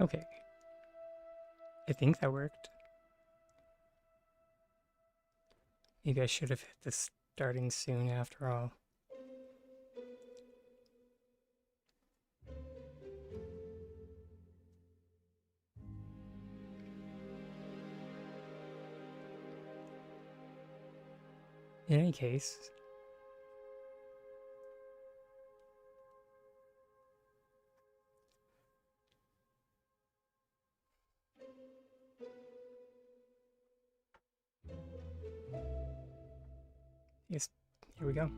Okay. I think that worked. Maybe I should have hit the starting soon after all. In any case, yes, here we go.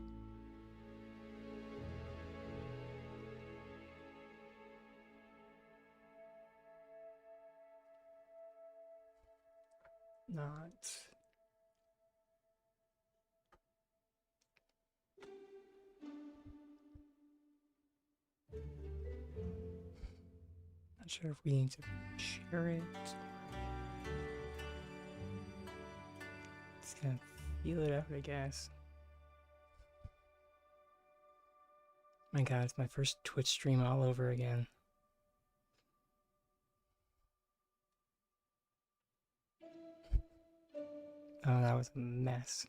Not sure if we need to share it. Just gonna feel it out, I guess. My god, it's my first Twitch stream all over again. Oh, that was a mess.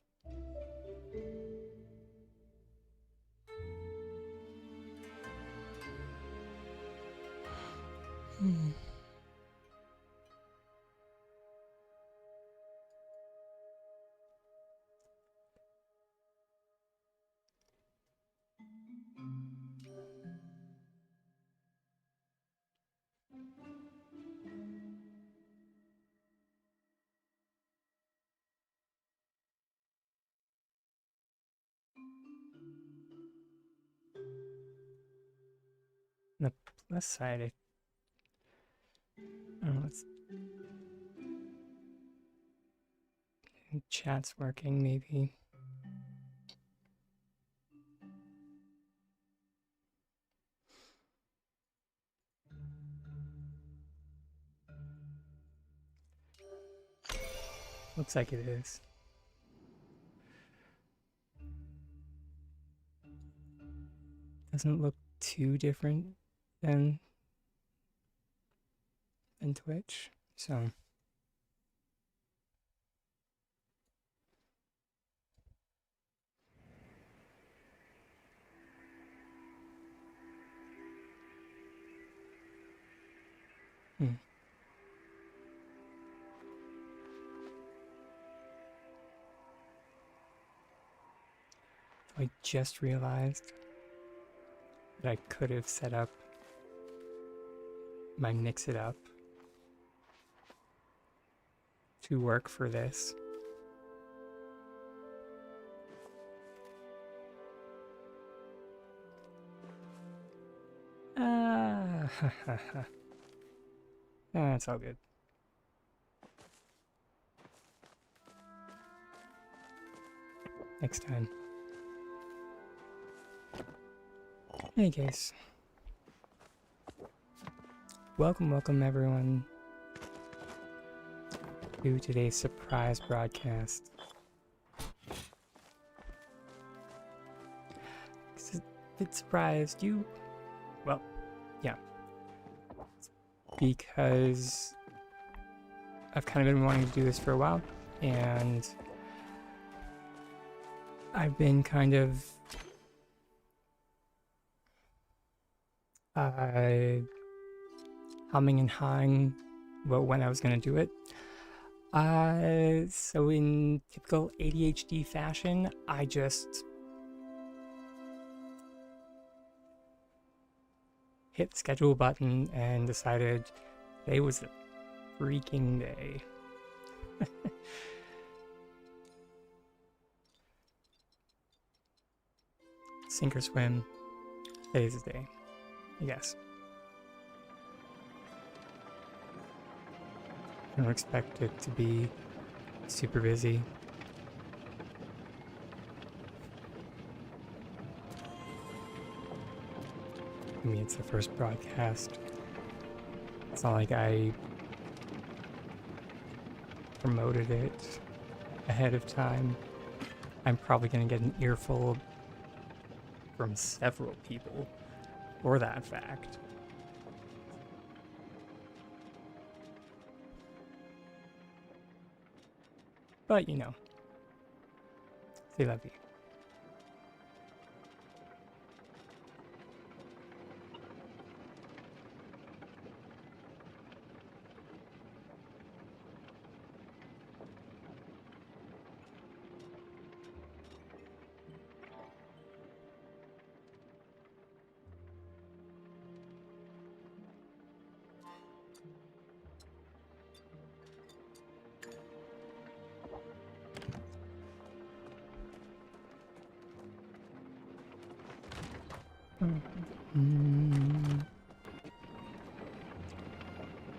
The plus side, let's chat's working, maybe. Looks like it is. Doesn't look too different than Twitch, so. I just realized that I could have set up my mix it up to work for this. That's all good. Next time. In any case, welcome everyone to today's surprise broadcast. It surprised you? Well, yeah. Because I've kind of been wanting to do this for a while, and I've been kind of humming and hawing about when I was going to do it. So in typical ADHD fashion, I just hit the schedule button and decided today was the freaking day. Sink or swim, today's the day, I guess. I don't expect it to be super busy. I mean, it's the first broadcast. It's not like I promoted it ahead of time. I'm probably going to get an earful from several people for that fact. But, you know, c'est la vie.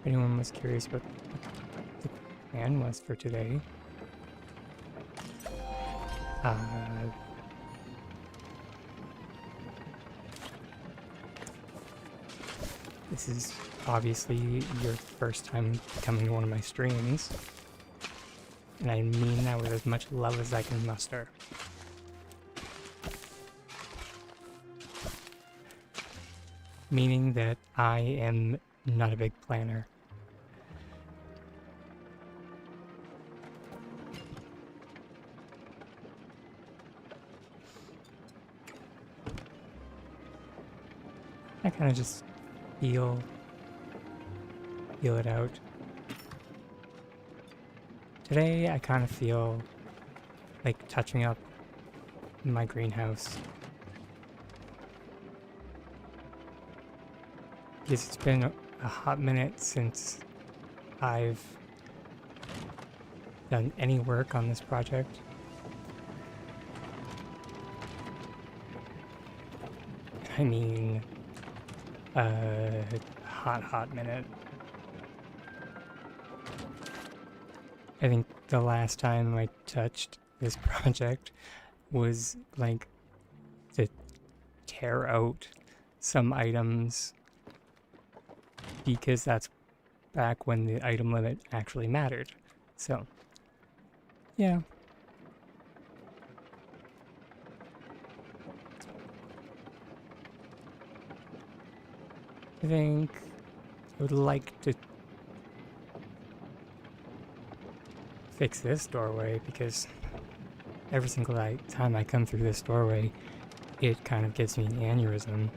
If anyone was curious what the plan was for today, this is obviously your first time coming to one of my streams, and I mean that with as much love as I can muster. Meaning that I am not a big planner. I kind of just feel it out. Today I kind of feel like touching up my greenhouse. Because it's been a hot minute since I've done any work on this project. I mean, hot minute. I think the last time I touched this project was like to tear out some items, because that's back when the item limit actually mattered. So, yeah. I think I would like to fix this doorway, because every single time I come through this doorway, it kind of gives me an aneurysm.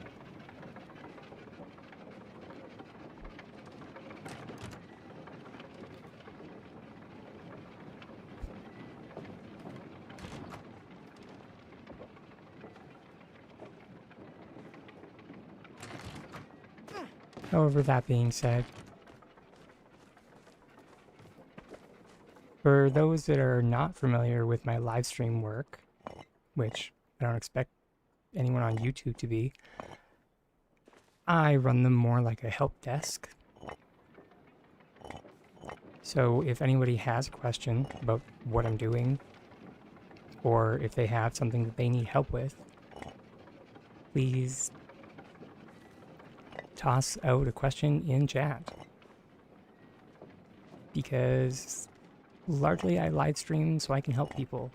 However, that being said, for those that are not familiar with my live stream work, which I don't expect anyone on YouTube to be, I run them more like a help desk. So if anybody has a question about what I'm doing, or if they have something that they need help with, please toss out a question in chat. Because largely I live stream so I can help people.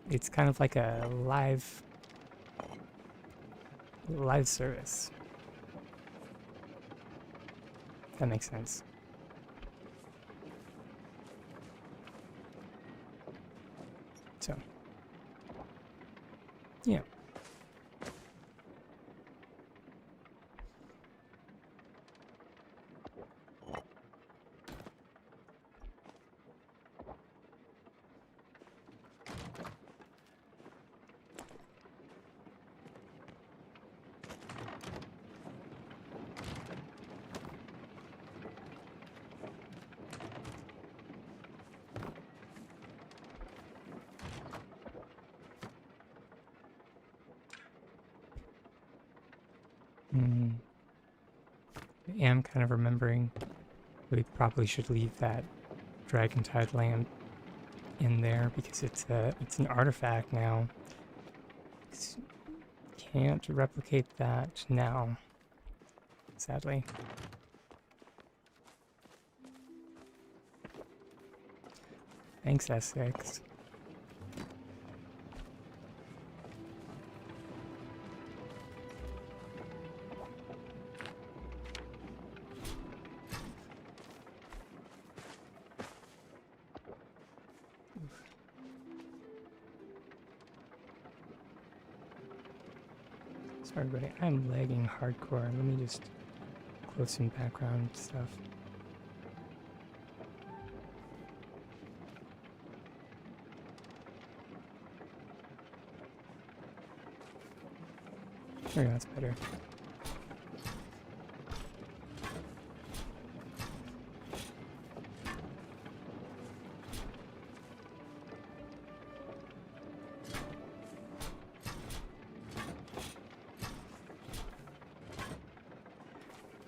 It's kind of like a live service. If that makes sense. So, yeah. I am kind of remembering we probably should leave that Dragon Tide lamp in there, because it's an artifact now. Can't replicate that now, sadly. Thanks, S6. Sorry, buddy. I'm lagging hardcore. Let me just close some background stuff. There we go, that's better.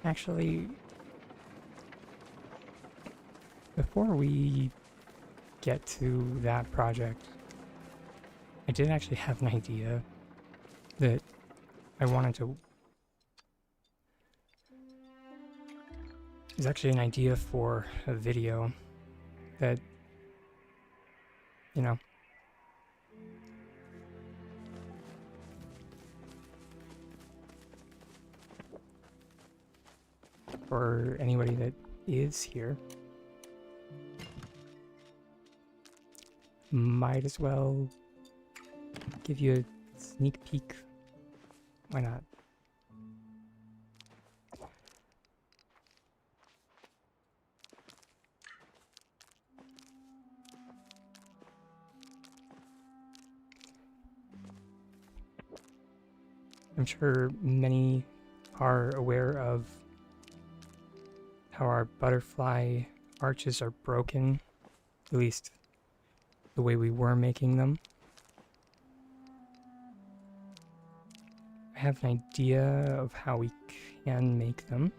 Actually, before we get to that project, I did actually have an idea that I wanted to... It's actually an idea for a video that, you know, for anybody that is here, might as well give you a sneak peek. Why not? I'm sure many are aware of how our butterfly arches are broken, at least the way we were making them. I have an idea of how we can make them.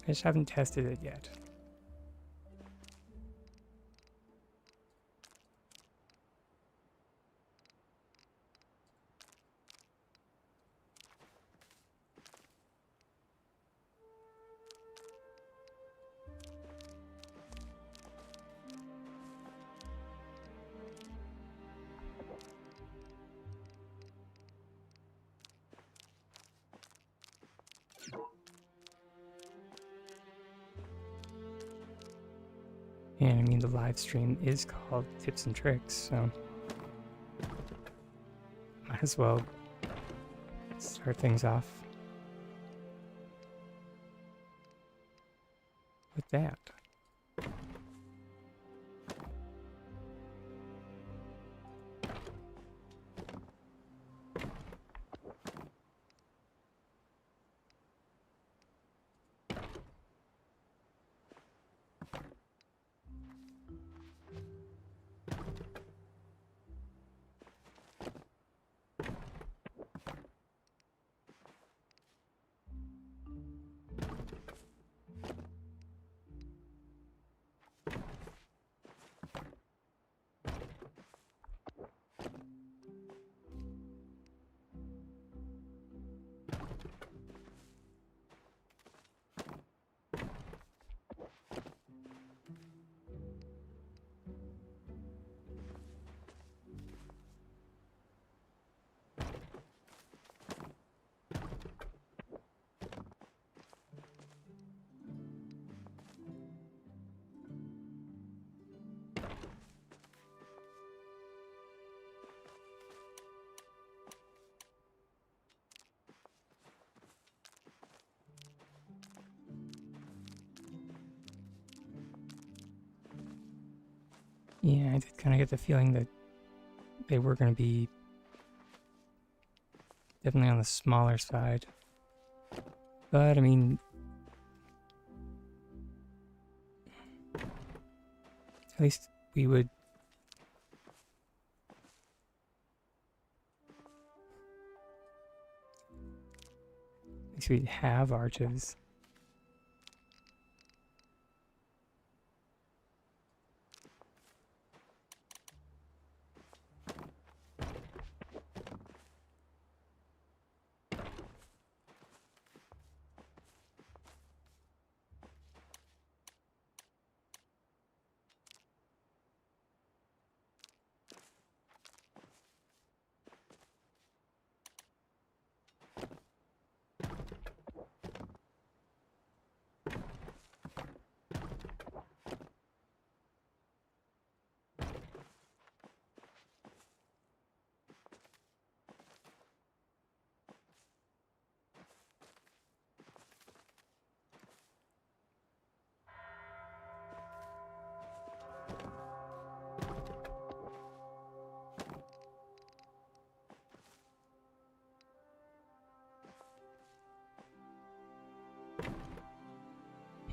I just haven't tested it yet. And I mean, the live stream is called Tips and Tricks, so might as well start things off with that. Yeah, I did kind of get the feeling that they were going to be definitely on the smaller side. But, I mean, at least we would... At least we'd have arches.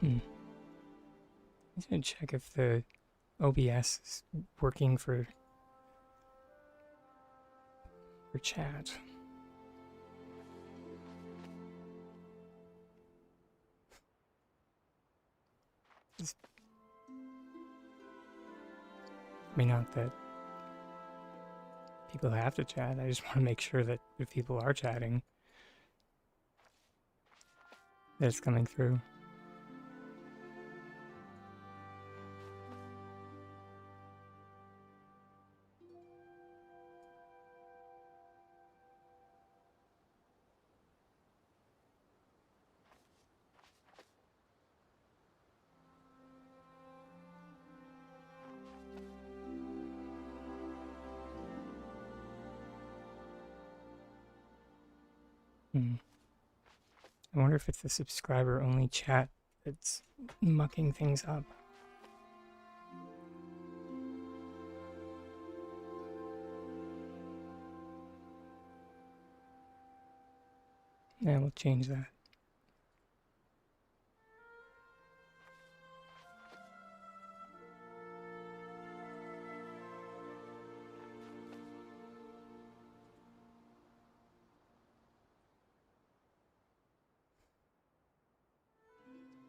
I'm just gonna check if the OBS is working for chat. I mean, not that people have to chat. I just want to make sure that if people are chatting, that it's coming through. I wonder if it's the subscriber-only chat that's mucking things up. Yeah, we'll change that.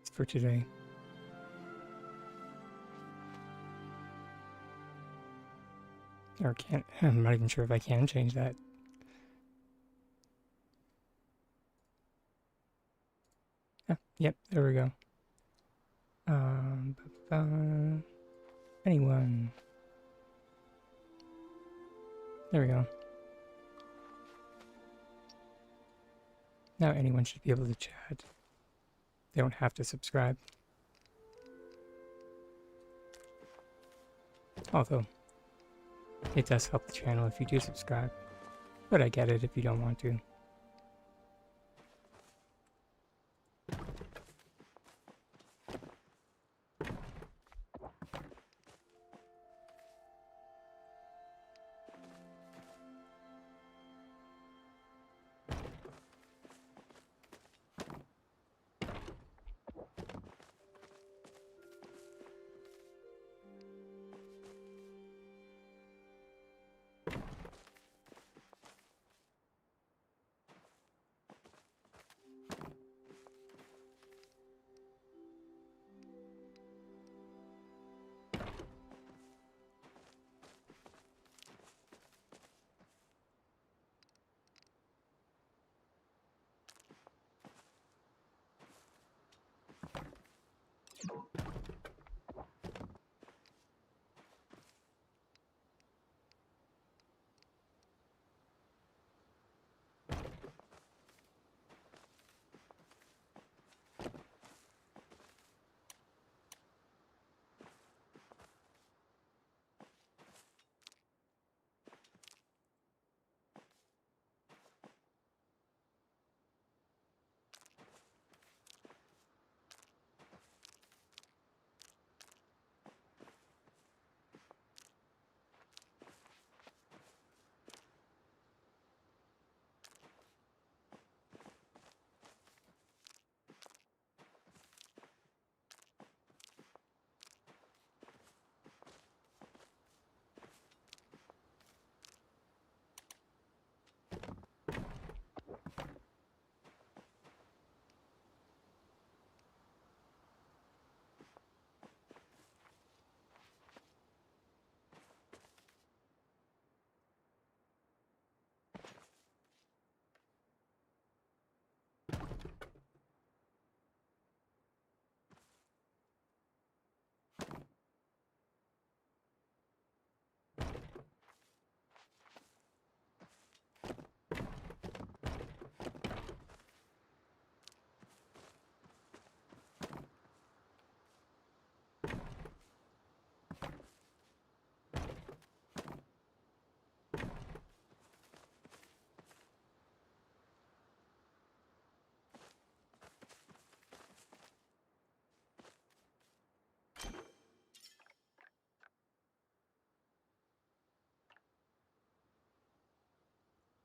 It's for today. Or can't, I'm not even sure if I can change that. Ah, yep, there we go. Anyone? There we go. Now anyone should be able to chat. They don't have to subscribe. Although, it does help the channel if you do subscribe. But I get it if you don't want to.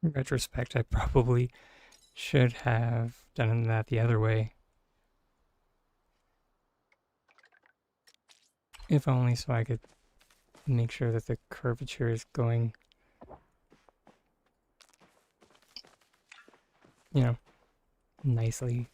In retrospect, I probably should have done that the other way. If only so I could make sure that the curvature is going, you know, nicely.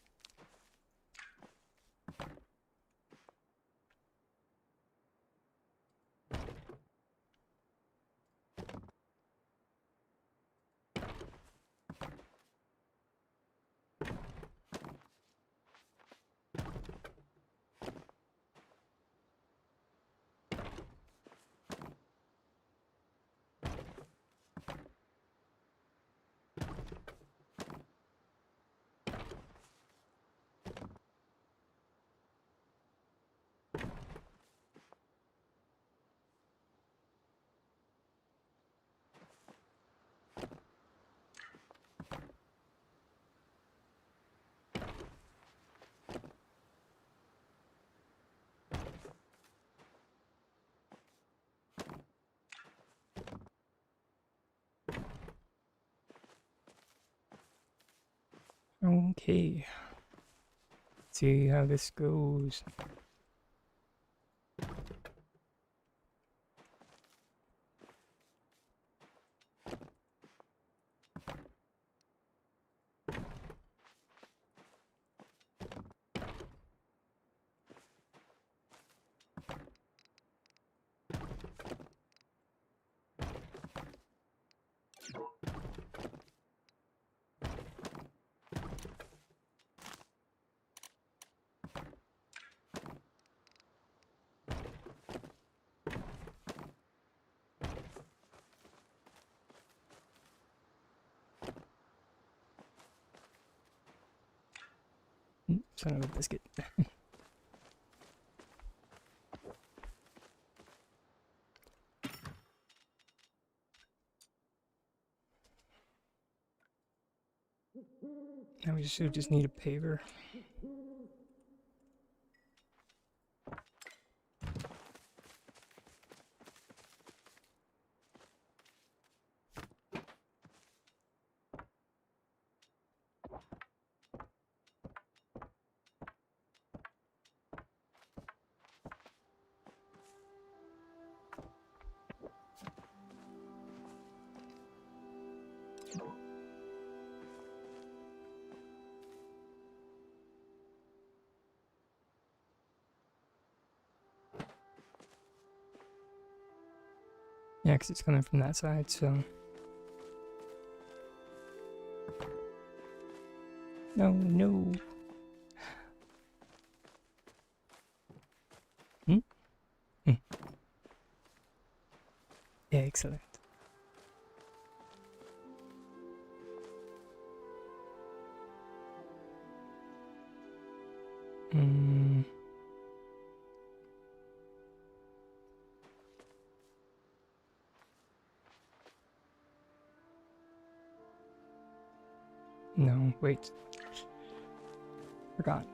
Okay. Let's see how this goes. Son of a biscuit. Now we should just need a paver. Yeah, because it's coming from that side, so... No, no. Hmm? Hmm. Excellent. Hmm. No, wait. Forgot.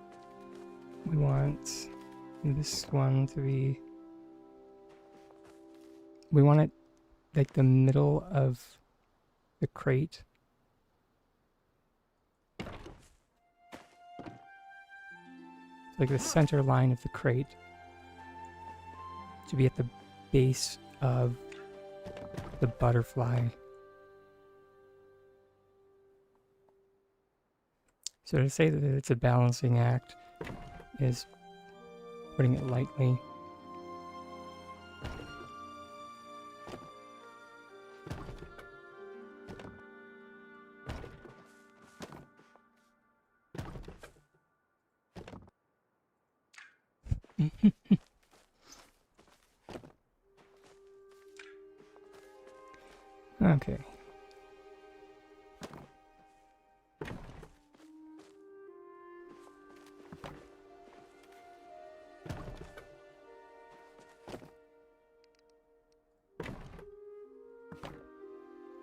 We want this one to be... We want it like the middle of the crate. Like the center line of the crate to be at the base of the butterfly. So to say that it's a balancing act is putting it lightly. Okay.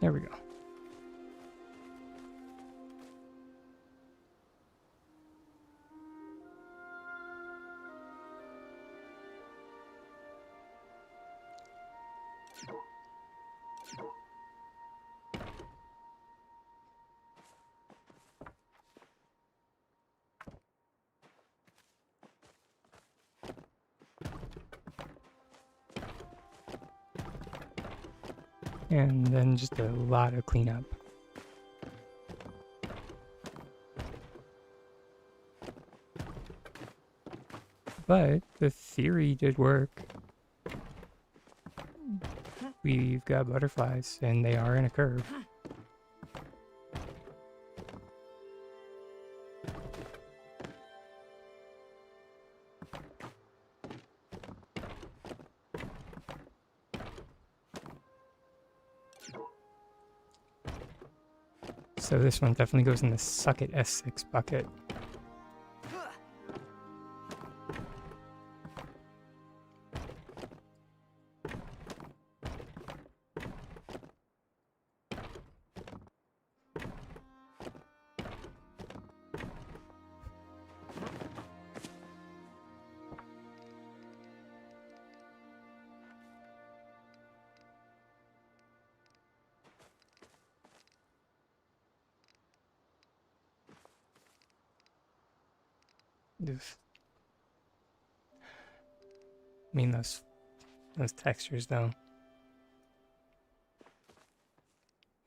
There we go. And then just a lot of cleanup. But the theory did work. We've got butterflies, and they are in a curve. So this one definitely goes in the suck it S6 bucket. Oof. I mean those textures though.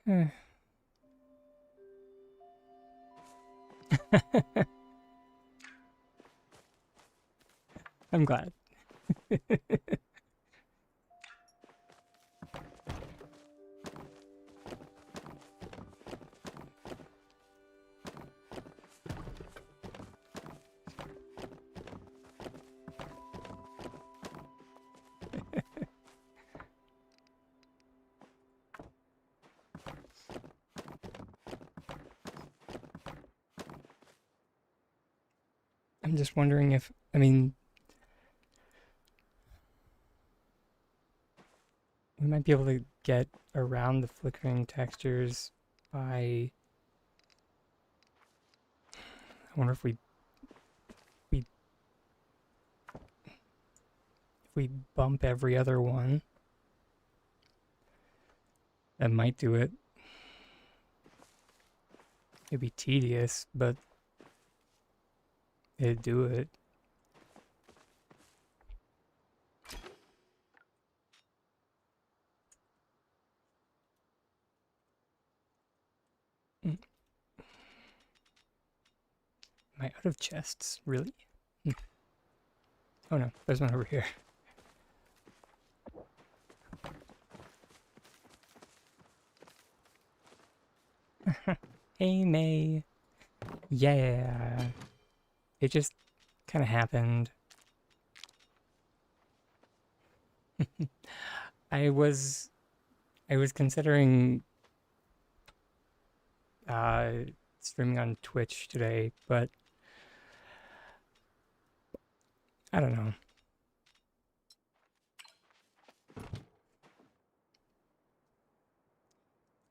Eh. I'm glad. I'm just wondering if, I mean, we might be able to get around the flickering textures by, I wonder if we bump every other one. That might do it. It'd be tedious, but it'd do it. Am I out of chests? Really? Oh no, there's one over here. Hey May. Yeah. It just kind of happened. I was considering streaming on Twitch today, but I don't know.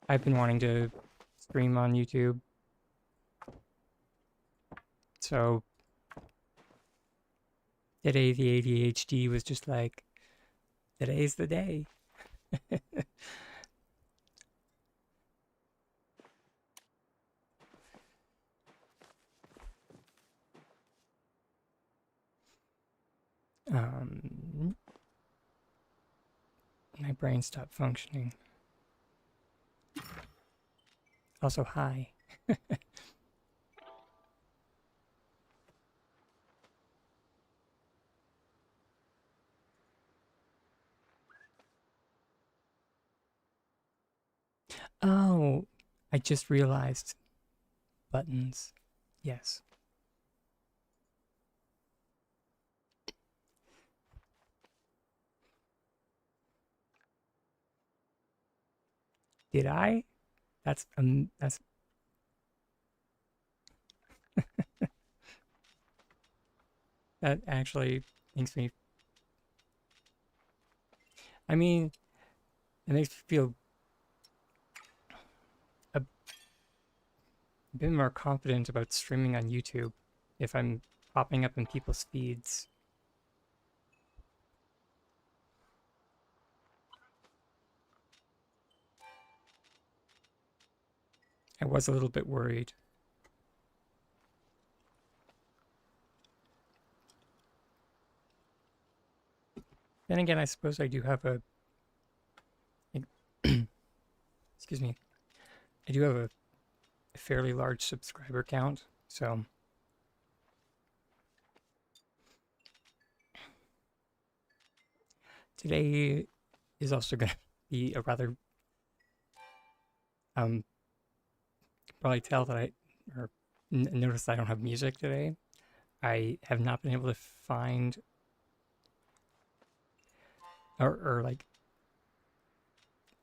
I've been wanting to stream on YouTube. So today the ADHD was just like, today's the day. My brain stopped functioning. Also, hi. Oh, I just realized. Buttons. Yes. Did I? That's that actually makes me, I mean, it makes me feel a bit more confident about streaming on YouTube if I'm popping up in people's feeds. I was a little bit worried. Then again, I suppose I do have a excuse me, I do have a fairly large subscriber count, so today is also going to be a rather probably tell that or notice that I don't have music today. I have not been able to find or like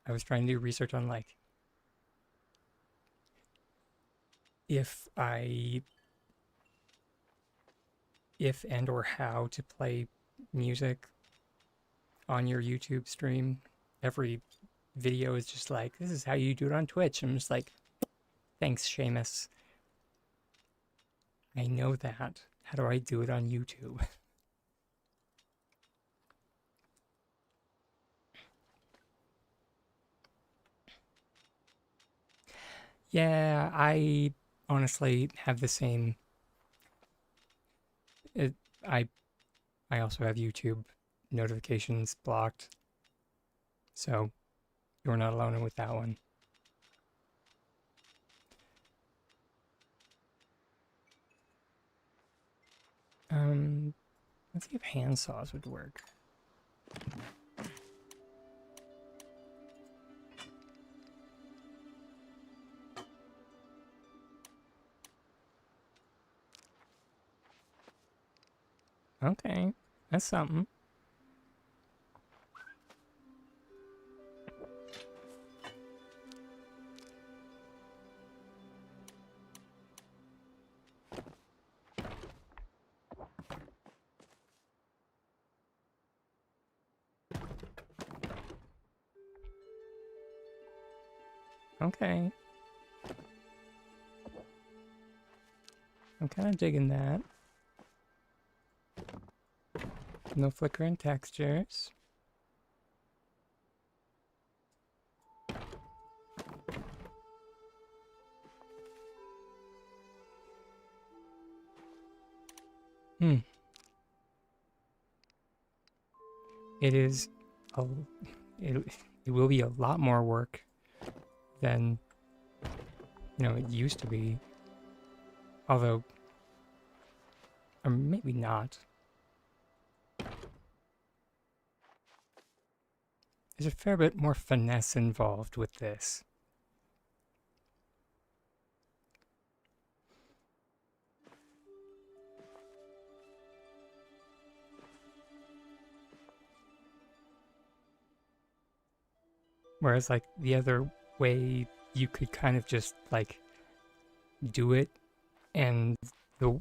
I was trying to do research on like if and or how to play music on your YouTube stream. Every video is just like, this is how you do it on Twitch. I'm just like, thanks, Seamus. I know that. How do I do it on YouTube? Yeah, I honestly have the same. It, I I also have YouTube notifications blocked, so you're not alone with that one. Let's see if hand saws would work. Okay, that's something. Okay. I'm kind of digging that. No flickering textures. It is it, it will be a lot more work than it used to be. Although, or maybe not. There's a fair bit more finesse involved with this. Whereas, like, the other way, you could kind of just, like, do it, and the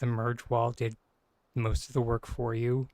merge wall did most of the work for you.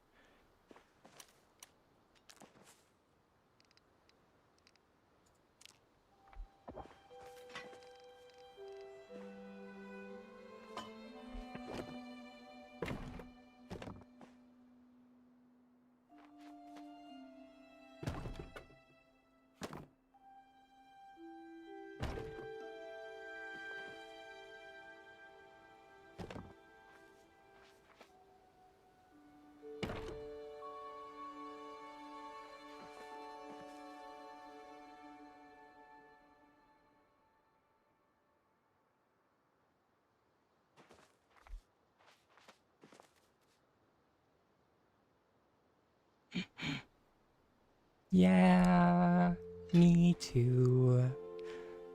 Yeah, me too.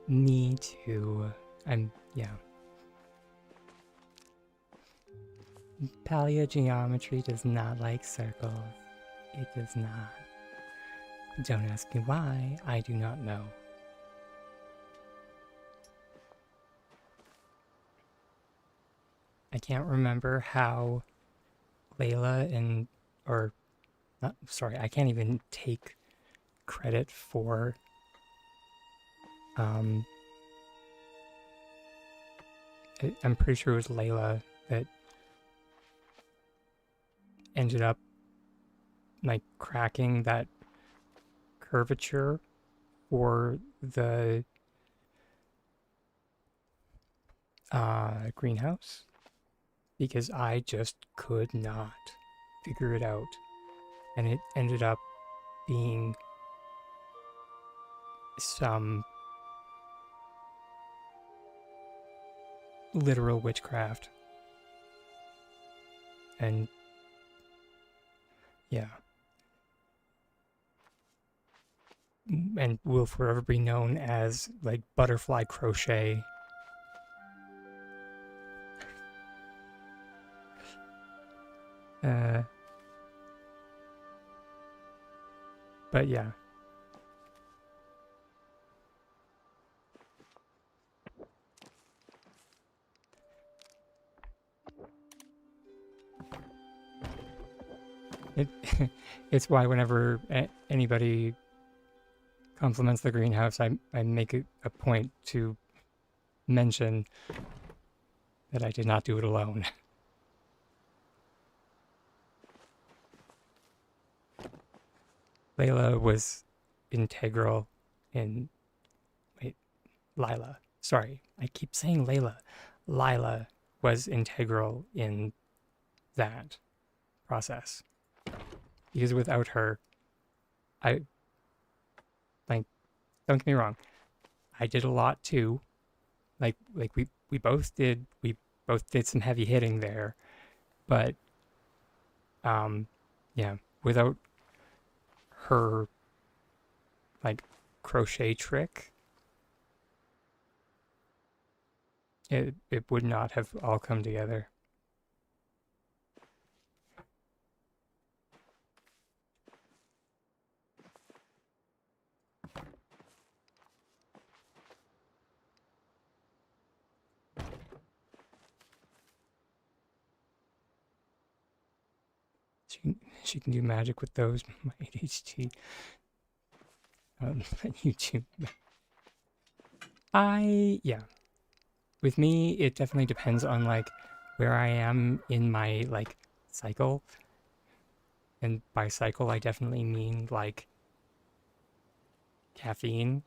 Me too. Yeah. Palia geometry does not like circles. It does not. Don't ask me why, I do not know. I can't remember how Layla I can't even take credit for I'm pretty sure it was Layla that ended up like cracking that curvature for the greenhouse, because I just could not figure it out, and it ended up being some literal witchcraft. And yeah. And will forever be known as like butterfly crochet. But yeah. It's why whenever anybody compliments the greenhouse, I make it a point to mention that I did not do it alone. Layla was integral in... Wait, Lila. Sorry, I keep saying Layla. Lila was integral in that process. Because without her, I... Like, don't get me wrong, I did a lot too. Like we both did some heavy hitting there, but yeah, without her like crochet trick, it would not have all come together. She can do magic with those. My ADHD. YouTube. Yeah. With me, it definitely depends on like where I am in my like cycle. And by cycle, I definitely mean like caffeine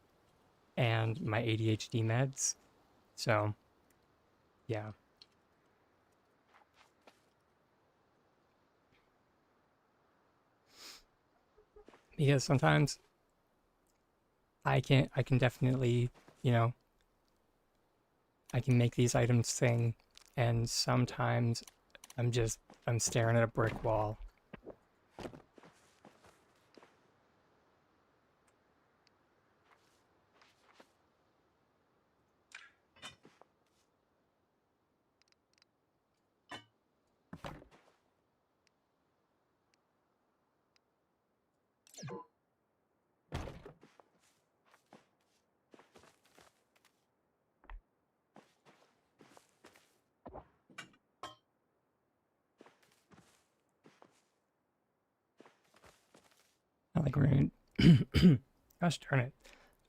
and my ADHD meds. So, yeah. Because sometimes I can definitely, you know, I can make these items sing, and sometimes I'm staring at a brick wall. Not like we're going to... Gosh darn it.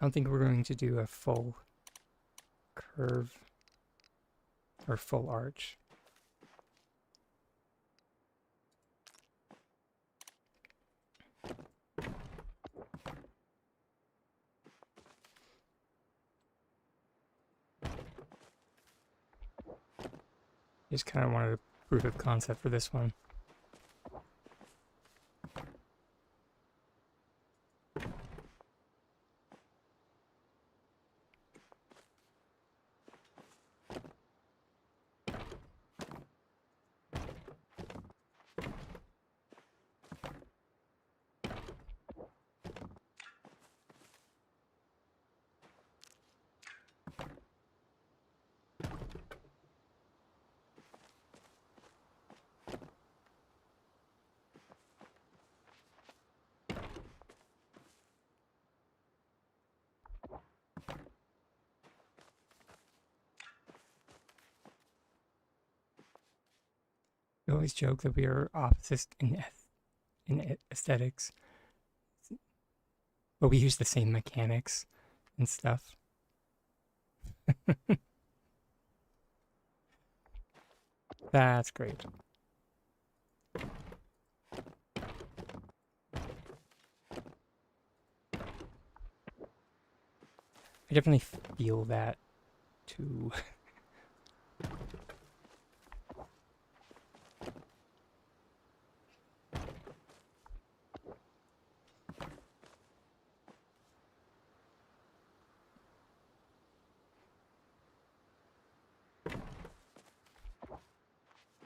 I don't think we're going to do a full curve or full arch. Just kind of wanted a proof of concept for this one. We always joke that we are opposites in aesthetics, but we use the same mechanics and stuff. That's great. I definitely feel that too.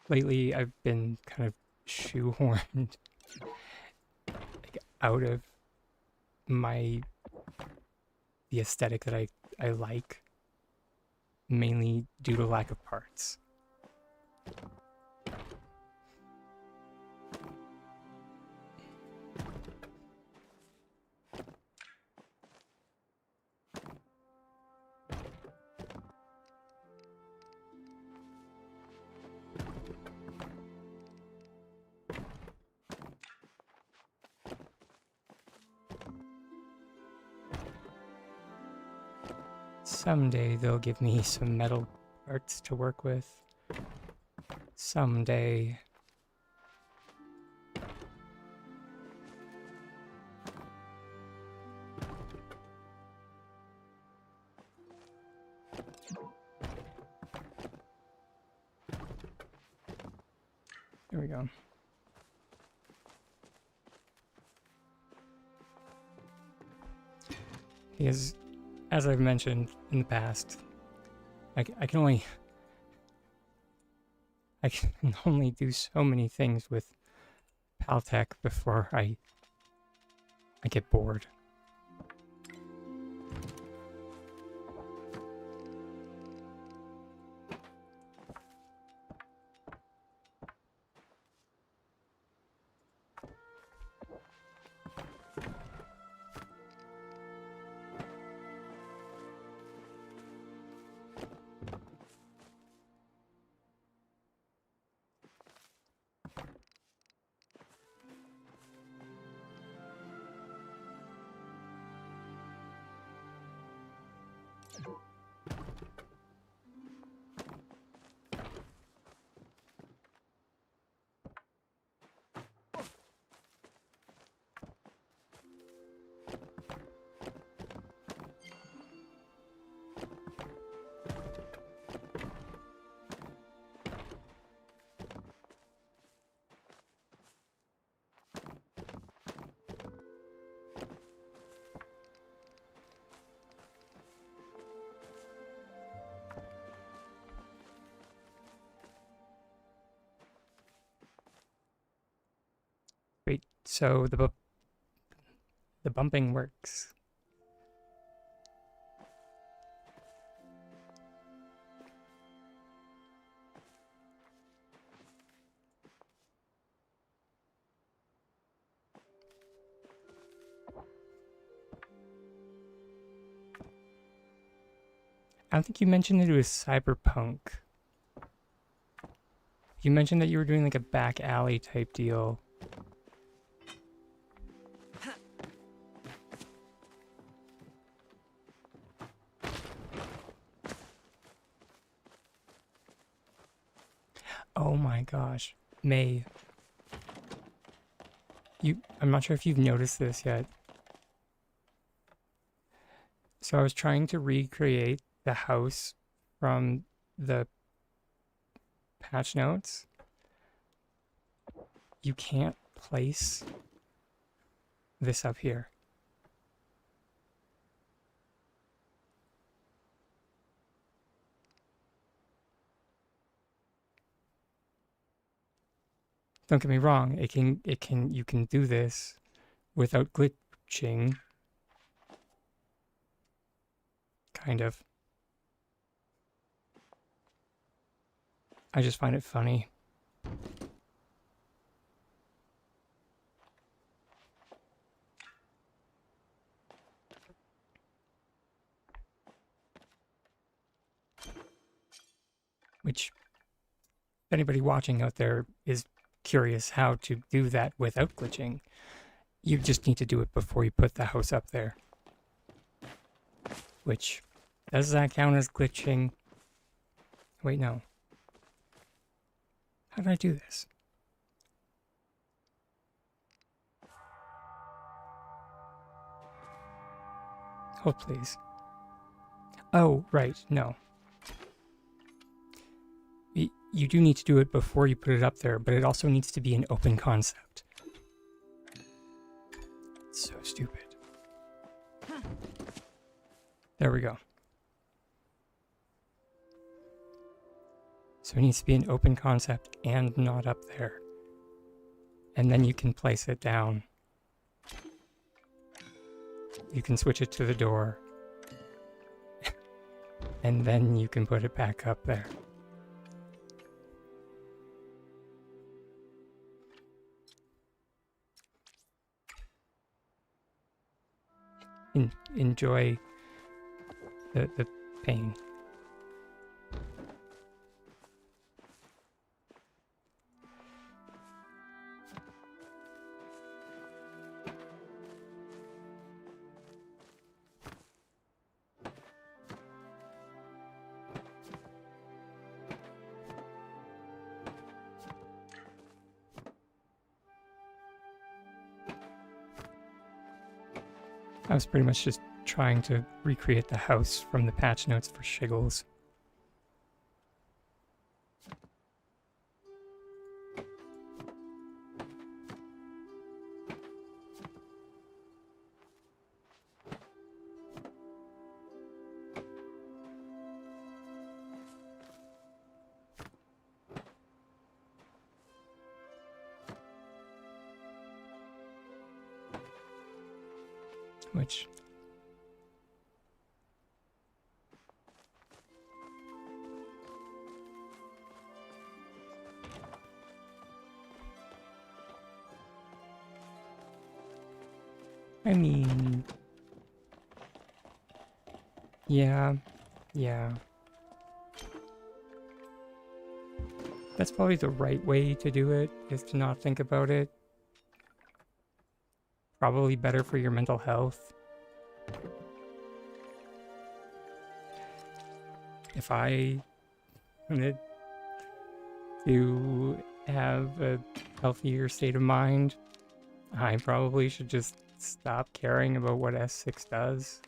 lately I've been kind of shoehorned like, out of my the aesthetic that I like, mainly due to lack of parts. Someday they'll give me some metal parts to work with. Someday. There we go. Because, as I've mentioned in the past, I can only do so many things with Paltech before I get bored. Wait, so the bumping works. I don't think you mentioned that it was cyberpunk. You mentioned that you were doing like a back alley type deal. Oh my gosh. May. I'm not sure if you've noticed this yet. So I was trying to recreate the house from the patch notes. You can't place this up here. Don't get me wrong, you can do this without glitching. Kind of. I just find it funny. Which, if anybody watching out there is curious how to do that without glitching, you just need to do it before you put the house up there. Which, does that count as glitching? Wait, no. How did I do this? Hold, please. Oh, right, no. You do need to do it before you put it up there, but it also needs to be an open concept. It's so stupid. There we go. So it needs to be an open concept and not up there. And then you can place it down. You can switch it to the door. And then you can put it back up there. Enjoy the pain. I was pretty much just trying to recreate the house from the patch notes for Shiggles. Which I mean, yeah. That's probably the right way to do it, is to not think about it. Probably better for your mental health. If I wanted to have a healthier state of mind, I probably should just stop caring about what S6 does.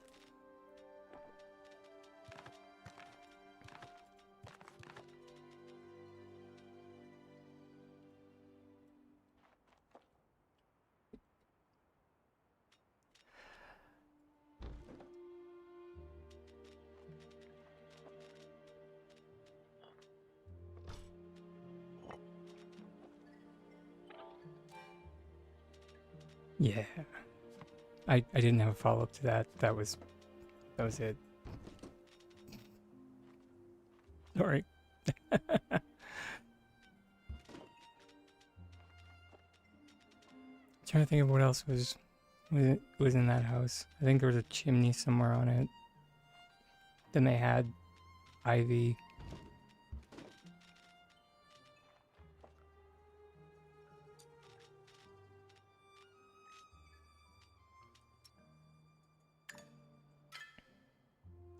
Yeah. I didn't have a follow-up to that. That was it. Sorry. Trying to think of what else was in that house. I think there was a chimney somewhere on it. Then they had ivy.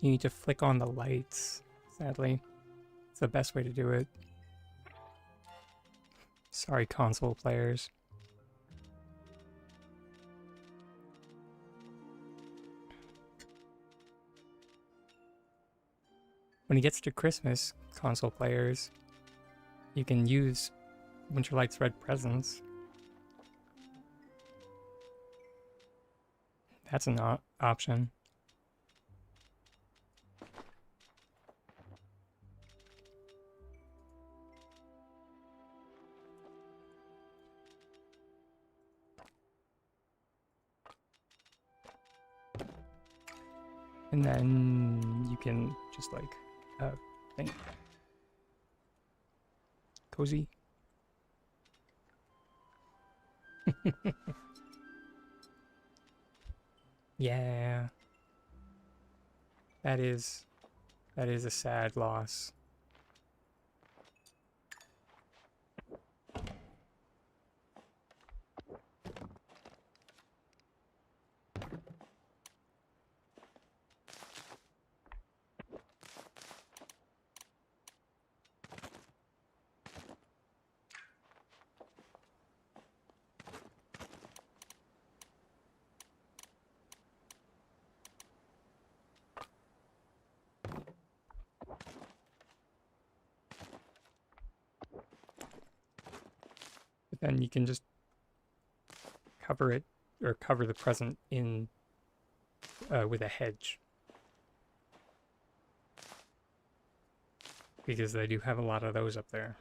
You need to flick on the lights, sadly. It's the best way to do it. Sorry, console players. When it gets to Christmas, console players, you can use Winterlight's red presents. That's an option. And then you can just like, think. Cozy. Yeah. That is a sad loss. But then you can just cover it, or cover the present in with a hedge. because they do have a lot of those up there.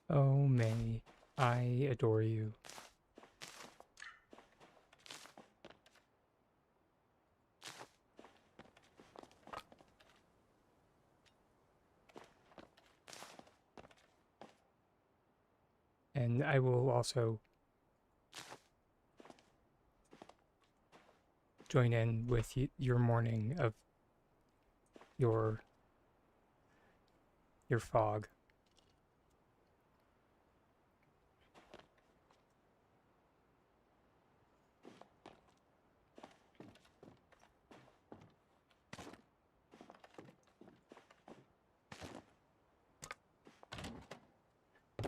Oh, May, I adore you. And I will also join in with your mourning of your fog.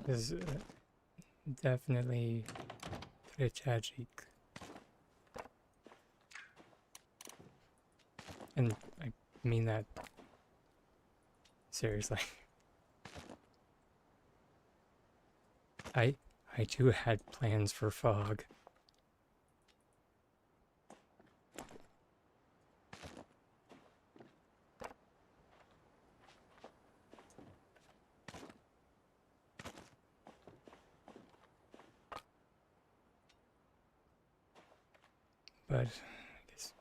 Is definitely tragic. And I mean that seriously. I too had plans for fog. But I guess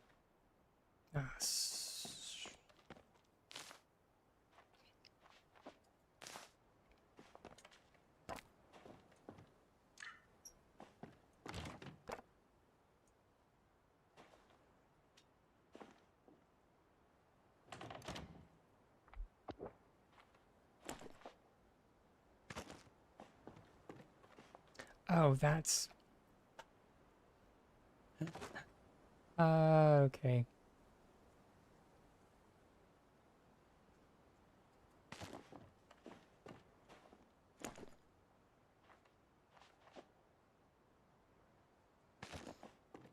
oh, that's okay.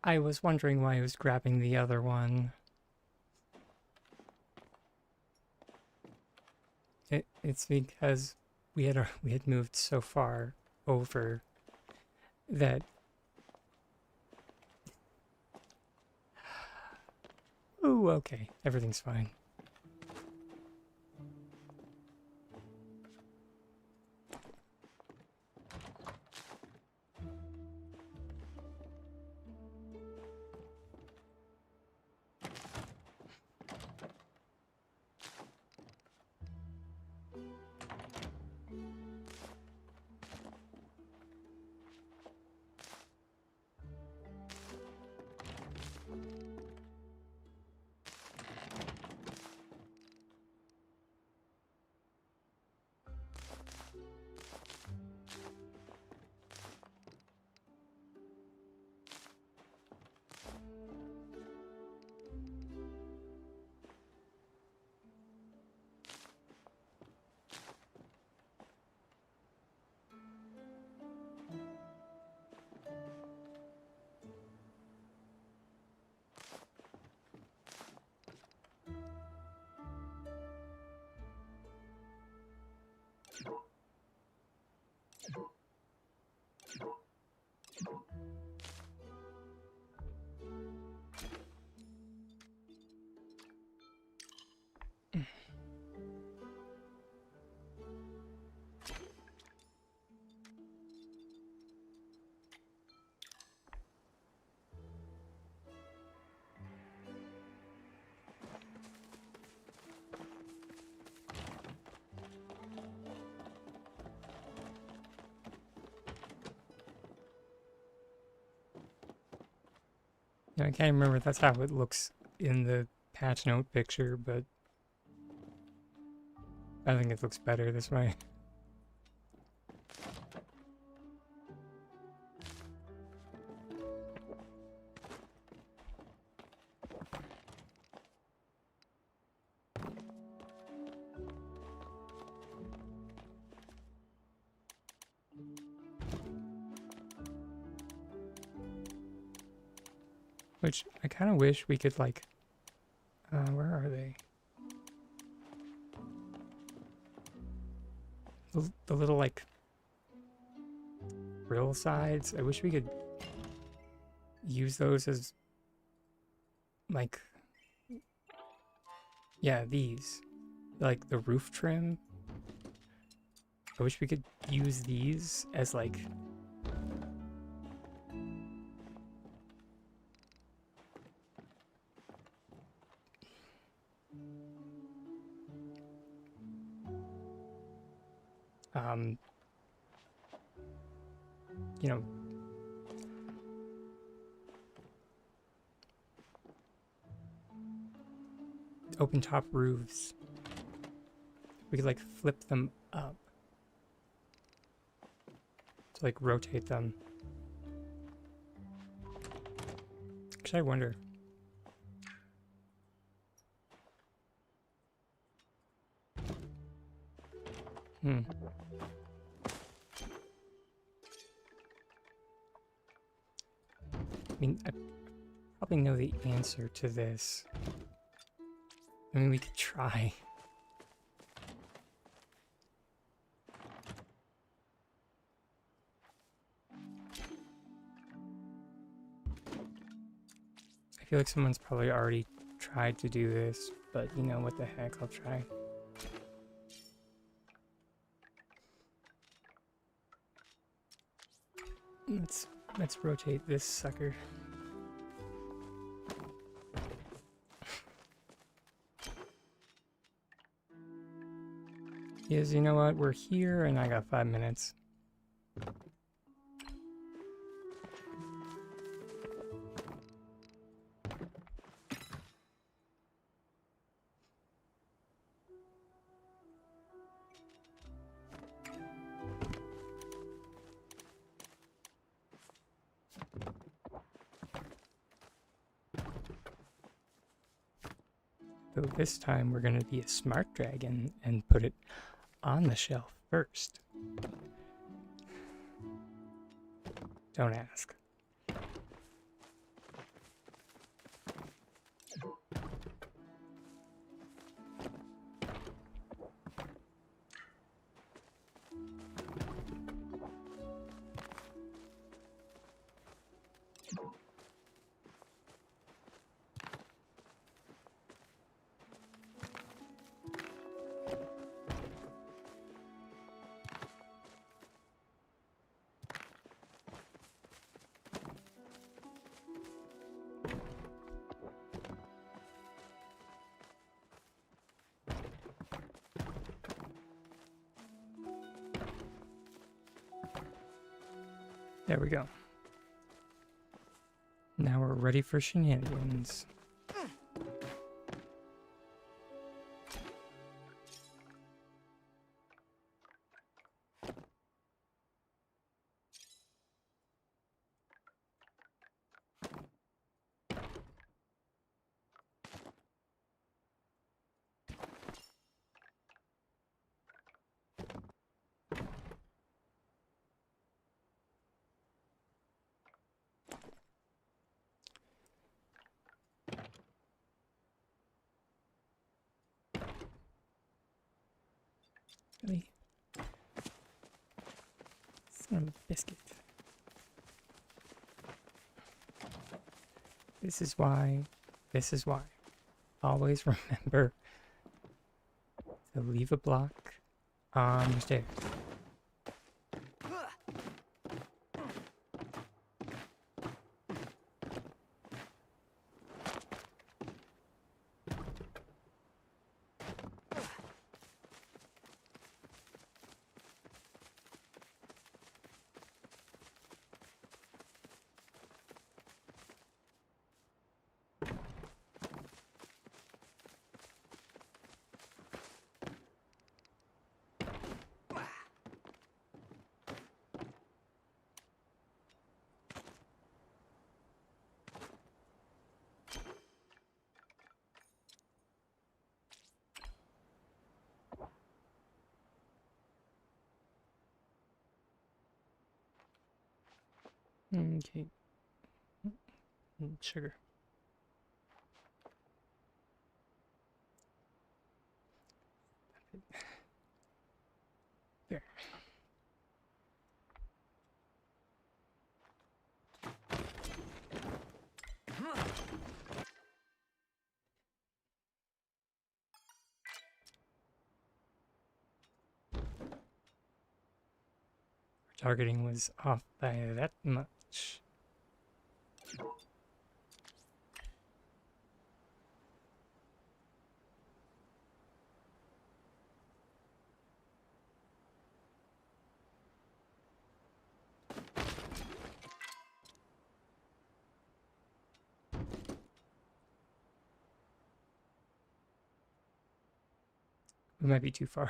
I was wondering why I was grabbing the other one. It's because we had moved so far over that. Ooh, okay, everything's fine. I can't remember if that's how it looks in the patch note picture, but I think it looks better this way. Which I kind of wish we could, like, where are they? The little, like, grill sides. I wish we could use those as, like, yeah, these. Like, the roof trim. I wish we could use these as, like, you know, open top roofs. We could, like, flip them up to, like, rotate them. Actually, I wonder. I mean, I probably know the answer to this. I mean, we could try. I feel like someone's probably already tried to do this, but you know what the heck, I'll try. Let's rotate this sucker. Because you know what, we're here and I got 5 minutes. So this time we're going to be a smart dragon and put it on the shelf first. Don't ask. There we go. Now we're ready for shenanigans. Really? Son of a biscuit. This is why. Always remember to leave a block on your stairs. Okay. Sugar. There. Targeting was off by that much. We might be too far.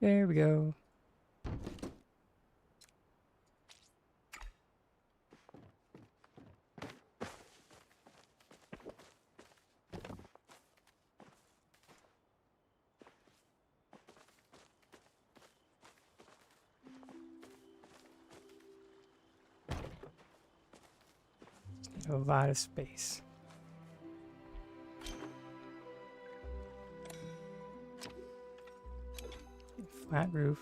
There we go. A lot of space. Flat roof.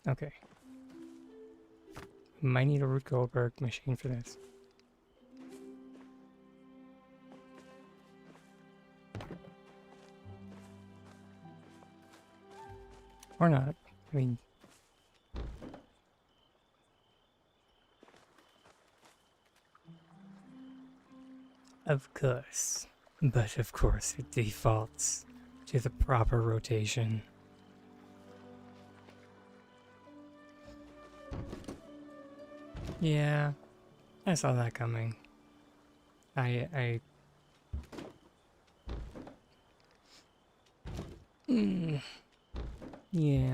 Okay. Might need a Rube Goldberg machine for this. Or not. I mean... Of course. But of course it defaults to the proper rotation. Yeah, I saw that coming. I yeah, yeah.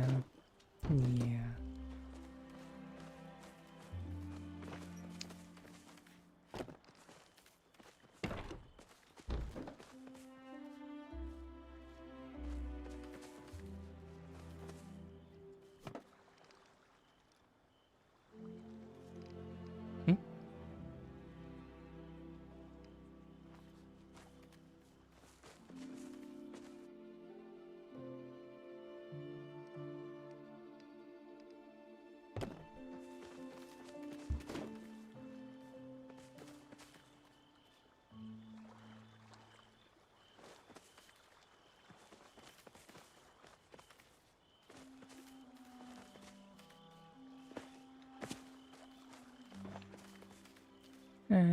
Hmm?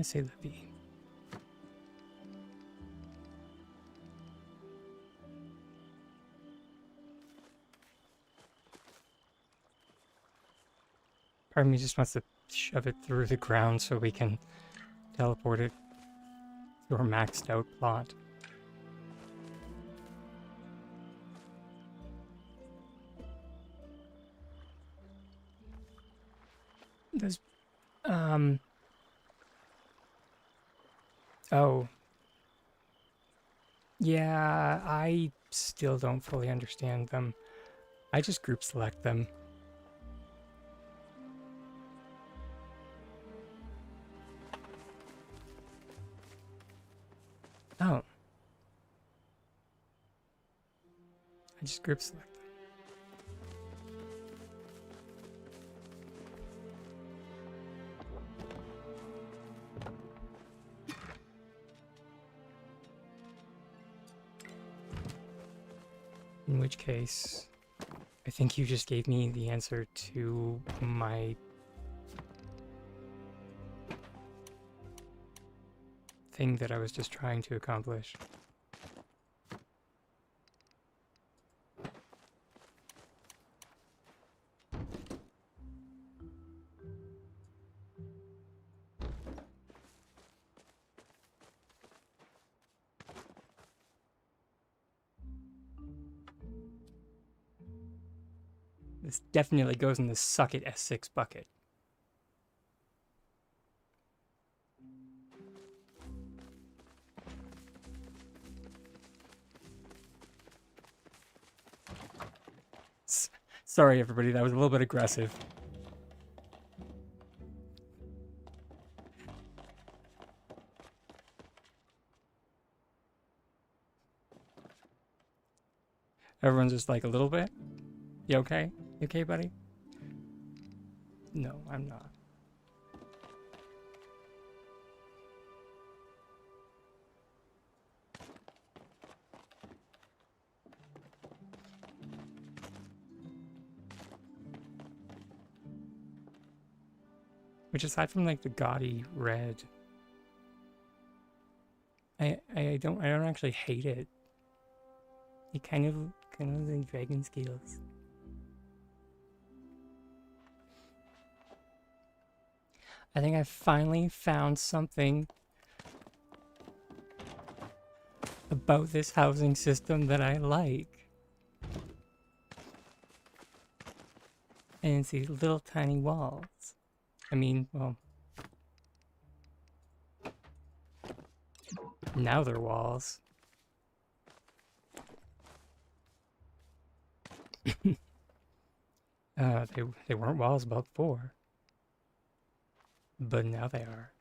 Say Libby. Part of me just wants to shove it through the ground so we can teleport it to our maxed out plot. Those, oh. Yeah, I still don't fully understand them. I just group select them. Oh. I just group select them. In which case, I think you just gave me the answer to my thing that I was just trying to accomplish. This definitely goes in the suck it S6 bucket. Sorry, everybody, that was a little bit aggressive. Everyone's just like, a little bit? You okay? You okay, buddy? No, I'm not. Which, aside from like the gaudy red, I don't actually hate it. It kind of like dragon scales. I think I finally found something about this housing system that I like. And it's these little tiny walls. I mean, well, now they're walls. They weren't walls before, but now they are.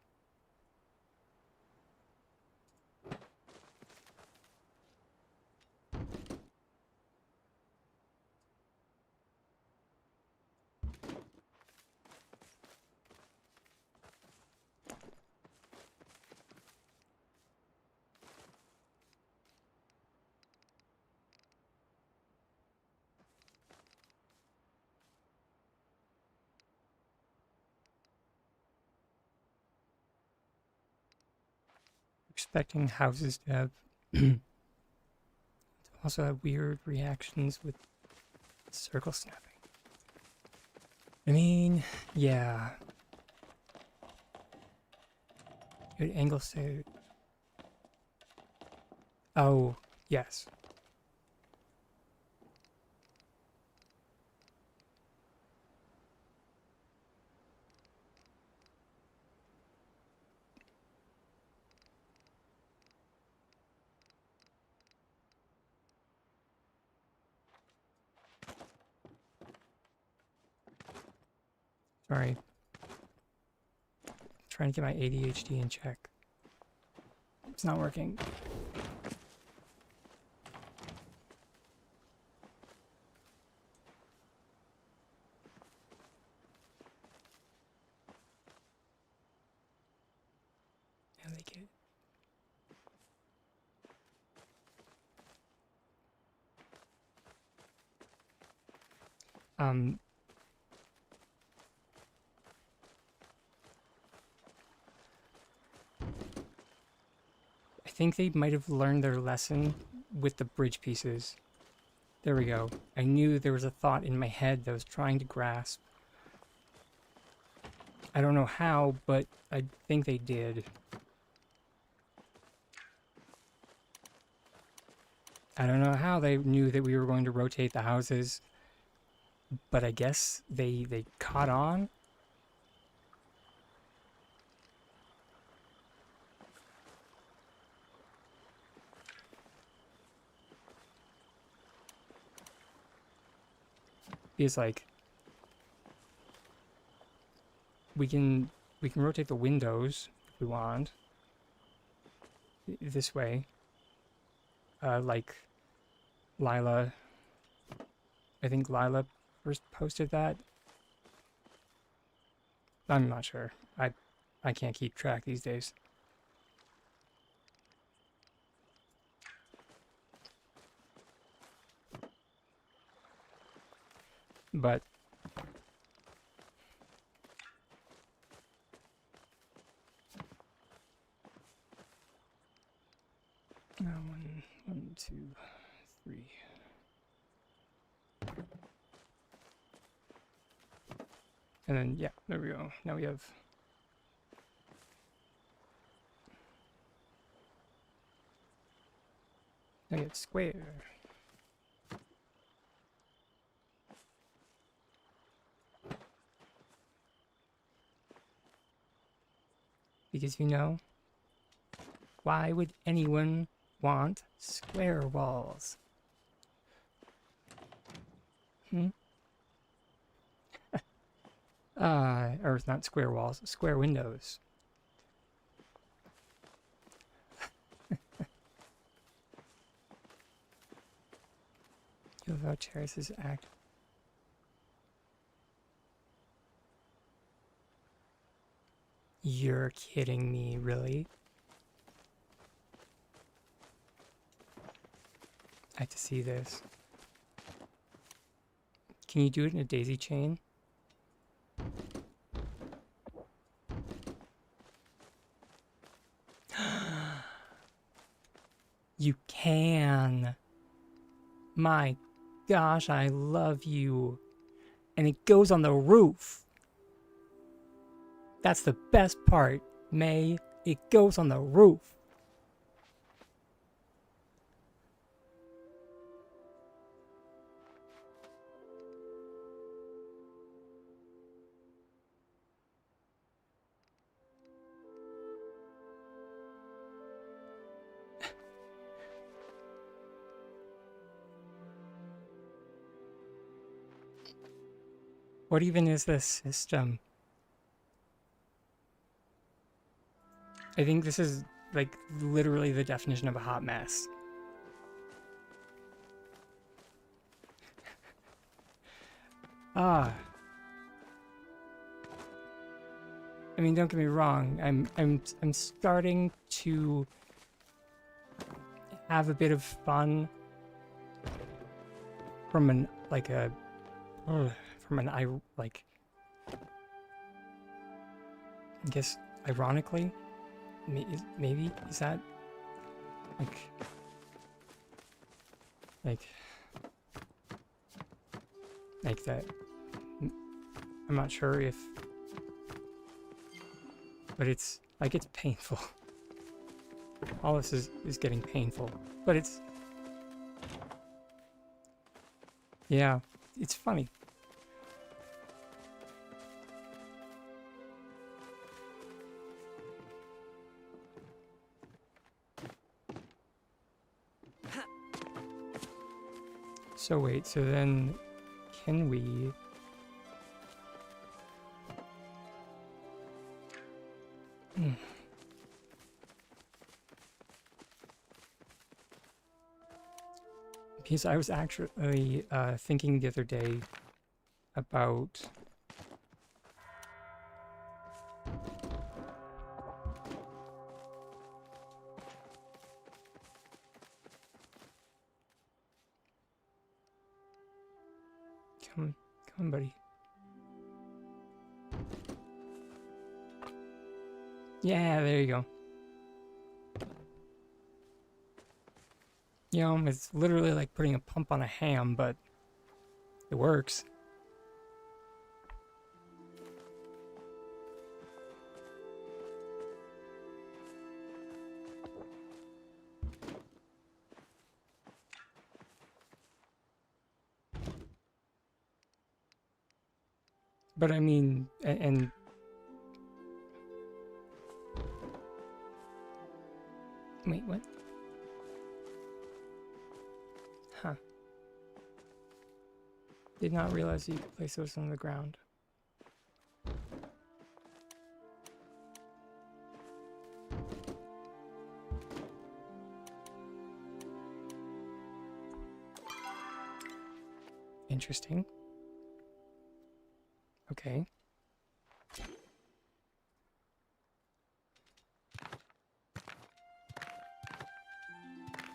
Expecting houses to have also have weird reactions with circle snapping. I mean, yeah. Good angle suit. Oh, yes. Sorry. Trying to get my ADHD in check. It's not working. Yeah, they get. I think they might have learned their lesson with the bridge pieces. There we go. I knew there was a thought in my head that I was trying to grasp. I don't know how, but I think they did. I don't know how they knew that we were going to rotate the houses, but I guess they caught on. It's like we can rotate the windows if we want this way. Like Lila, I think Lila first posted that. I'm not sure. I can't keep track these days. But And then, yeah, there we go. Now we have... Now we have square. Because, you know, why would anyone want square walls? Hmm? Or not square walls, square windows. You love how terraces act. You're kidding me, really? I have to see this. Can you do it in a daisy chain? You can. My gosh, I love you. And it goes on the roof. That's the best part, May. It goes on the roof. What even is this system? I think this is like literally the definition of a hot mess. Ah. I mean, don't get me wrong. I'm starting to have a bit of fun from an like a I guess ironically, maybe is that like that. I'm not sure if, but it's like it's painful. All this is getting painful, but it's, yeah, it's funny. So wait, so then can we... Because I was actually thinking the other day about come on, buddy. Yeah, there you go. You know, it's literally like putting a pump on a ham, but it works. But I mean, and wait, what? Huh. Did not realize you could place those on the ground. Interesting. Okay.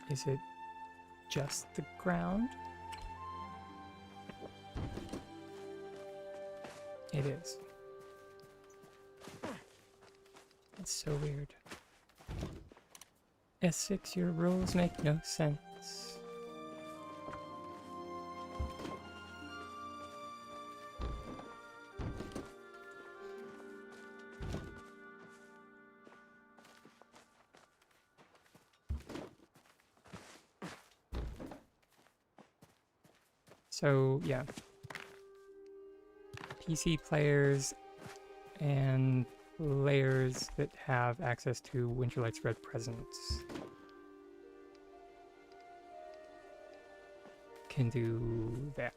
Is it just the ground? It is. It's so weird. S6, your rules make no sense. So yeah, PC players and players that have access to Winterlight's Red Presence can do that.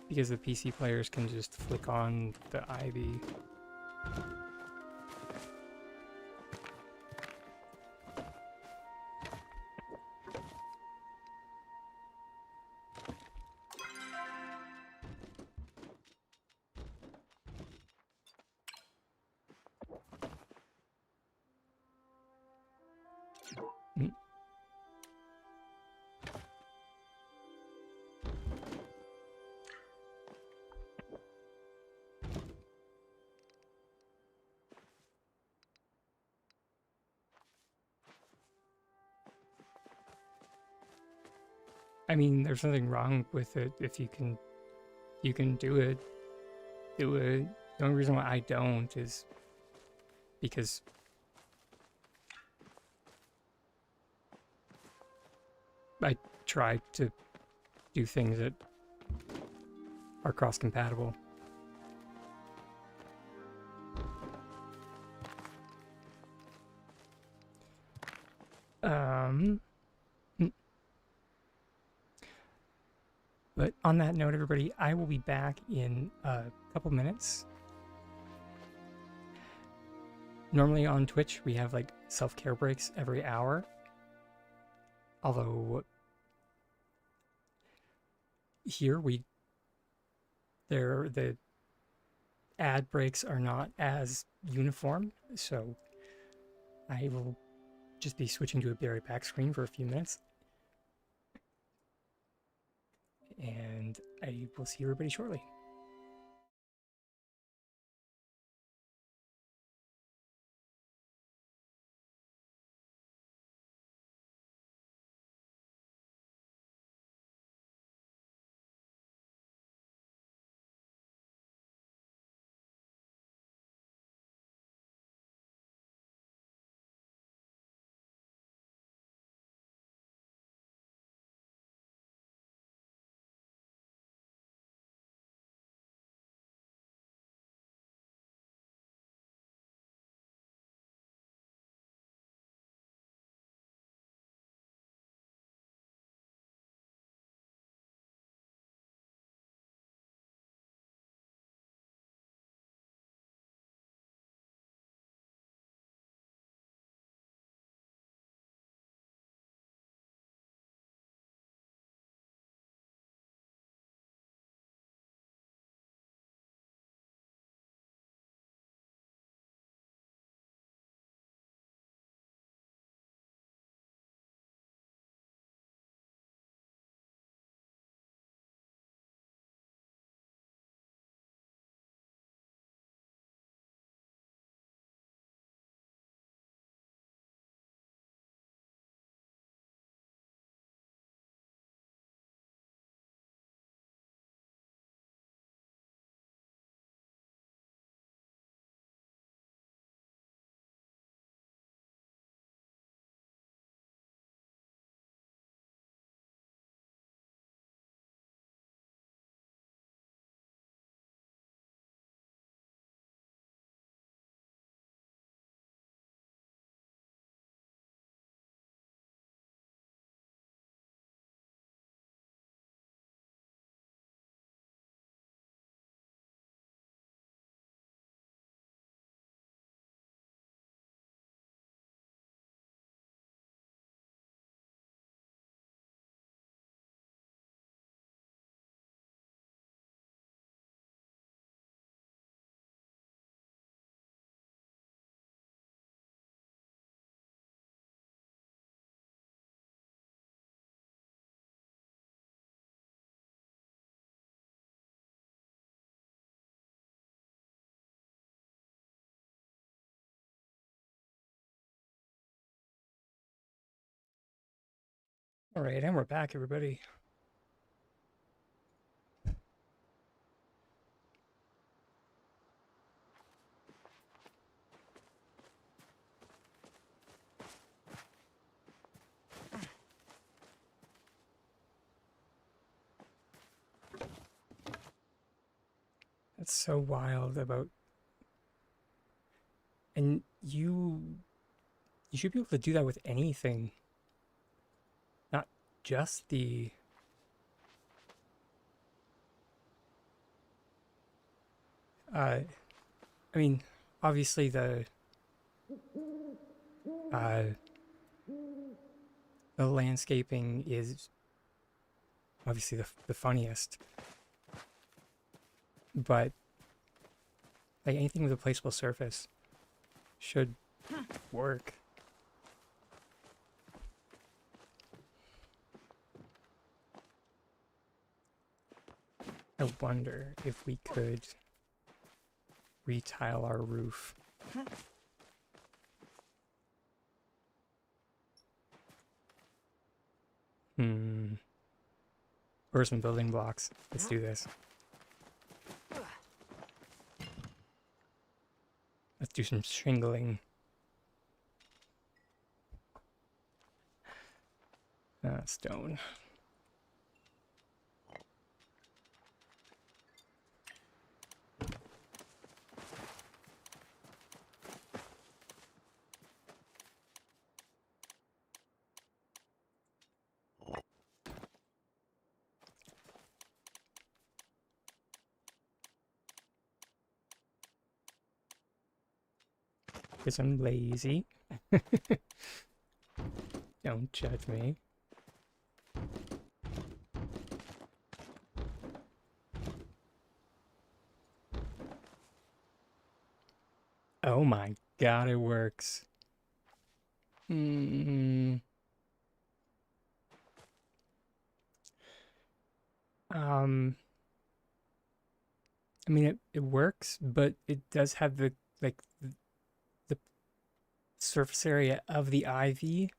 Because the PC players can just flick on the ivy. Mm. I mean, there's nothing wrong with it if you can do it. Do it. The only reason why I don't is because I try to do things that are cross compatible. Um, mm. But on that note, everybody, I will be back in a couple minutes. Normally on Twitch, we have like self-care breaks every hour. Although here the ad breaks are not as uniform, so I will just be switching to a be right back screen for a few minutes. And I will see everybody shortly. All right, and we're back, everybody. What's so wild about... And you should be able to do that with anything, not just the... I mean, obviously uh, the landscaping is obviously the funniest, but like anything with a placeable surface should work. I wonder if we could retile our roof. Or some building blocks. Let's do this. Let's do some shingling. Stone. Because I'm lazy. Don't judge me. Oh my god, it works. I mean, it works, but it does have the, like, the surface area of the ivy.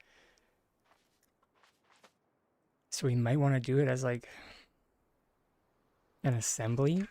So we might want to do it as, like, an assembly.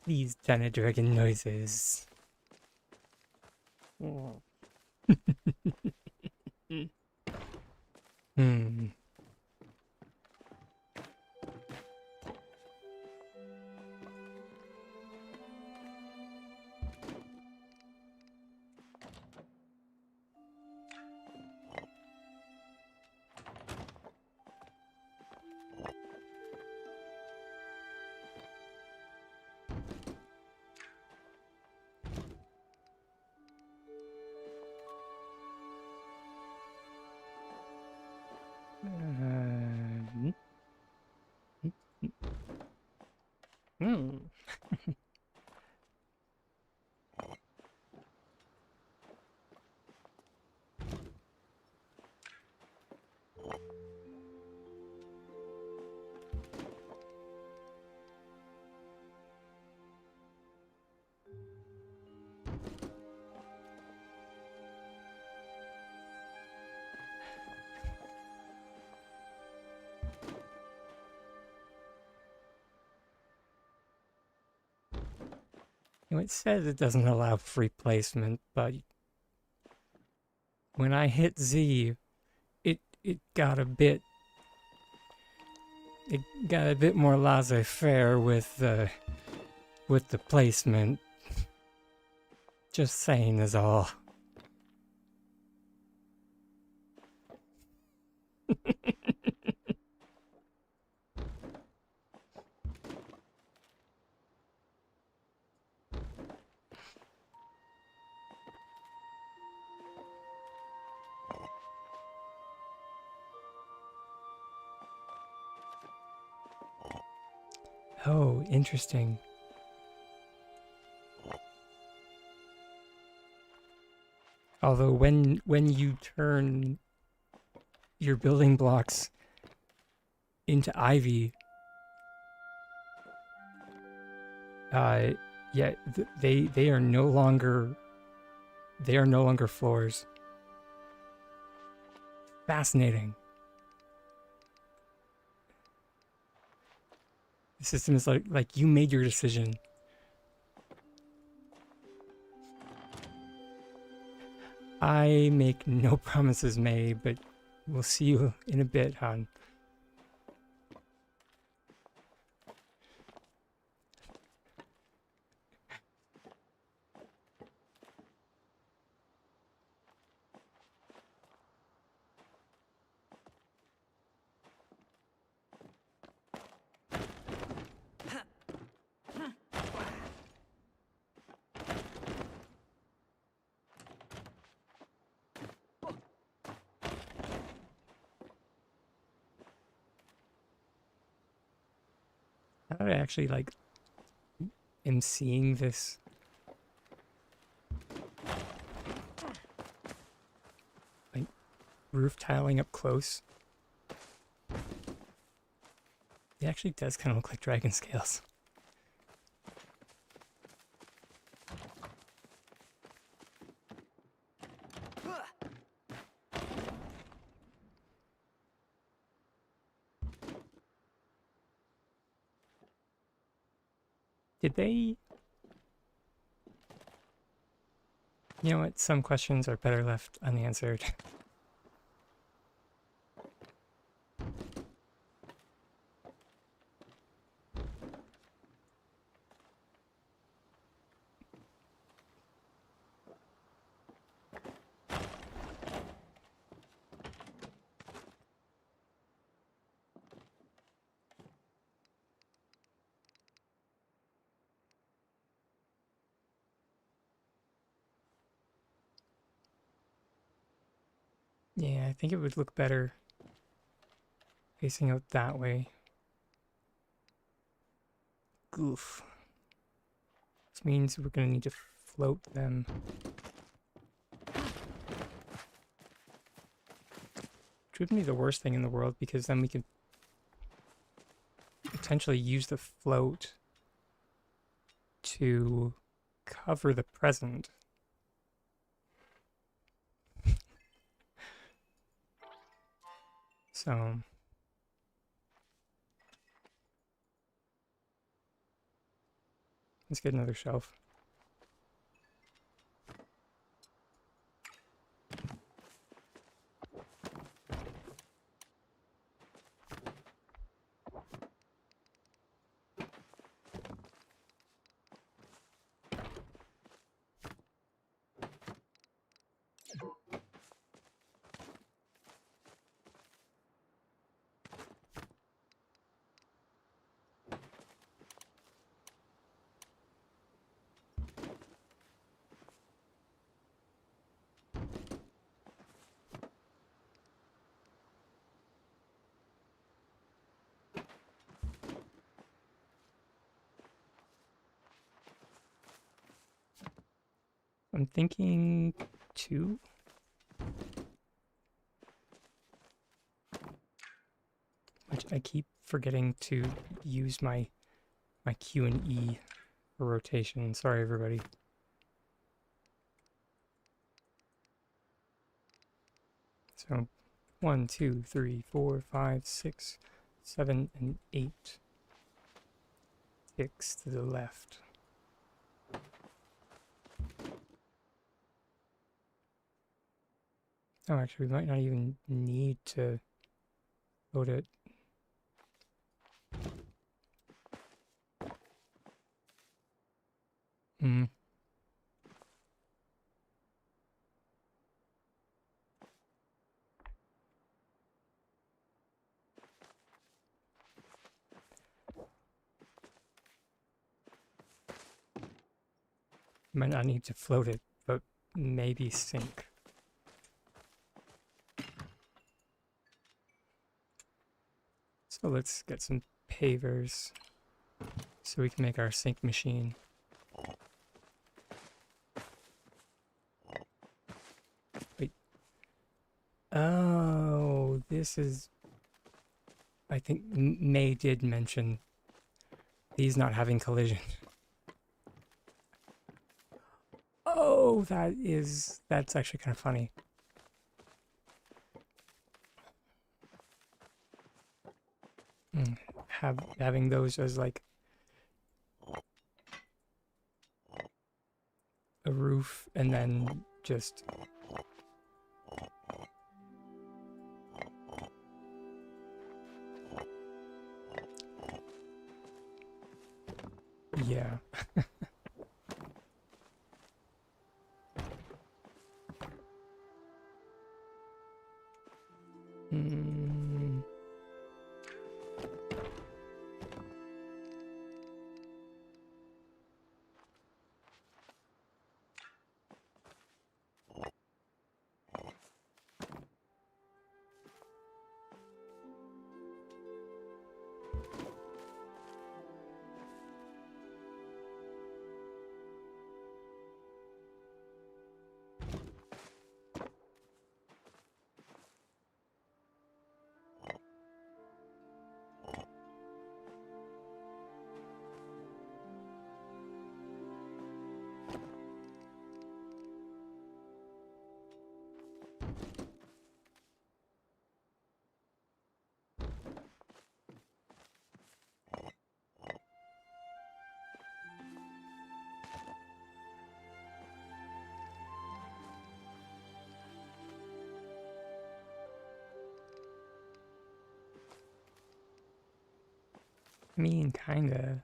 These Dana Dragon noises. Hmm. Hmm. You know, it says it doesn't allow free placement, but when I hit Z, it got a bit more laissez-faire with the placement. Just saying is all. Oh, interesting. Although when you turn your building blocks into ivy, yeah, they are no longer floors. Fascinating. The system is like you made your decision. I make no promises, May, but we'll see you in a bit, hon. Now that I actually like am seeing this like roof tiling up close, it actually does kind of look like dragon scales. Did they... You know what? Some questions are better left unanswered. Yeah, I think it would look better facing out that way. Goof. This means we're gonna need to float them. Which wouldn't be the worst thing in the world, because then we could potentially use the float to cover the present. So let's get another shelf. I'm thinking 2. Which I keep forgetting to use my Q and E for rotation. Sorry, everybody. So 1, 2, 3, 4, 5, 6, 7, and 8 ticks to the left. Oh, actually, we might not even need to load it. Hmm. Might not need to float it, but maybe sink. So let's get some pavers so we can make our sink machine. Wait. Oh, this is... I think May did mention these not having collision. Oh, that's actually kind of funny. Having those as like a roof and then just yeah. Mm. I mean, kinda.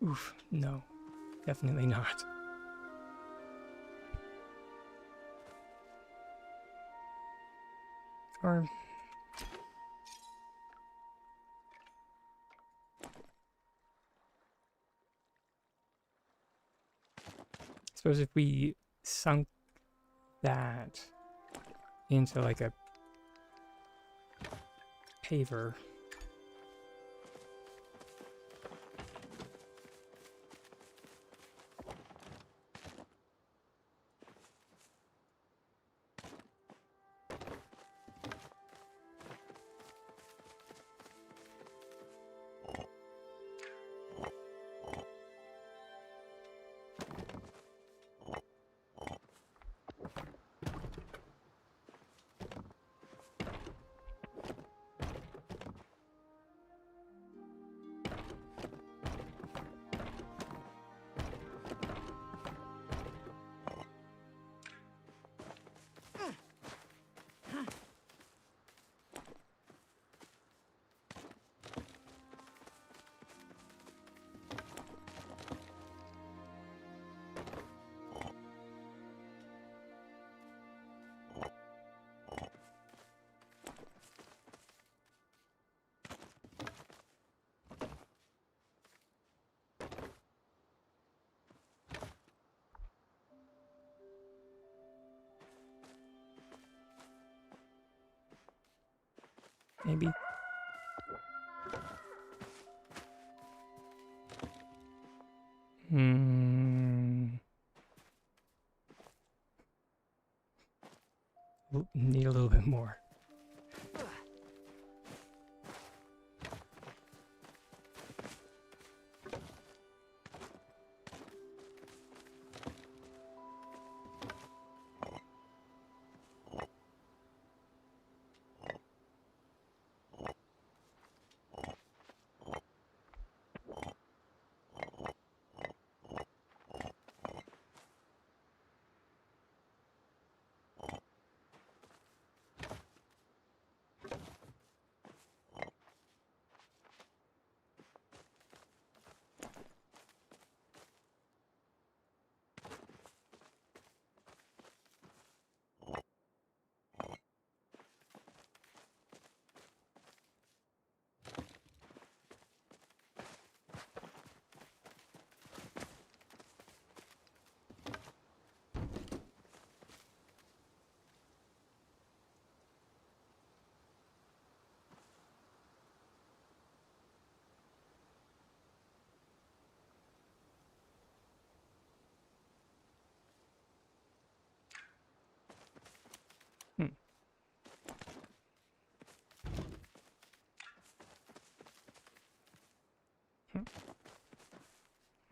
Oof, no, definitely not. Or I suppose if we sunk that into like a paver. maybe. Need a little bit more.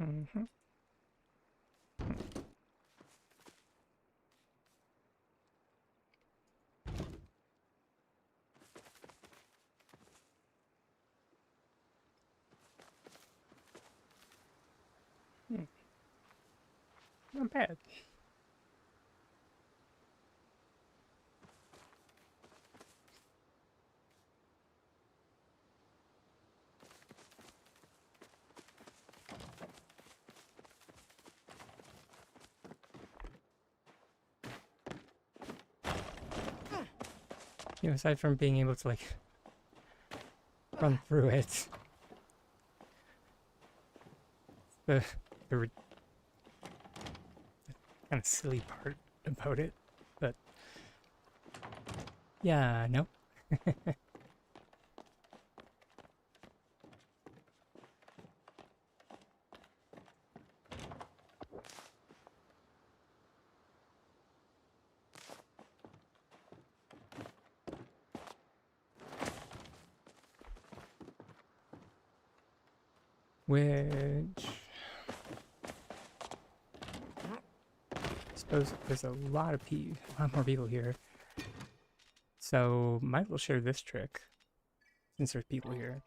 Mm-hmm. Not bad. You know, aside from being able to like run through it, the kind of silly part about it, but yeah, no. Which I suppose there's a lot more people here. So might as well share this trick since there's people here.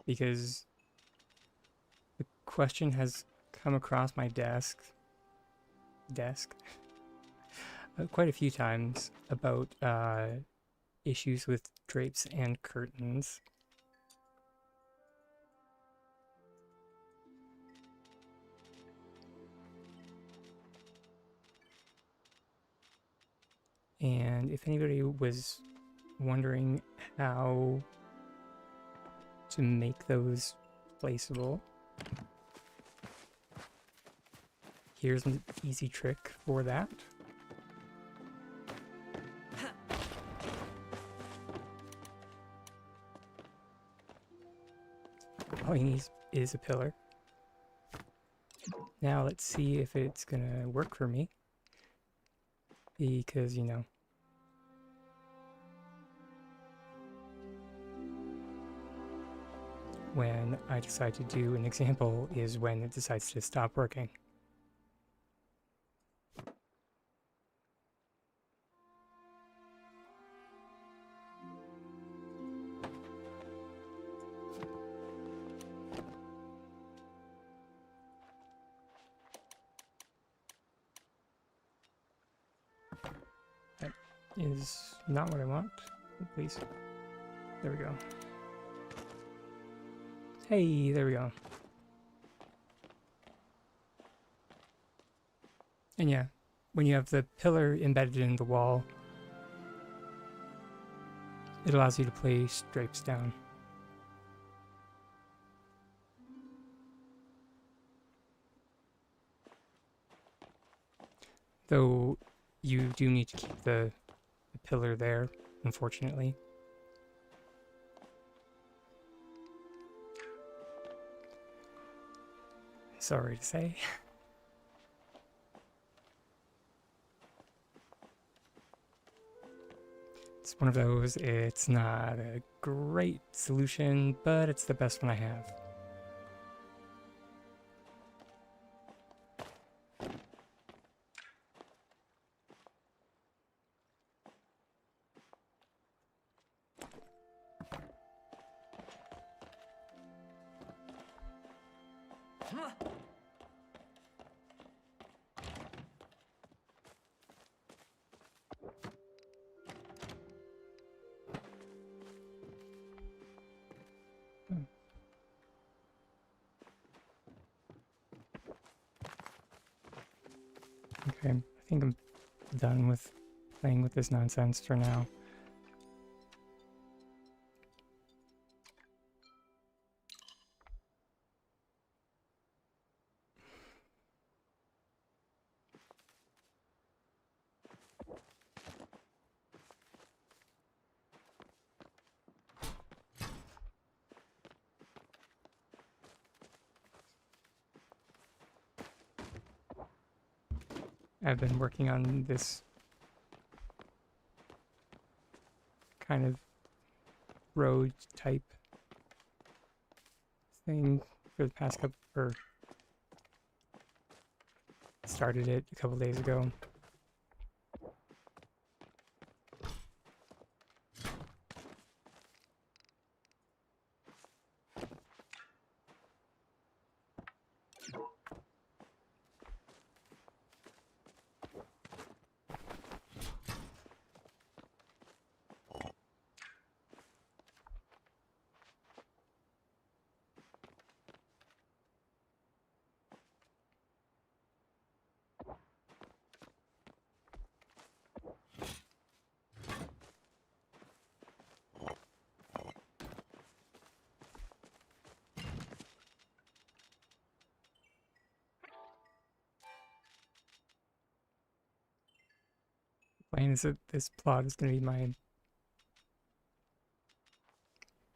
Because the question has come across my desk quite a few times about issues with drapes and curtains. And if anybody was wondering how to make those placeable, here's an easy trick for that. All you need is a pillar. Now let's see if it's gonna work for me. Because, you know, when I decide to do an example is when it decides to stop working. That is not what I want. Please. There we go. Hey, there we go. And yeah, when you have the pillar embedded in the wall, it allows you to place drapes down. Though you do need to keep the pillar there, unfortunately. Sorry to say. It's one of those, it's not a great solution, but it's the best one I have. Okay, I think I'm done with playing with this nonsense for now. I've been working on this kind of road type thing for the past couple, or started it a couple days ago. Plan is that this plot is going to be my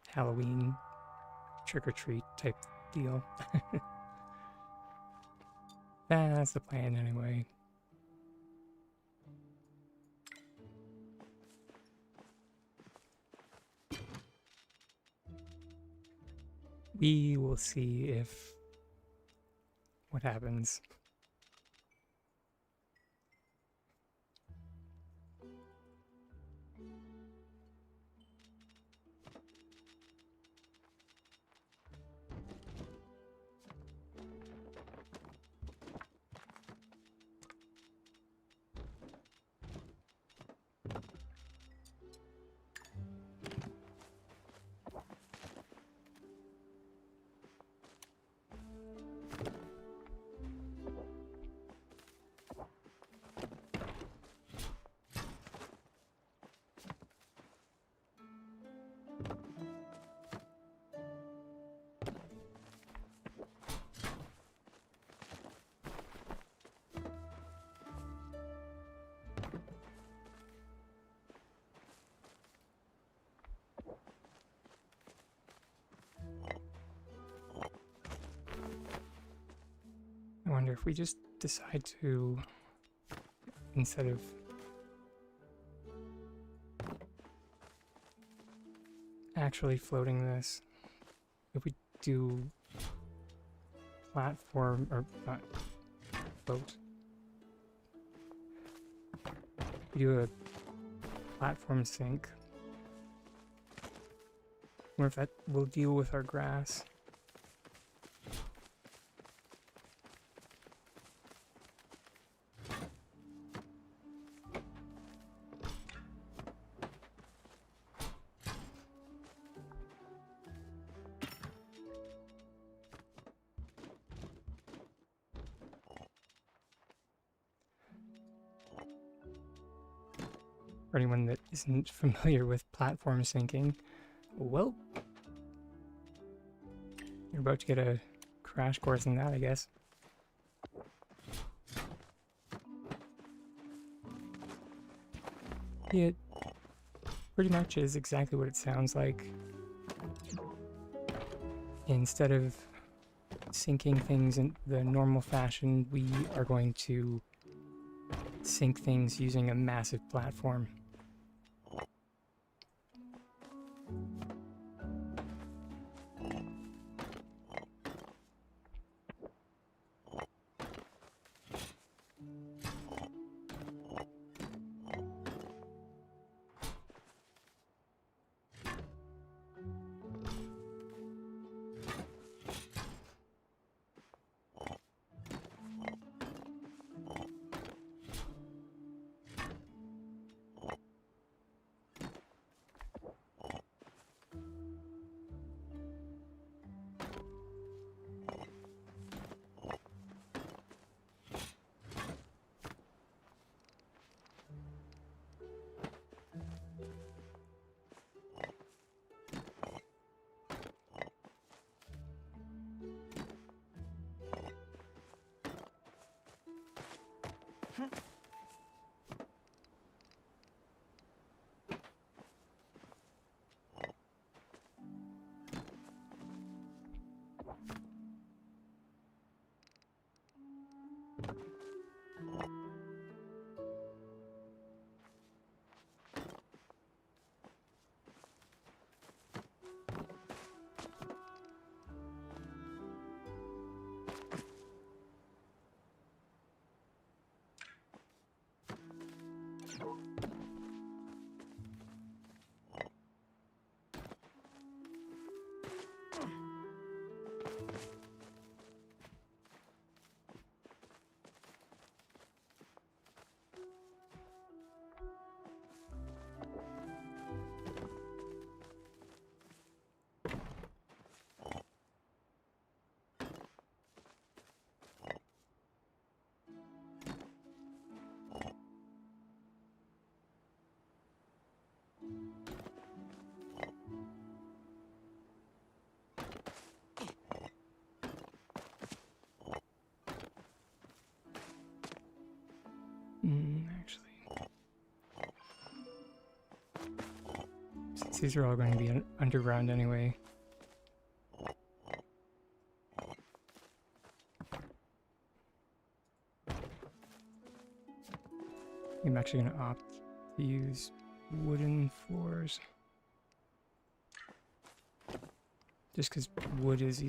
Halloween trick-or-treat type deal. That's the plan anyway. We will see if what happens. I wonder if we just decide to, instead of actually floating this, if we do platform, or not float, we do a platform sink. I wonder if that will deal with our grass. For anyone that isn't familiar with platform sinking, well, you're about to get a crash course in that, I guess. It pretty much is exactly what it sounds like. Instead of sinking things in the normal fashion, we are going to sink things using a massive platform. Actually, since these are all going to be underground anyway, I'm actually going to opt to use wooden floors. Just because wood is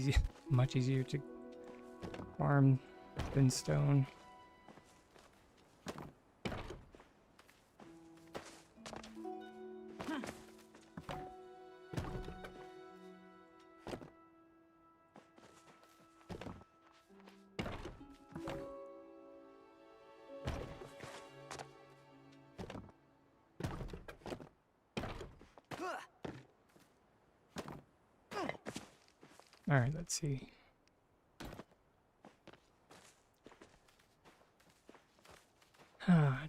much easier to farm than stone. Alright, let's see.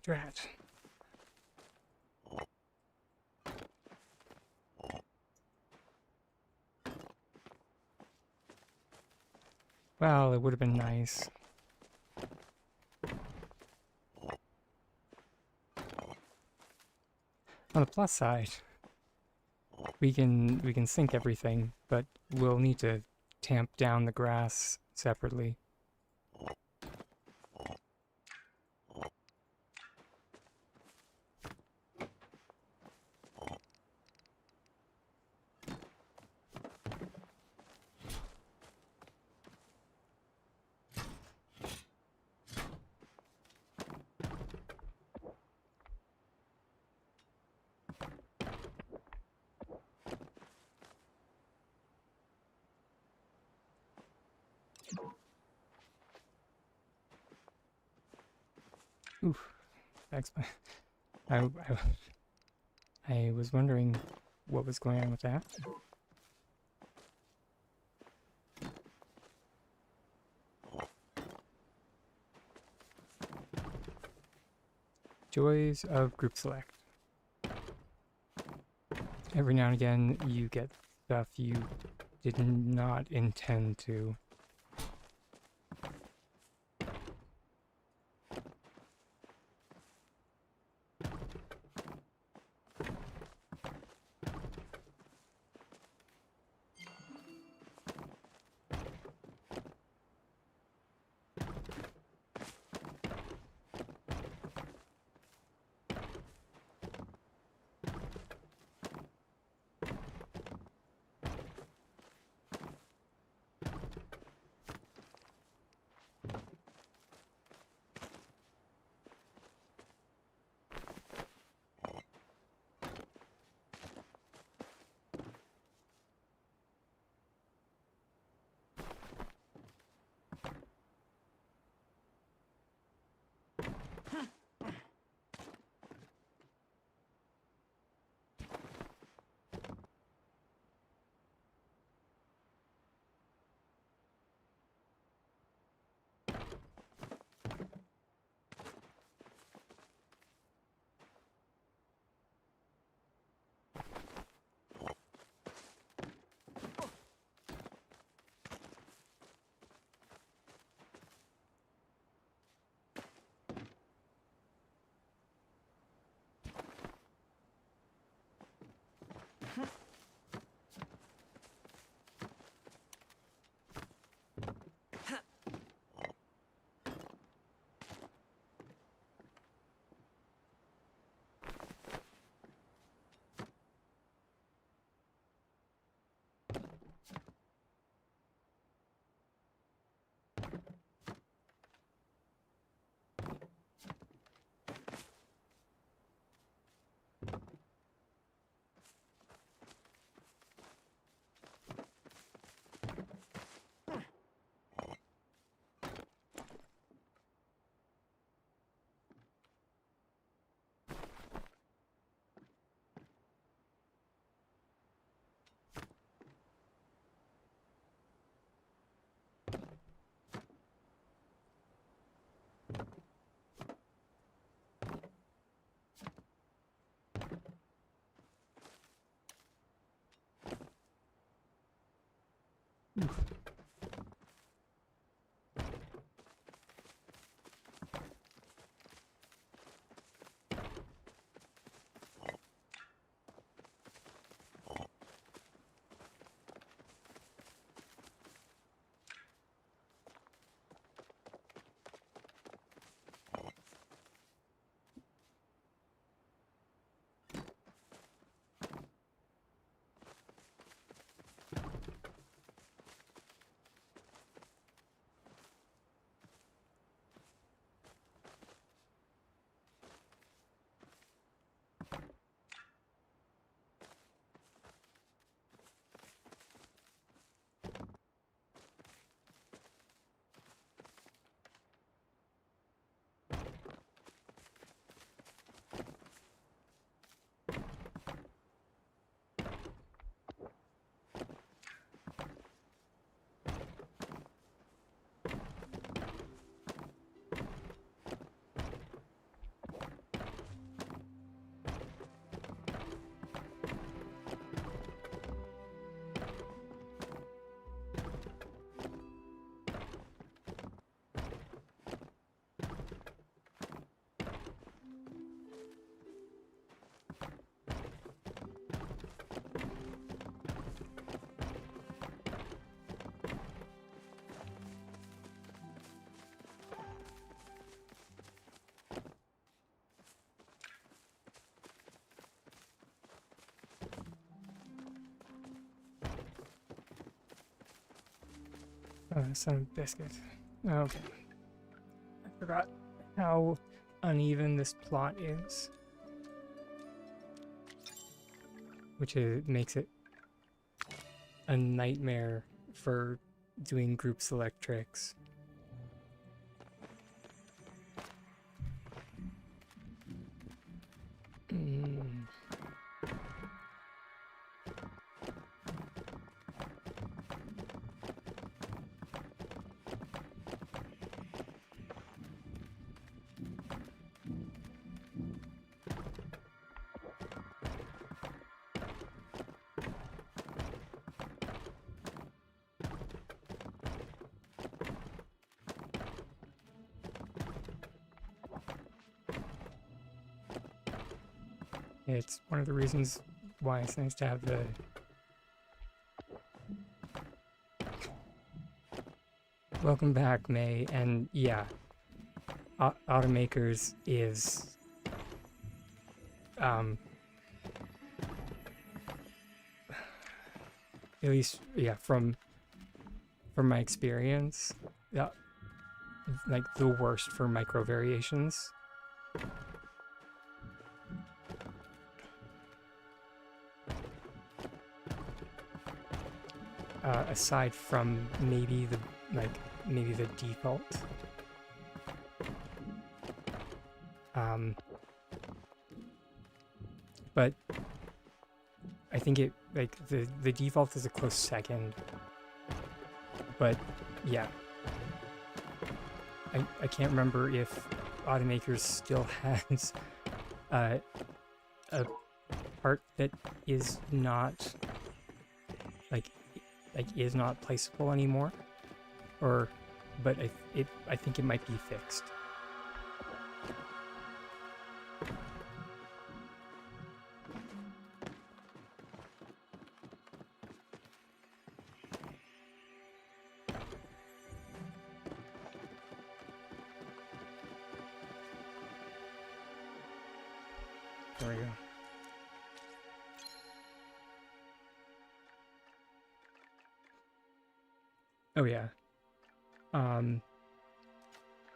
Drat. Well, it would have been nice. On the plus side, we can sink everything, but we'll need to tamp down the grass separately. Oof. I, I was wondering what was going on with that. Joys of group select. Every now and again you get stuff you did not intend to. Son of a biscuit. Okay. I forgot how uneven this plot is. Makes it a nightmare for doing group select tricks. It's one of the reasons why it's nice to have the welcome back, May. And yeah, Automakers is at least yeah from my experience, like the worst for micro variations. Aside from maybe the default. But I think the default is a close second. But yeah, I can't remember if Automakers still has a part that is not is not placeable anymore, but I think it might be fixed. There we go. Oh yeah.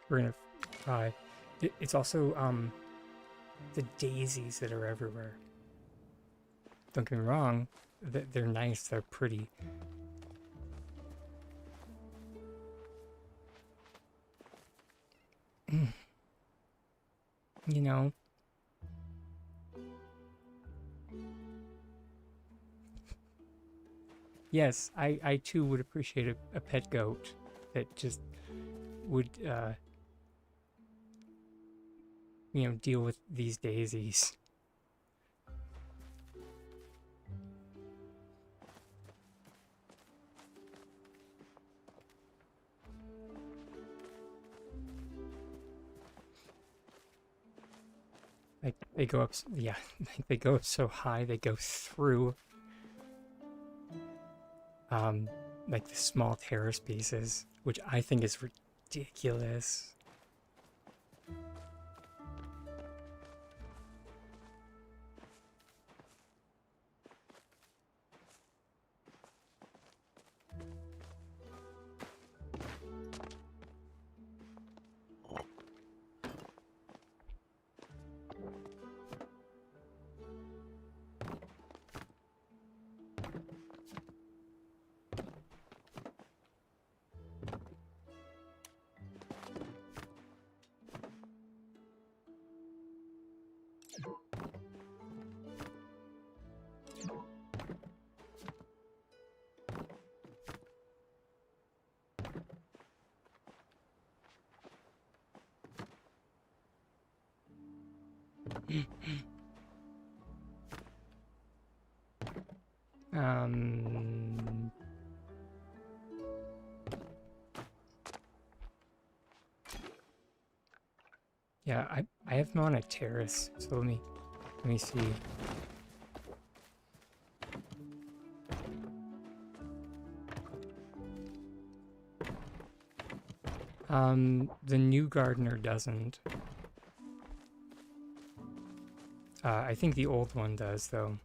We're gonna it's also the daisies that are everywhere. Don't get me wrong, they're nice, they're pretty. You know. Yes, I too would appreciate a pet goat that just would, deal with these daisies. Like, they go up, yeah, they go up so high, they go through like the small terrace pieces, which I think is ridiculous. Yeah, I have them on a terrace, so let me see. The new gardener doesn't. I think the old one does, though.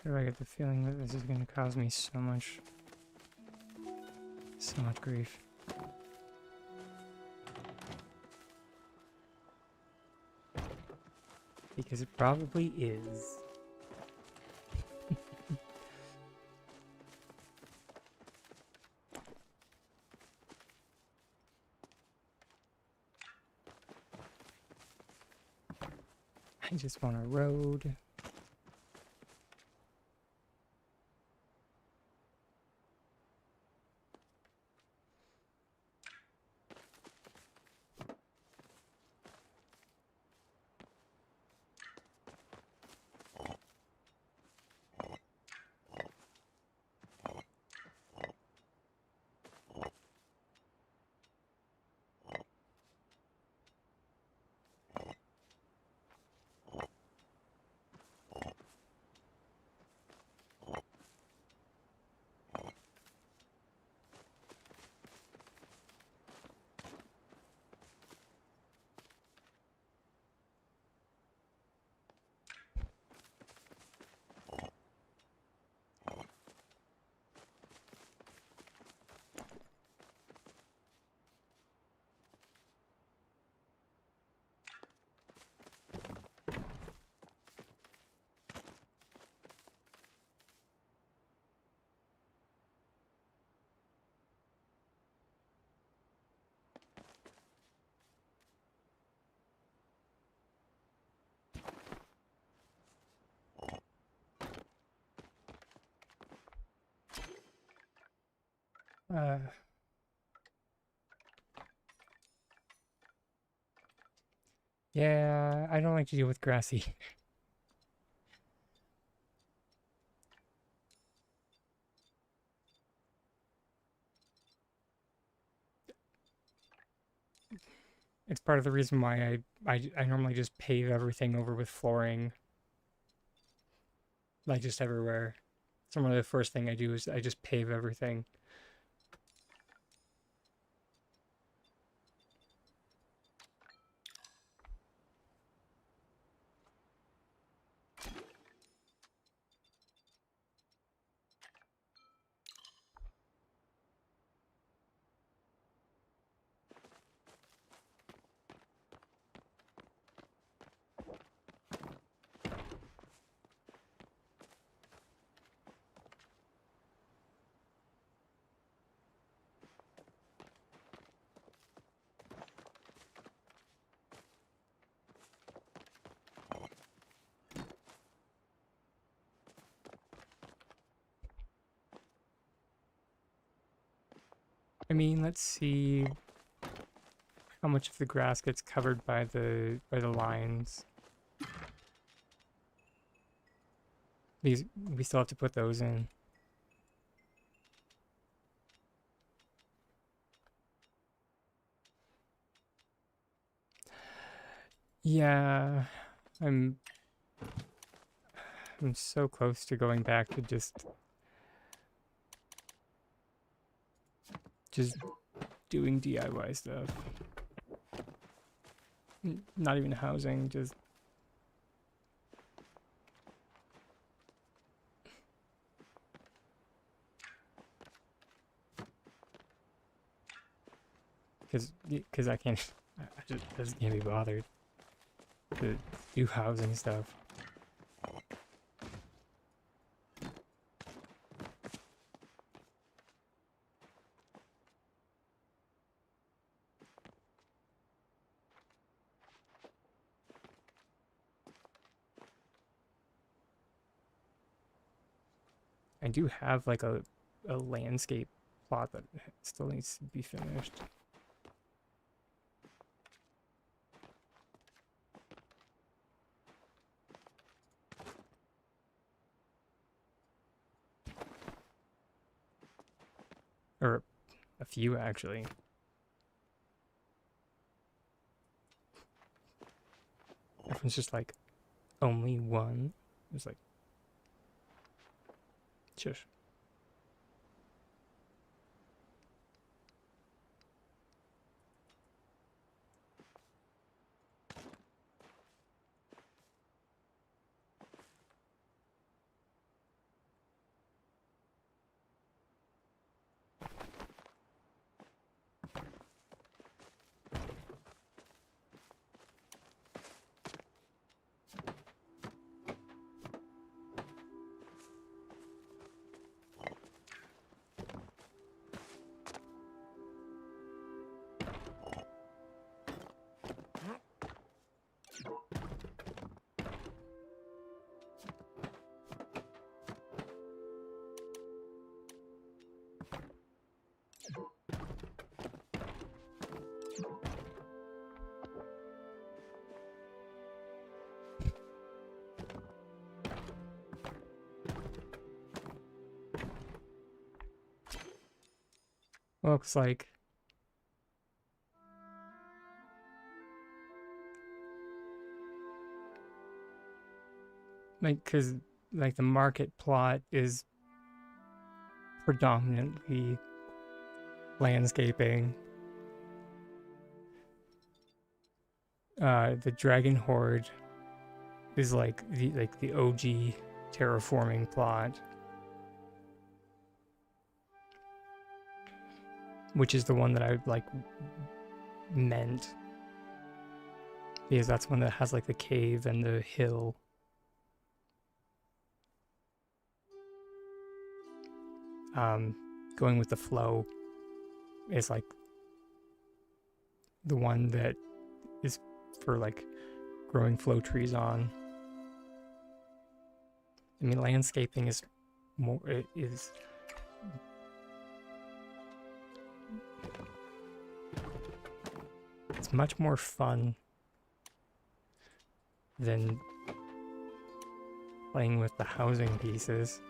Why do I get the feeling that this is going to cause me so much grief? Because it probably is. I just want a road. Yeah, I don't like to deal with grassy. It's part of the reason why I normally just pave everything over with flooring, like just everywhere. So one of the first thing I do is I just pave everything. I mean, let's see how much of the grass gets covered by the lines. These we still have to put those in. Yeah, I'm so close to going back to just doing DIY stuff. Not even housing, just because I can't I just can't be bothered to do housing stuff. I do have like a landscape plot that still needs to be finished. Or a few, actually. Everyone's just like, only one? It's like, shush. Well, it's like, cause like the market plot is predominantly landscaping. The Dragon Horde is like the OG terraforming plot, which is the one that I like meant, because that's one that has like the cave and the hill. Going with the flow is like the one that is for like growing flow trees on. I mean, landscaping is more, it is, it's much more fun than playing with the housing pieces.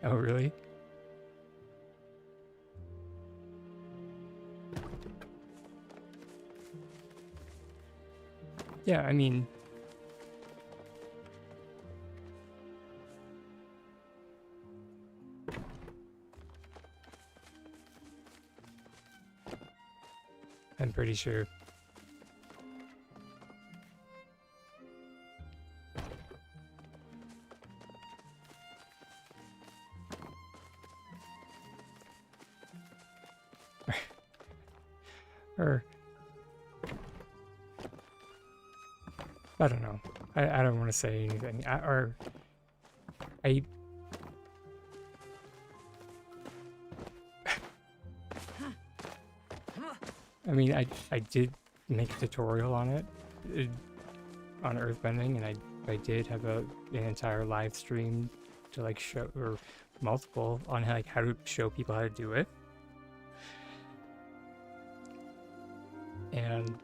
Oh, really? Yeah, I mean, I'm pretty sure. Or I don't know. I don't want to say anything. I I mean, I did make a tutorial on it, on earthbending, and I did have an entire live stream to like show, or multiple, on like how to show people how to do it. And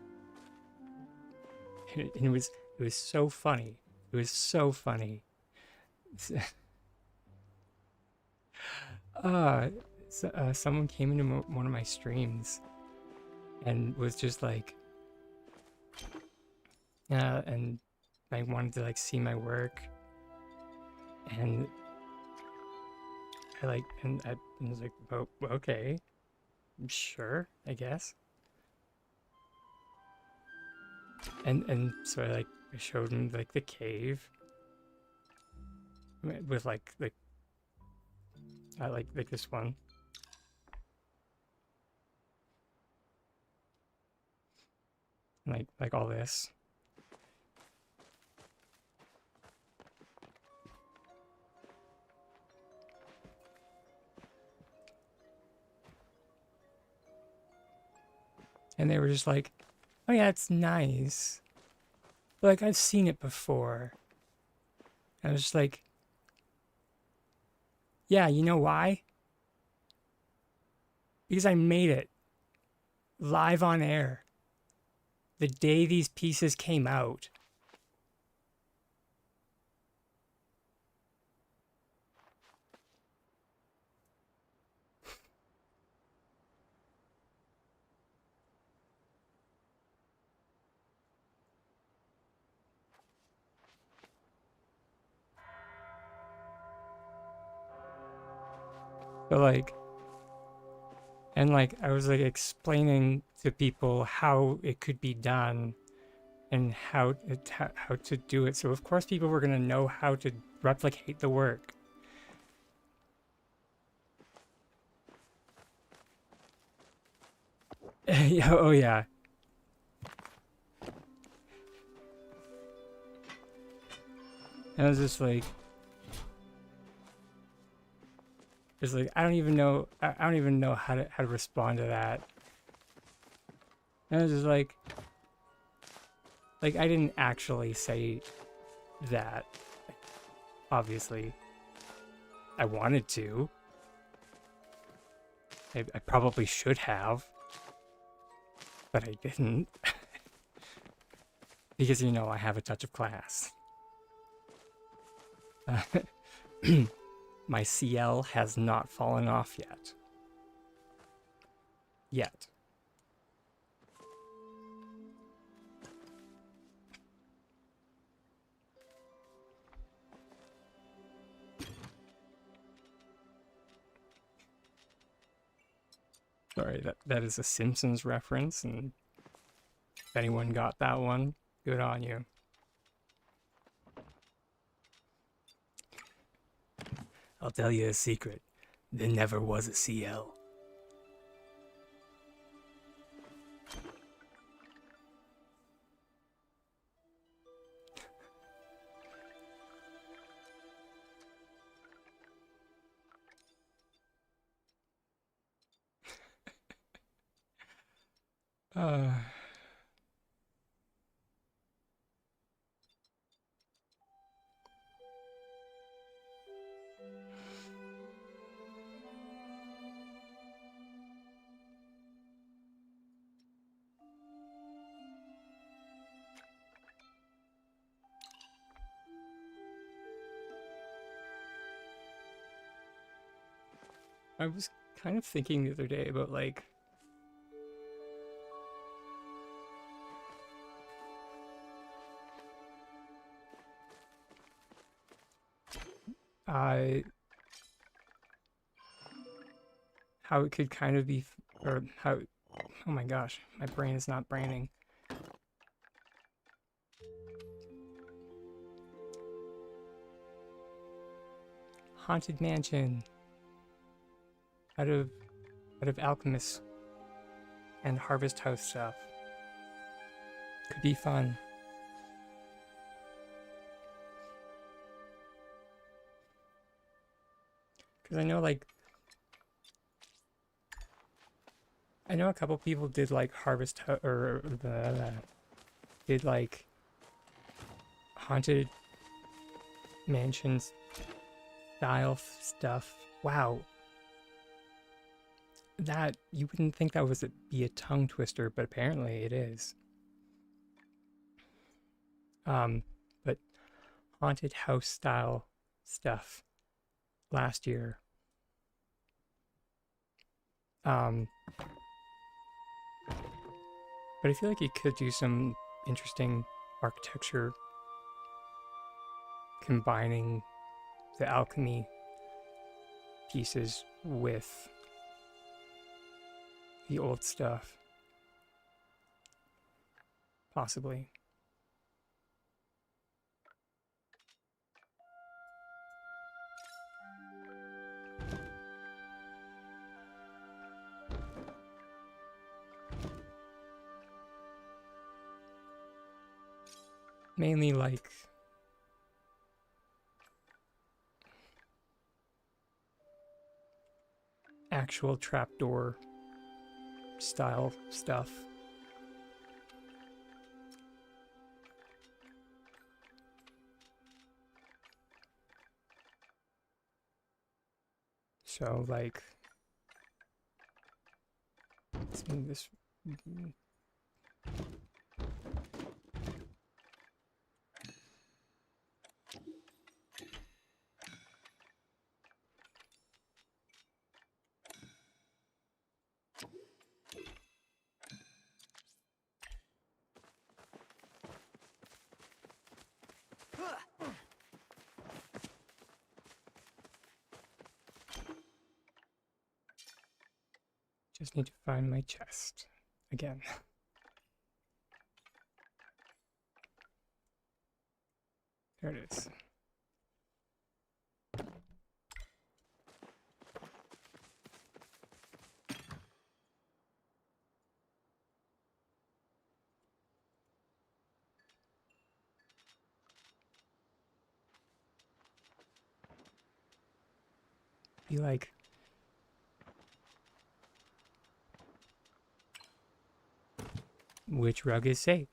it was so funny. It was so funny. Someone came into one of my streams and was just like, and I wanted to like see my work, and I was like, oh, okay, sure, I guess. And so I showed him like the cave with like I like this one. Like all this. And they were just like, oh yeah, it's nice. But like I've seen it before. And I was just like, yeah, you know why? Because I made it live on air the day these pieces came out. But like, and like I was like explaining to people how it could be done, and how to do it. So of course people were gonna know how to replicate the work. Yeah, oh yeah. And I was just like, I don't even know. I don't even know how to respond to that. And I was just like I didn't actually say that. Obviously, I wanted to. I probably should have, but I didn't. Because, you know, I have a touch of class. My CL has not fallen off yet. Yet. Sorry, that is a Simpsons reference, and if anyone got that one, good on you. I'll tell you a secret. There never was a CL. Uh, I was kind of thinking the other day about like uh how it could kind of be or how oh my gosh, my brain is not braining. Haunted Mansion out of Alchemist and Harvest House stuff. Could be fun. Because I know a couple people did like did like Haunted Mansions style stuff. Wow. That, you wouldn't think that would be a tongue twister, but apparently it is. But haunted house style stuff last year. But I feel like you could do some interesting architecture combining the alchemy pieces with the old stuff. Possibly. Mainly like actual trapdoor style stuff. So like, let's move this. Just need to find my chest again. There it is. Be like, which rug is safe?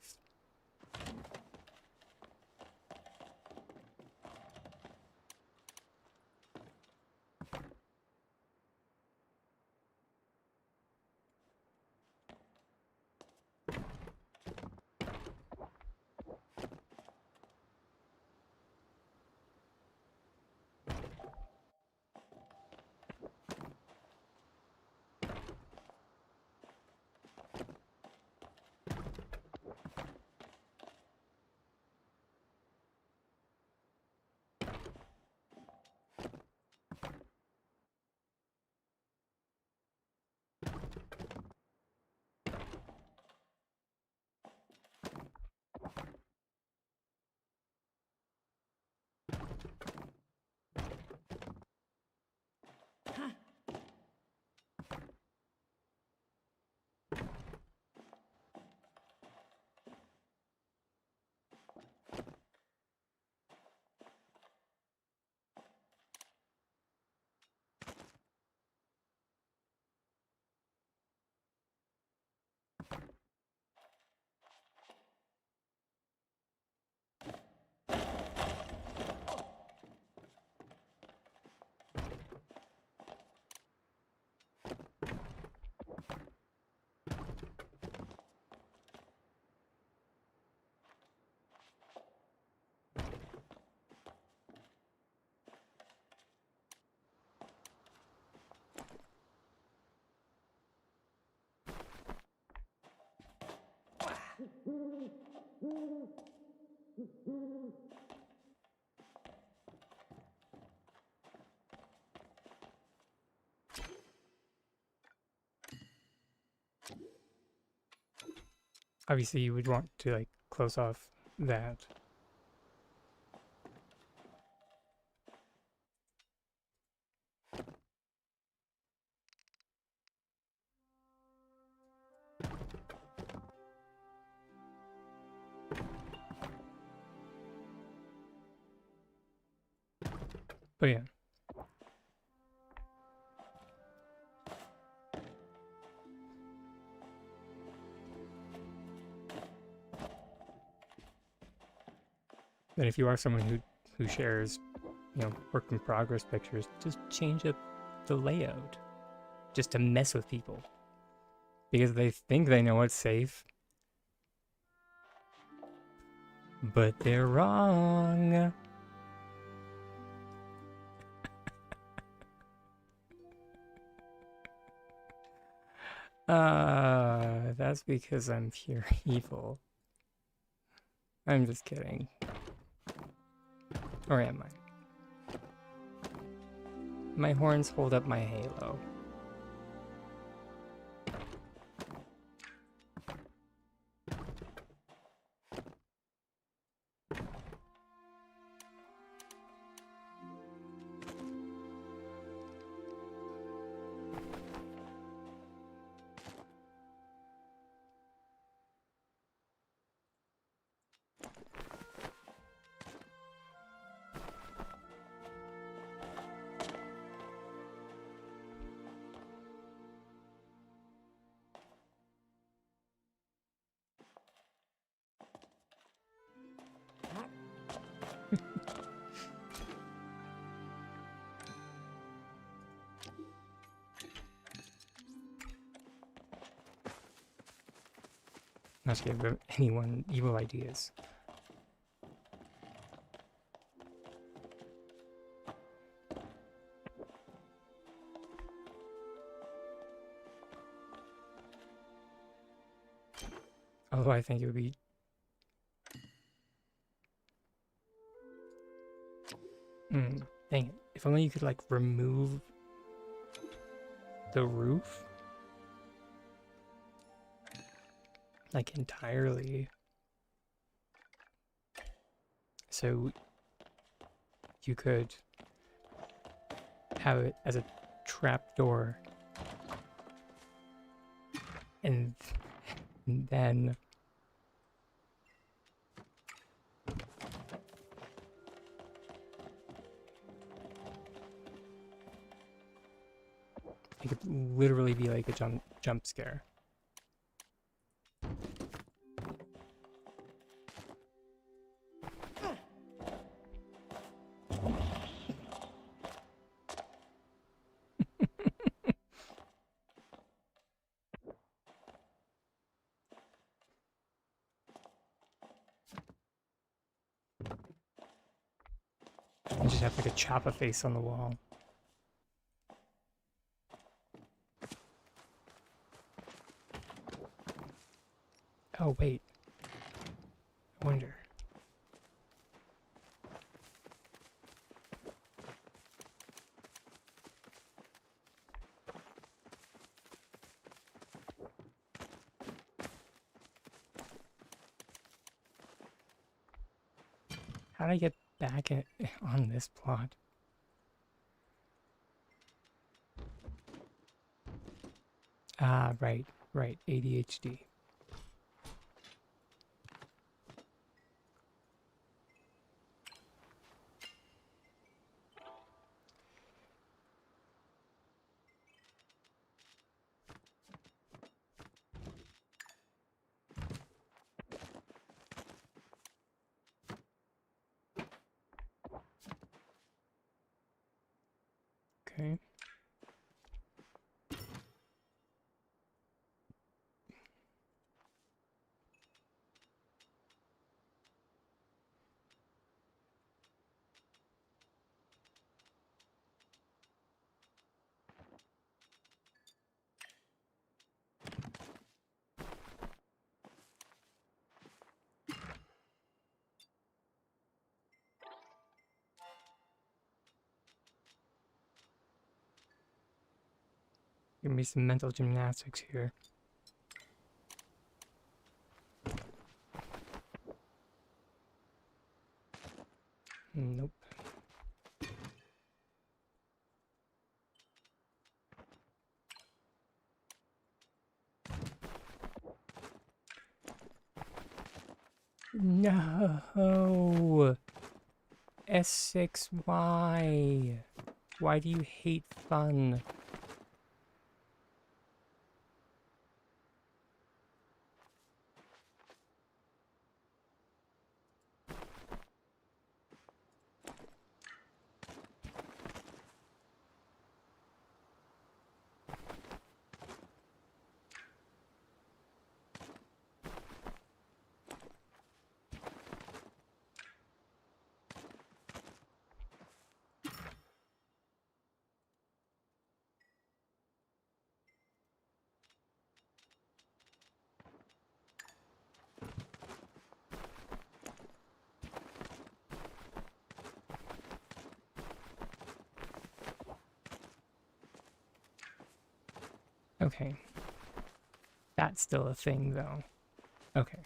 Obviously, you would want to like close off that. But yeah. Then if you are someone who shares, you know, work in progress pictures, just change up the layout just to mess with people because they think they know what's safe, but they're wrong. That's because I'm pure evil. I'm just kidding. Or am I? My horns hold up my halo. Not to give anyone evil ideas. Although I think it would be... dang it. If only you could, like, remove the roof. Like, entirely. So you could have it as a trap door, and then it could literally be like a jump scare. I just have like a chopper face on the wall. Oh wait, I wonder. How do I get back on this plot? Ah, right, ADHD. Okay. Give me some mental gymnastics here. Nope. No. S6Y. Why do you hate fun? Okay. That's still a thing, though. Okay.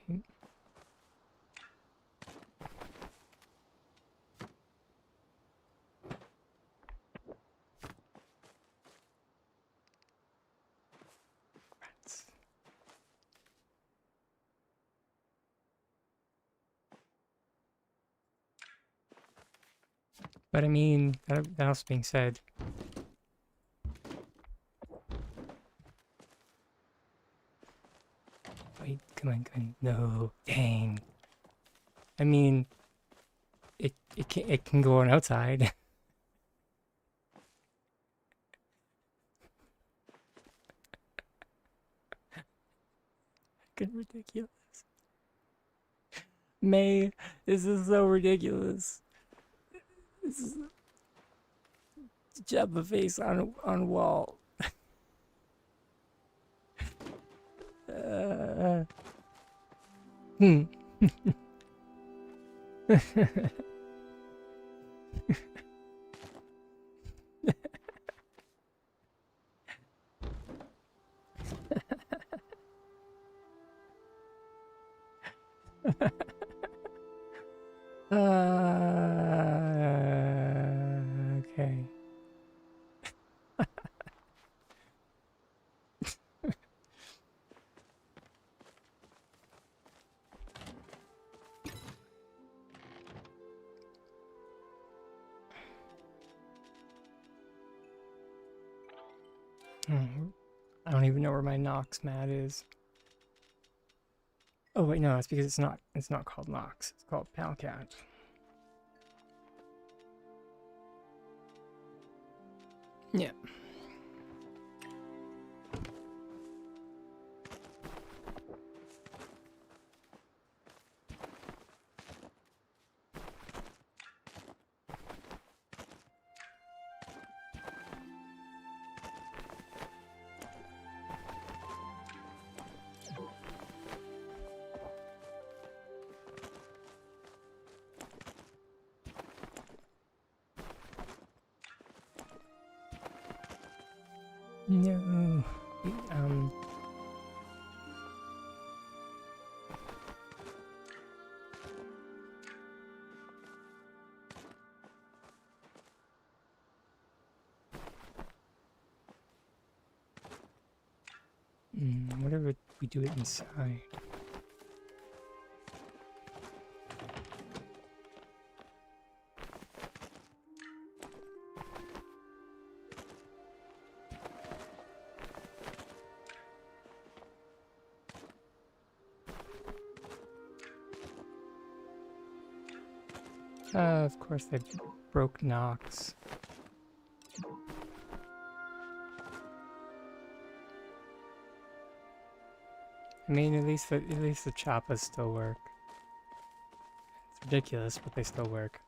Okay. Rats. But I mean, that also being said, wait, come on, no, dang. I mean, It can go on outside. Good ridiculous. May, this is so ridiculous. This is jab the face on wall. Hmm. Okay. I don't even know where my Nox mat is. Oh wait, no, it's because it's not called Nox. It's called Palcat. Yeah. No. Um. Whatever we do it inside. Of course they broke Nox. I mean, at least the choppas still work. It's ridiculous, but they still work.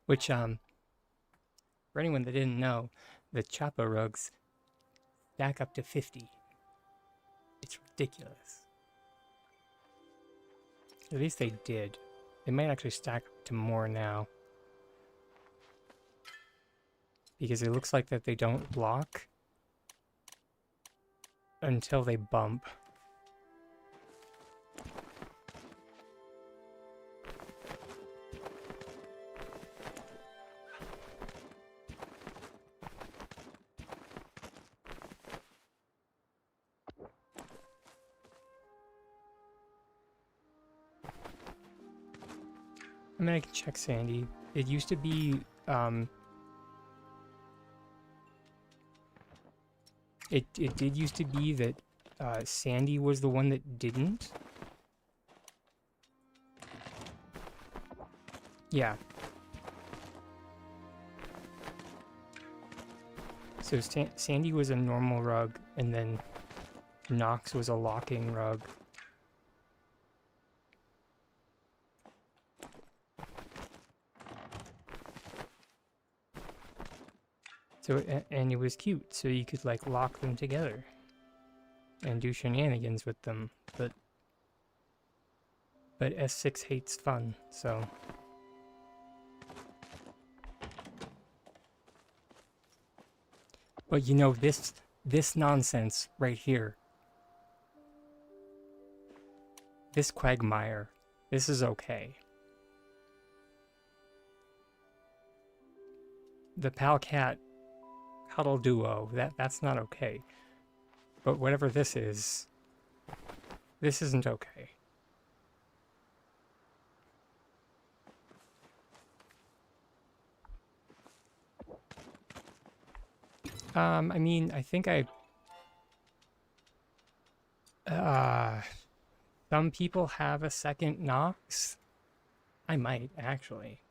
Which, for anyone that didn't know, the choppa rugs stack up to 50. It's ridiculous. At least they did. They might actually stack up to more now. Because it looks like that they don't block until they bump. I mean, I can check Sandy. It used to be, it did used to be that Sandy was the one that didn't. Yeah. So Sandy was a normal rug, and then Nox was a locking rug. So, and it was cute, so you could like lock them together and do shenanigans with them, but S6 hates fun, so. But you know, this nonsense right here, this quagmire, this is okay. The Palcat Cuddle Duo, that's not okay. But whatever this isn't okay. I mean, I think some people have a second Nox. I might, actually.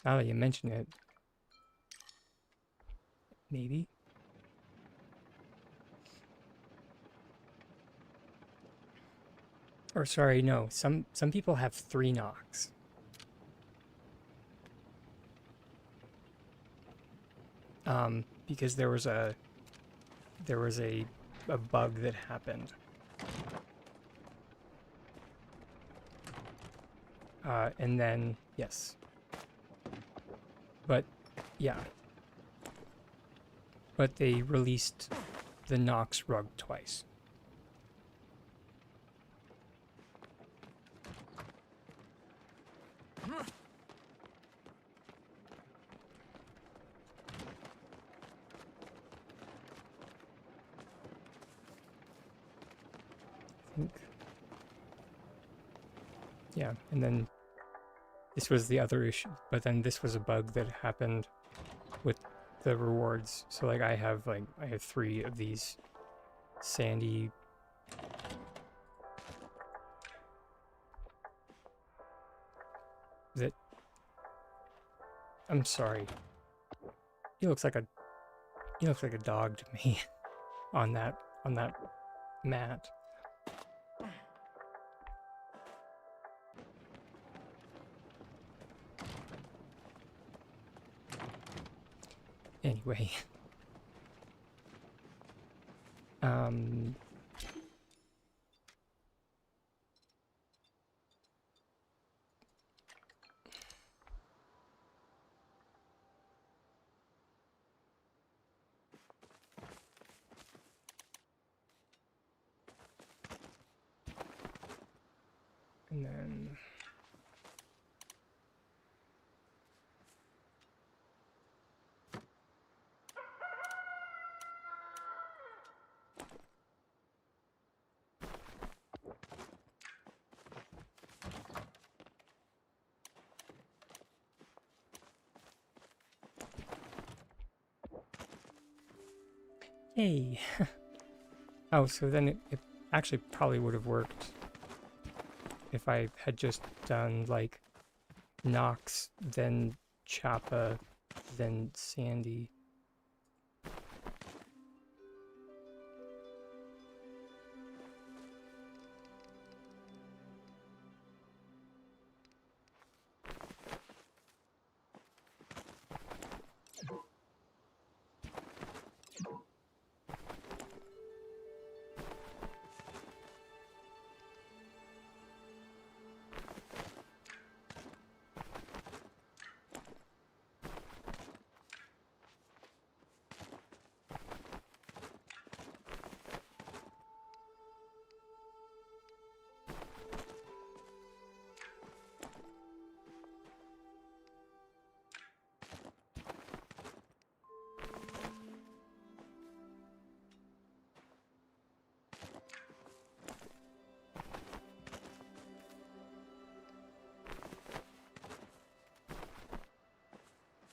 Now that you mention it, maybe? Or sorry, no, some people have 3 knocks. Because there was a bug that happened. And then, yes. But, yeah. But they released the Nox rug twice. I think. Yeah, and then this was the other issue, but then this was a bug that happened with the rewards. So like I have 3 of these sandy that I'm sorry. He looks like a dog to me on that mat. Anyway. And then hey. Oh, so then it actually probably would have worked if I had just done like Nox, then Chappa, then Sandy.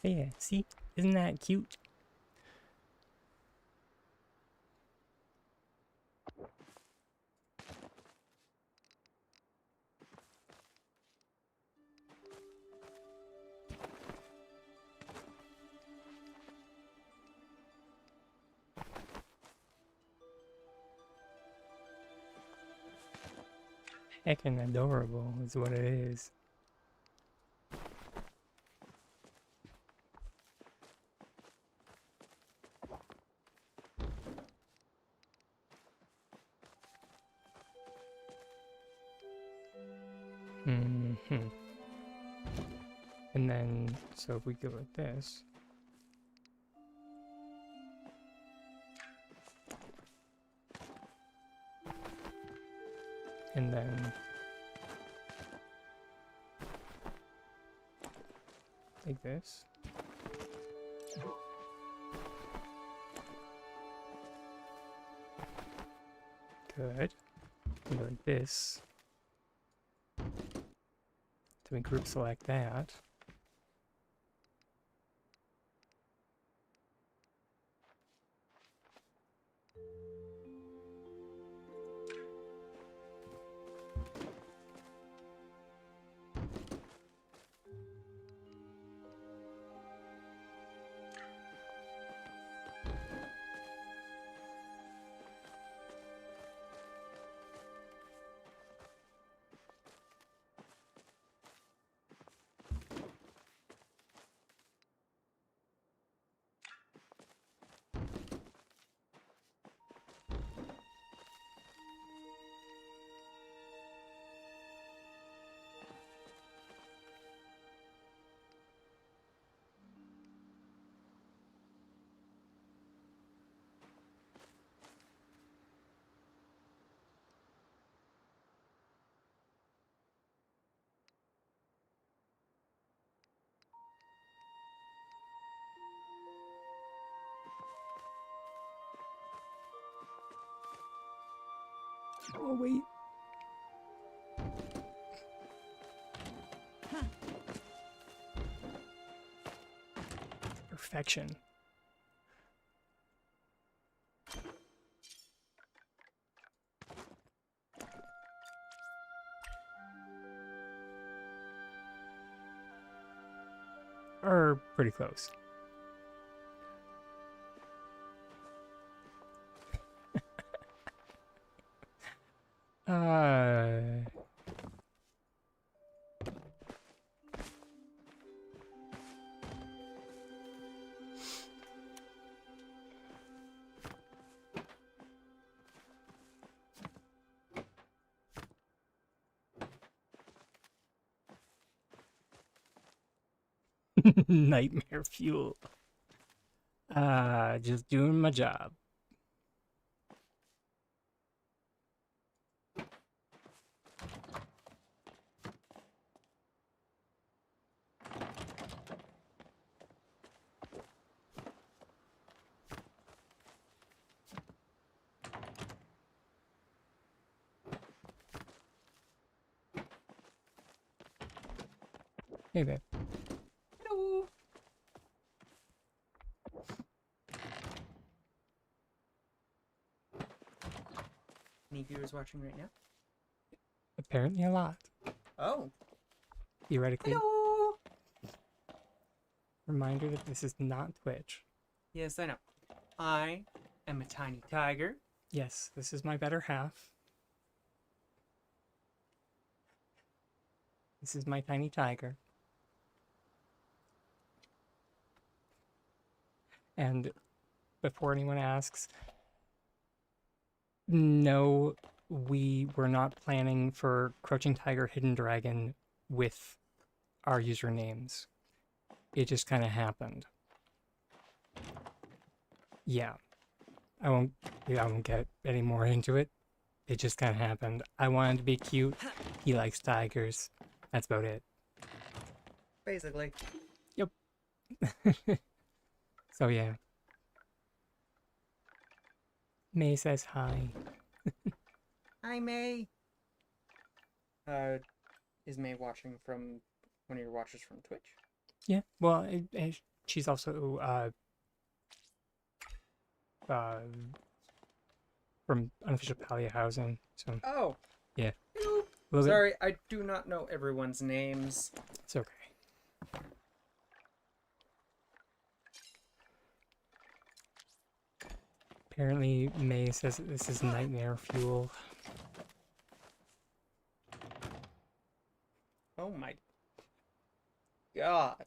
Yeah, see? Isn't that cute? Heckin' adorable is what it is. Mm-hmm. And then, so if we go with this, and then like this. Good. And go like this. Then we group select that. Oh, wait. Perfection. Or pretty close. Uh, nightmare fuel. Just doing my job. Hey, babe. Hello. Any viewers watching right now? Apparently a lot. Oh. Theoretically. Hello. Reminder that this is not Twitch. Yes, I know. I am a tiny tiger. Yes, this is my better half. This is my tiny tiger. And before anyone asks, no, we were not planning for Crouching Tiger, Hidden Dragon with our usernames. It just kind of happened. Yeah. I won't get any more into it. It just kind of happened. I wanted to be cute. He likes tigers. That's about it. Basically. Yep. So yeah. May says hi. Hi, May. Is May watching from one of your watchers from Twitch? Yeah. Well, she's also from unofficial Palia housing. So Oh. yeah. Hello. A little Sorry, I do not know everyone's names. bit. It's okay. Apparently, May says that this is nightmare fuel. Oh my god.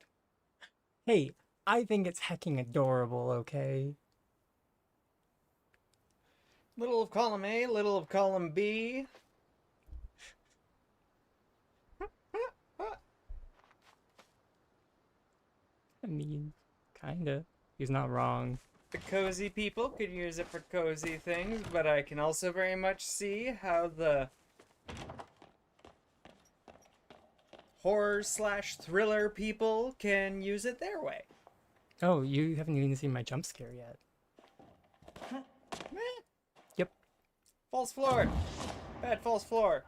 Hey, I think it's hecking adorable, okay? Little of column A, little of column B. I mean, kinda. He's not wrong. The cozy people could use it for cozy things, but I can also very much see how the horror/thriller people can use it their way. Oh, you haven't even seen my jump scare yet. Meh. Yep. False floor. Bad false floor.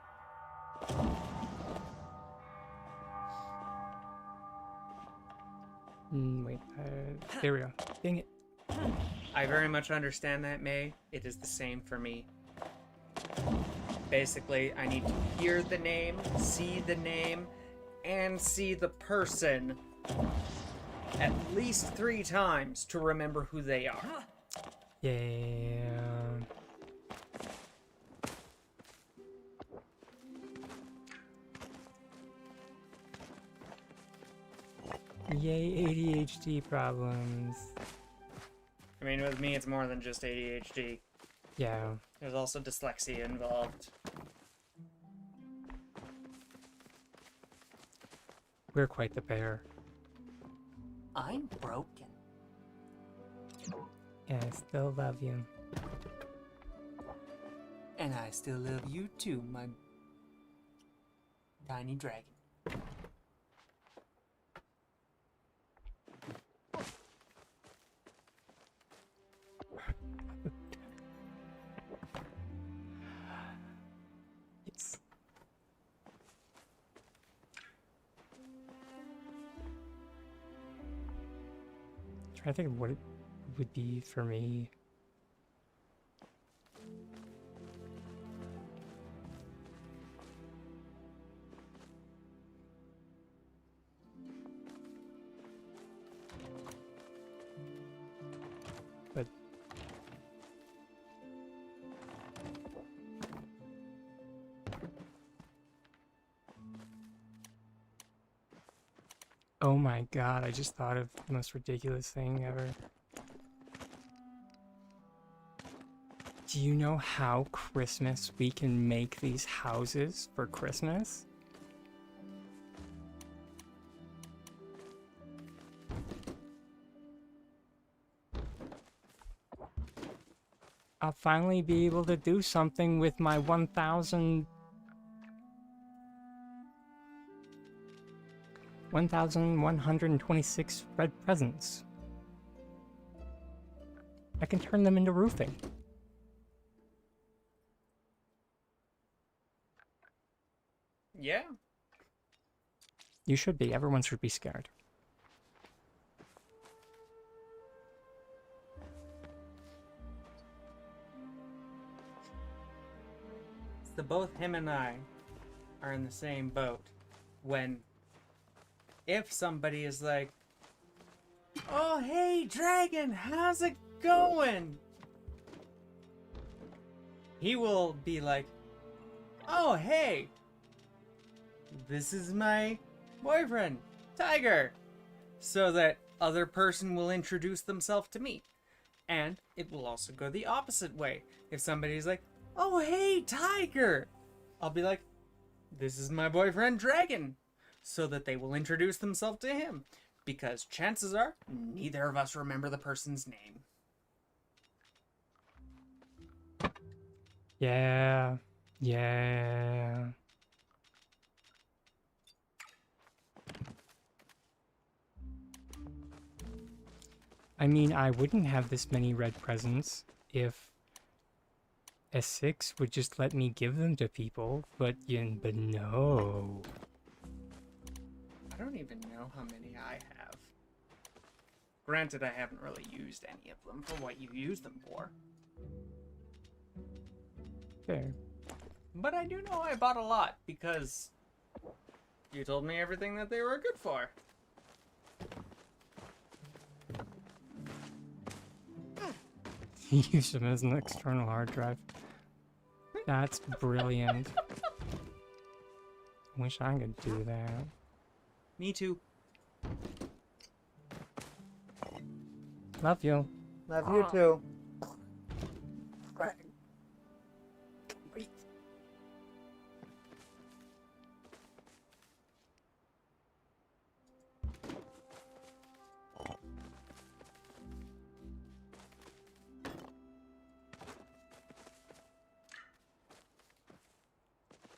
Wait, there we go. Dang it. I very much understand that, May. It is the same for me. Basically, I need to hear the name, and see the person at least 3 times to remember who they are. Yeah. Yay, ADHD problems. I mean, with me, it's more than just ADHD. Yeah. There's also dyslexia involved. We're quite the pair. I'm broken. And I still love you. And I still love you too, my tiny dragon. trying to think of what it would be for me. But oh my god, I just thought of the most ridiculous thing ever. Do you know how Christmas we can make these houses for Christmas? I'll finally be able to do something with my 1,126 red presents. I can turn them into roofing. Yeah. You should be. Everyone should be scared. So both him and I are in the same boat when if somebody is like, "Oh, hey, dragon, how's it going?" He will be like, "Oh, hey, this is my boyfriend, Tiger," so that other person will introduce themselves to me. And it will also go the opposite way. If somebody's like, "Oh, hey, Tiger," I'll be like, "This is my boyfriend, Dragon," so that they will introduce themselves to him. Because chances are, neither of us remember the person's name. Yeah. Yeah. I mean, I wouldn't have this many red presents if S6 would just let me give them to people, but no. I don't even know how many I have. Granted, I haven't really used any of them for what you use them for. Fair. But I do know I bought a lot because you told me everything that they were good for. Use them as an external hard drive. That's brilliant. Wish I could do that. Me too. Love you. Love you too.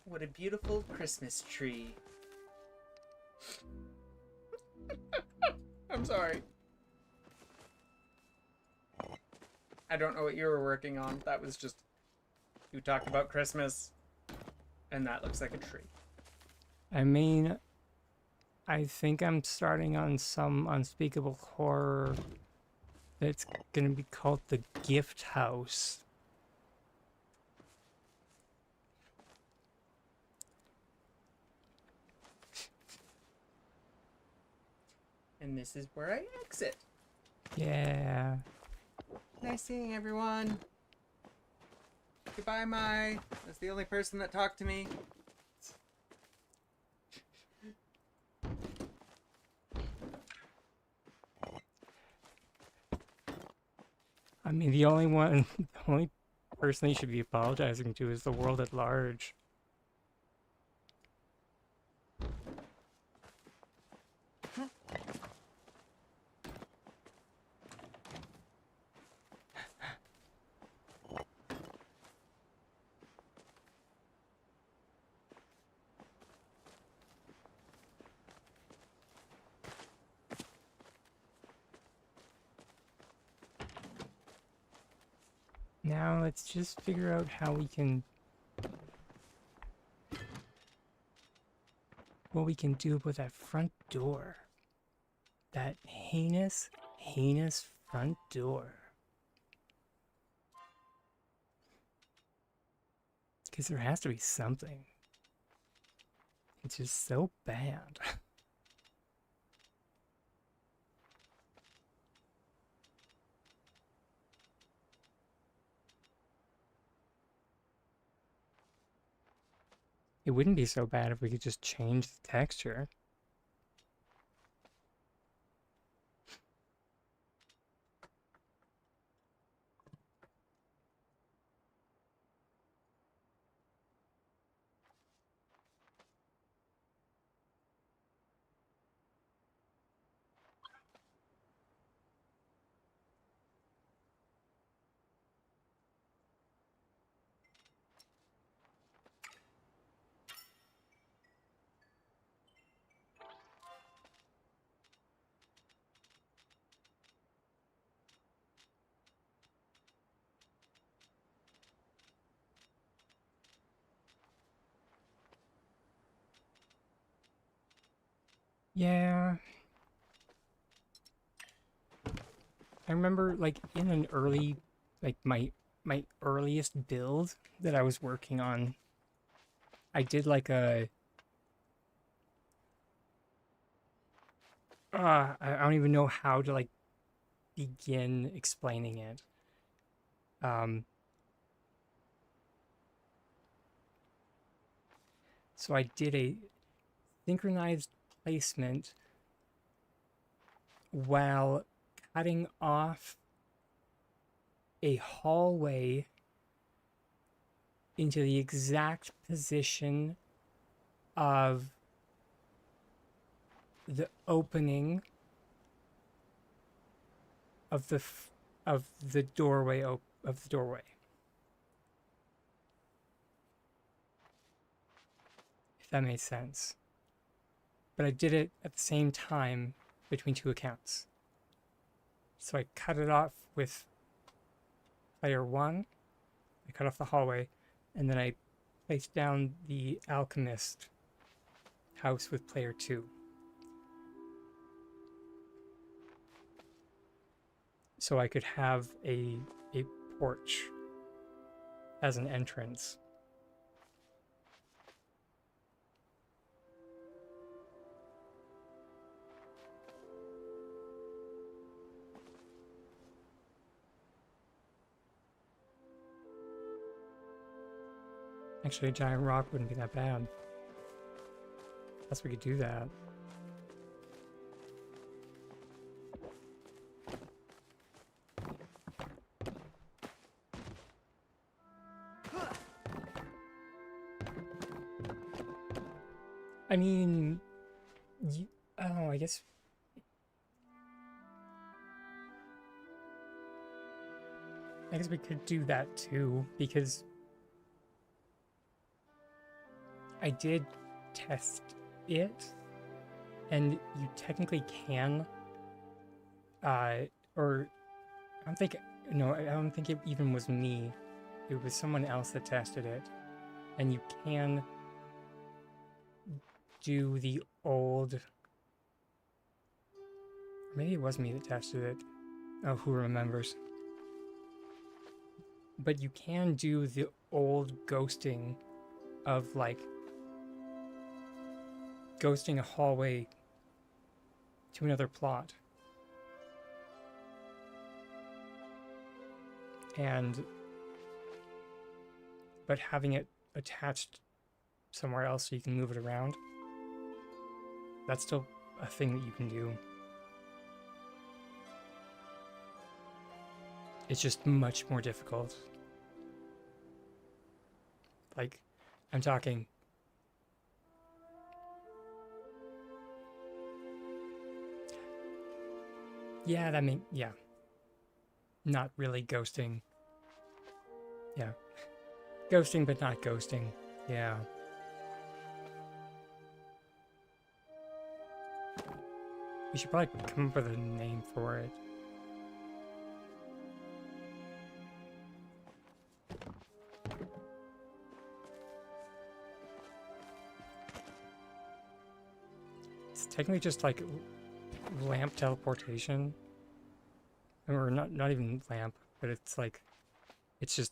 What a beautiful Christmas tree. I'm sorry. I don't know what you were working on. That was just... You talked about Christmas, and that looks like a tree. I mean, I think I'm starting on some unspeakable horror that's gonna be called the Gift House. And this is where I exit. Yeah. Nice seeing everyone. Goodbye, Mai. That's the only person that talked to me. I mean, the only person you should be apologizing to is the world at large. Now let's just figure out how we can... what we can do with that front door. That heinous heinous front door. Because there has to be something. It's just so bad. It wouldn't be so bad if we could just change the texture. Yeah. I remember like in an early like my earliest build that I was working on, I did like a I don't even know how to like begin explaining it. Um so I did a synchronized placement while cutting off a hallway into the exact position of the opening of the doorway of the doorway. If that makes sense. But I did it at the same time between two accounts. So I cut it off with player 1, I cut off the hallway, and then I placed down the alchemist house with player 2. So I could have a porch as an entrance. Actually, a giant rock wouldn't be that bad. Guess we could do that. I mean, oh, I guess we could do that too, because I did test it, and you technically can, or I don't think, no, I don't think it even was me. It was someone else that tested it, and you can do the old, maybe it was me that tested it. Oh, who remembers? But you can do the old ghosting of like ghosting a hallway to another plot. But having it attached somewhere else so you can move it around, that's still a thing that you can do. It's just much more difficult. Like, I'm talking yeah, yeah. Not really ghosting. Yeah. Ghosting, but not ghosting. Yeah. We should probably come up with a name for it. It's technically just like lamp teleportation. or not even lamp, but it's like, it's just.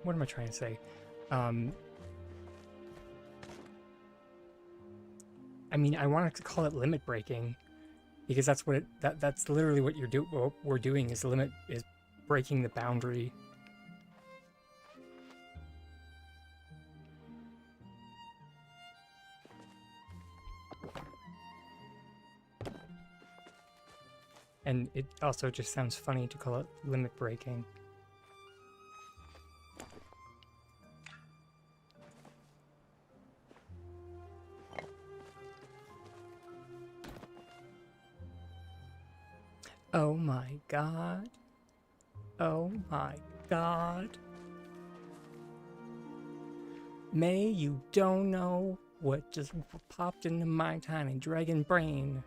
What am I trying to say? I mean, I wanted to call it limit breaking, because that's what that's literally what what we're doing is breaking the boundary. And it also just sounds funny to call it limit breaking. Oh my god. Oh my god. May, you don't know what just popped into my tiny dragon brain.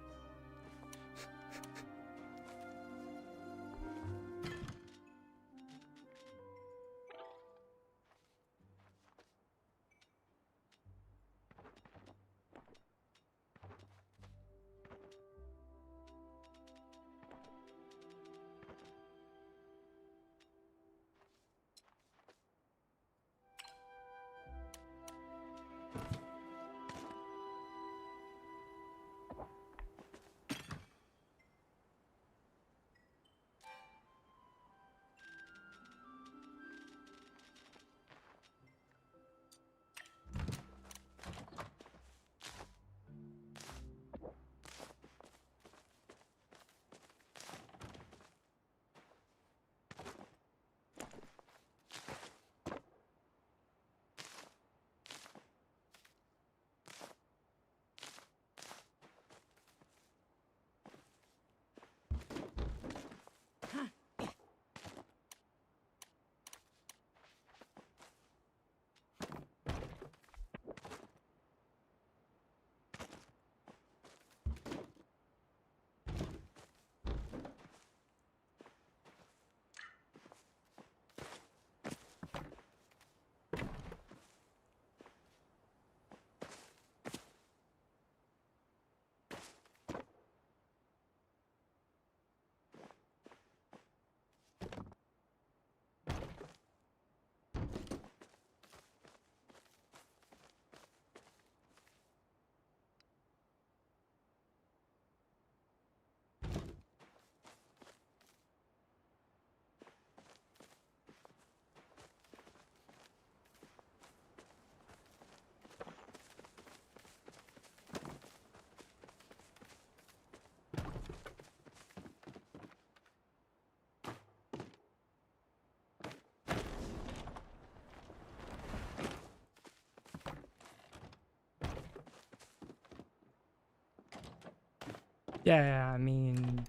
Yeah, I mean,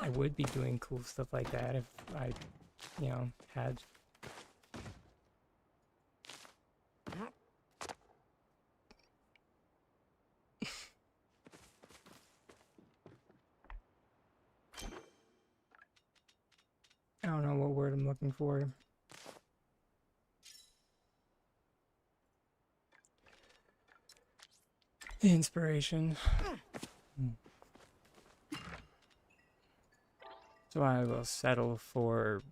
I would be doing cool stuff like that if I, had. I don't know what word I'm looking for. Inspiration. So I will settle for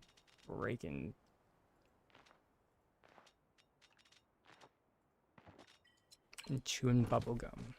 breaking. And chewing bubblegum.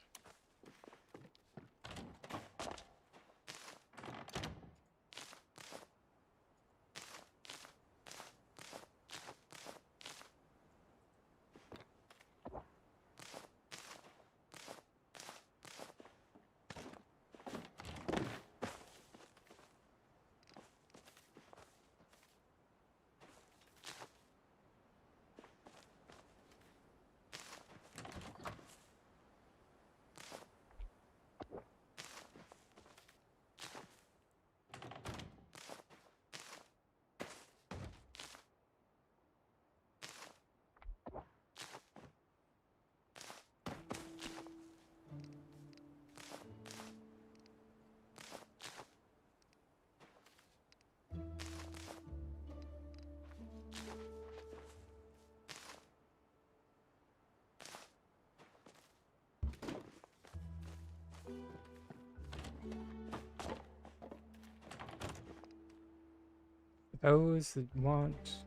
those that want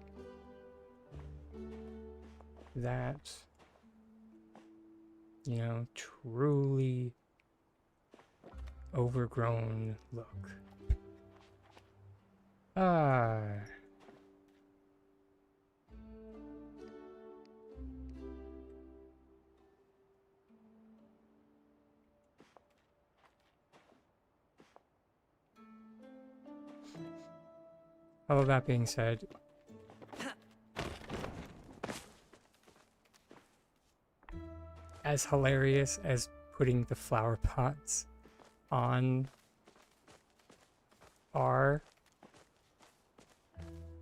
that, you know, truly overgrown look. Ah. All of that being said, as hilarious as putting the flower pots on are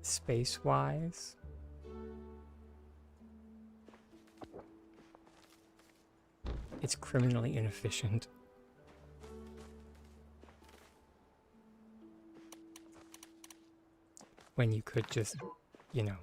space-wise, it's criminally inefficient. When you could just, you know.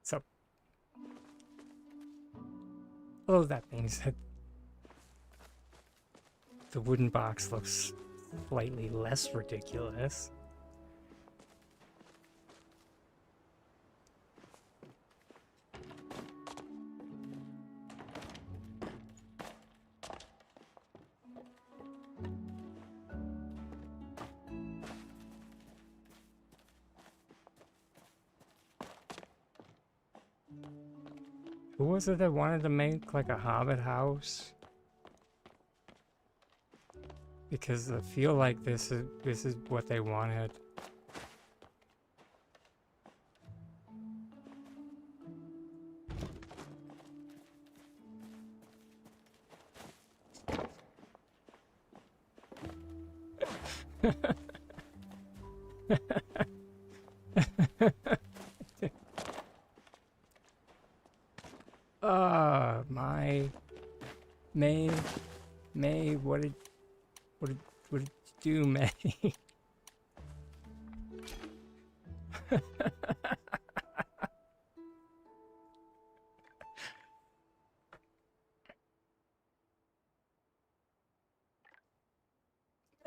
So, all of that being said, the wooden box looks slightly less ridiculous. Who was it that wanted to make like a hobbit house? Because I feel like this is what they wanted. May, what did you do, May?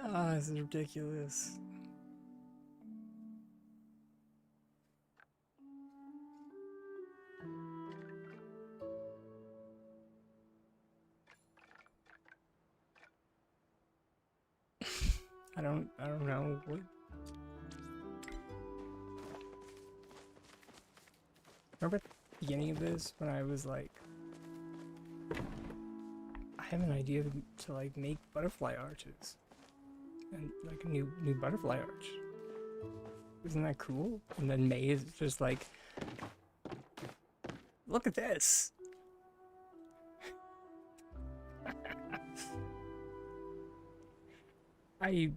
Ah, this is ridiculous. I don't know what. Remember at the beginning of this when I was like, I have an idea to like make butterfly arches and like a new butterfly arch. Isn't that cool? And then May is just like, look at this. I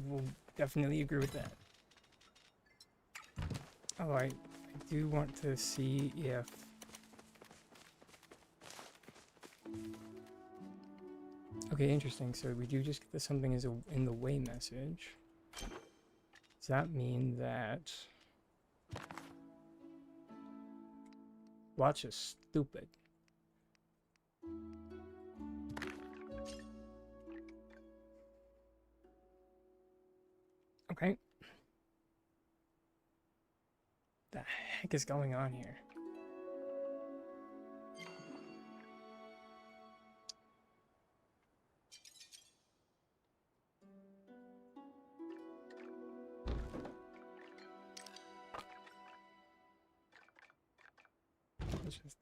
will definitely agree with that. Oh, I do want to see if okay, interesting. So we do just get the something is in the way message. Does that mean that watch is stupid? Okay. The heck is going on here? Let's just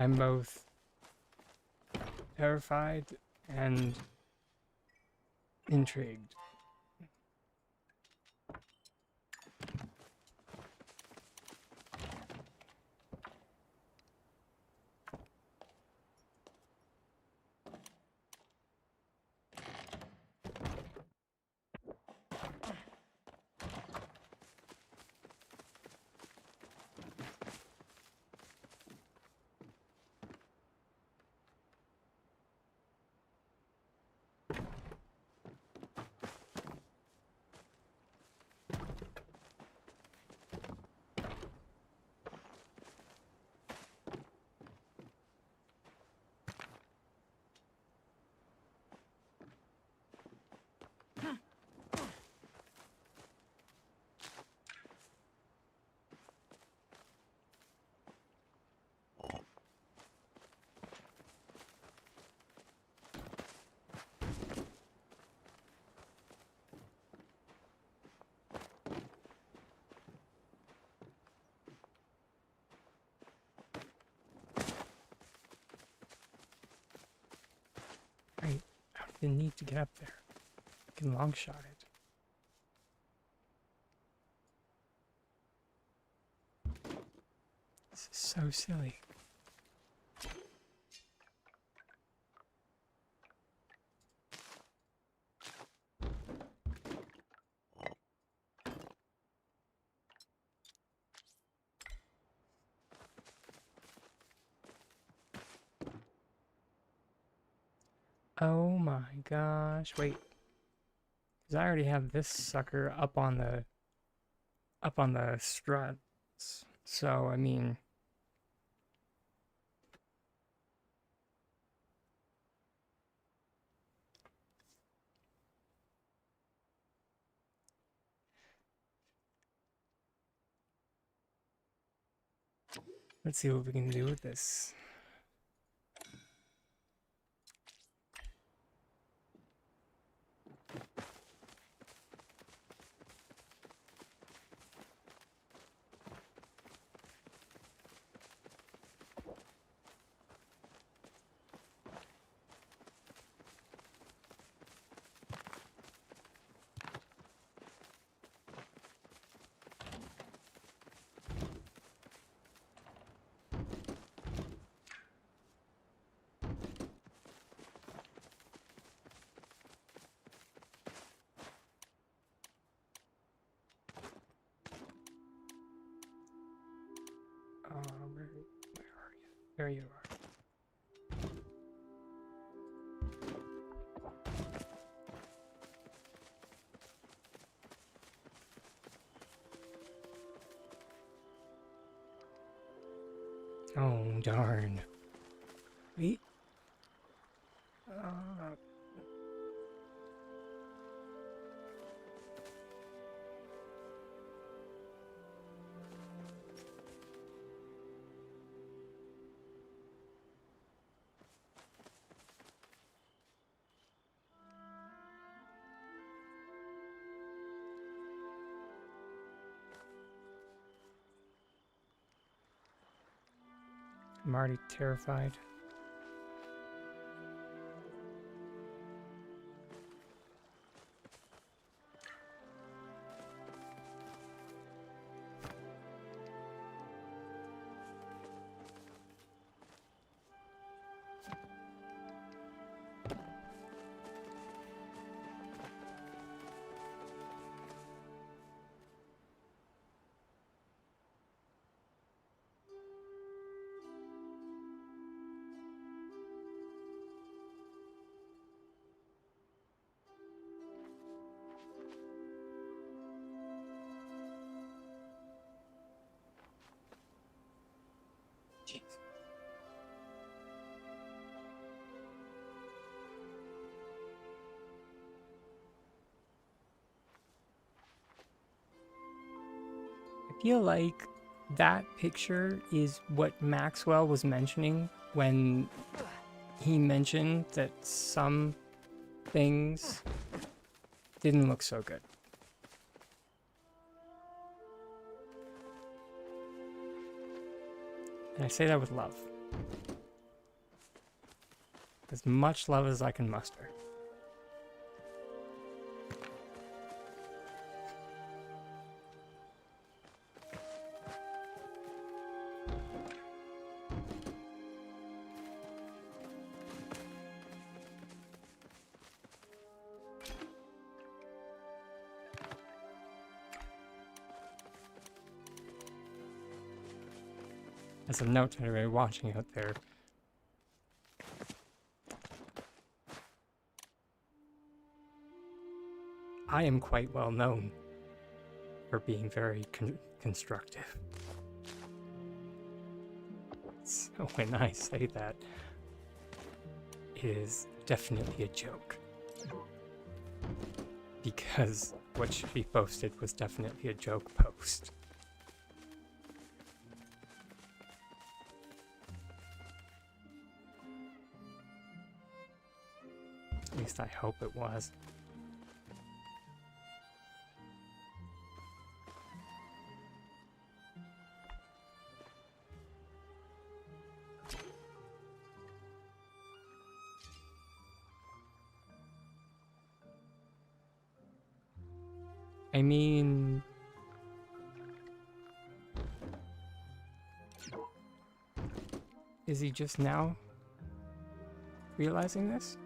I'm both terrified and intrigued. Right. I didn't need to get up there. I can long shot it. This is so silly. Oh my gosh, wait. Because I already have this sucker up on the struts. So, I mean, let's see what we can do with this. Where are you? There you are. Oh, darn. Wait. I'm already terrified. Jeez. I feel like that picture is what Maxwell was mentioning when he mentioned that some things didn't look so good. And I say that with love. As much love as I can muster. As a note to everybody watching out there, I am quite well known for being very constructive. So when I say that, it is definitely a joke. Because what should be posted was definitely a joke post. At least I hope it was. I mean... Is he just now realizing this?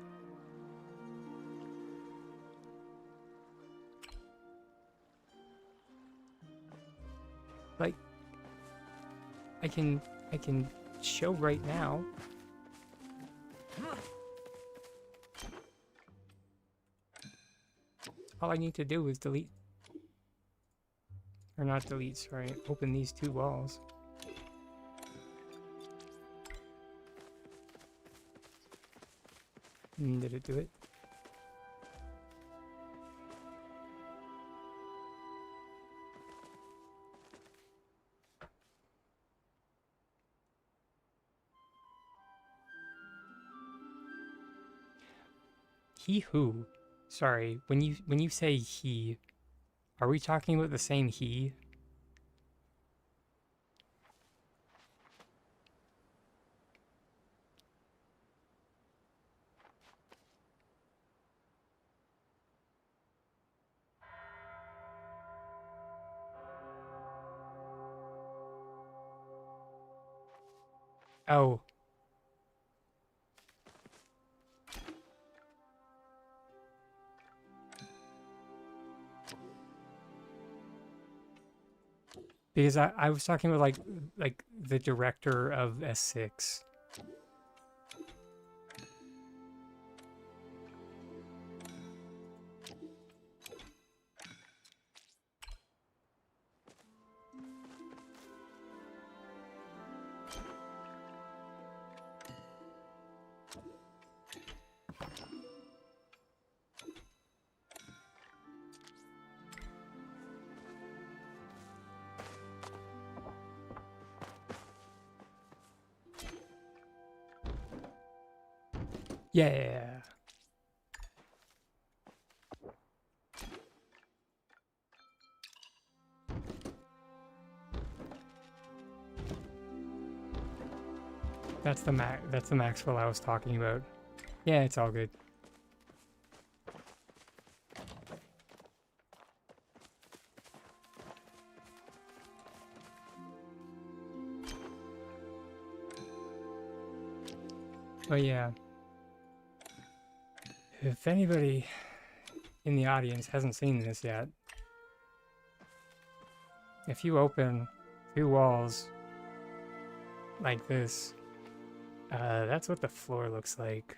Like, I can show right now. All I need to do is delete, or not delete, sorry, open these two walls. Did it do it? He who? Sorry, when you say he, are we talking about the same he? Oh. Because I was talking about like the director of S6. Yeah. That's the Maxwell I was talking about. Yeah, it's all good. But yeah. If anybody in the audience hasn't seen this yet, if you open two walls like this, that's what the floor looks like.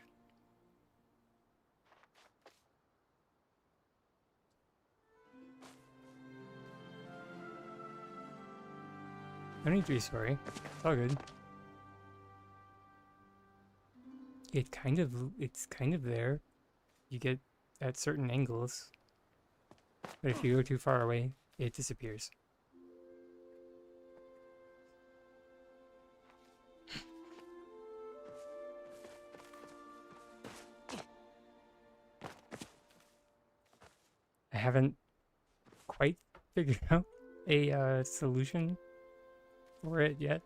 No need to be sorry. It's all good. It's kind of there. You get at certain angles. But if you go too far away, it disappears. I haven't quite figured out a solution for it yet.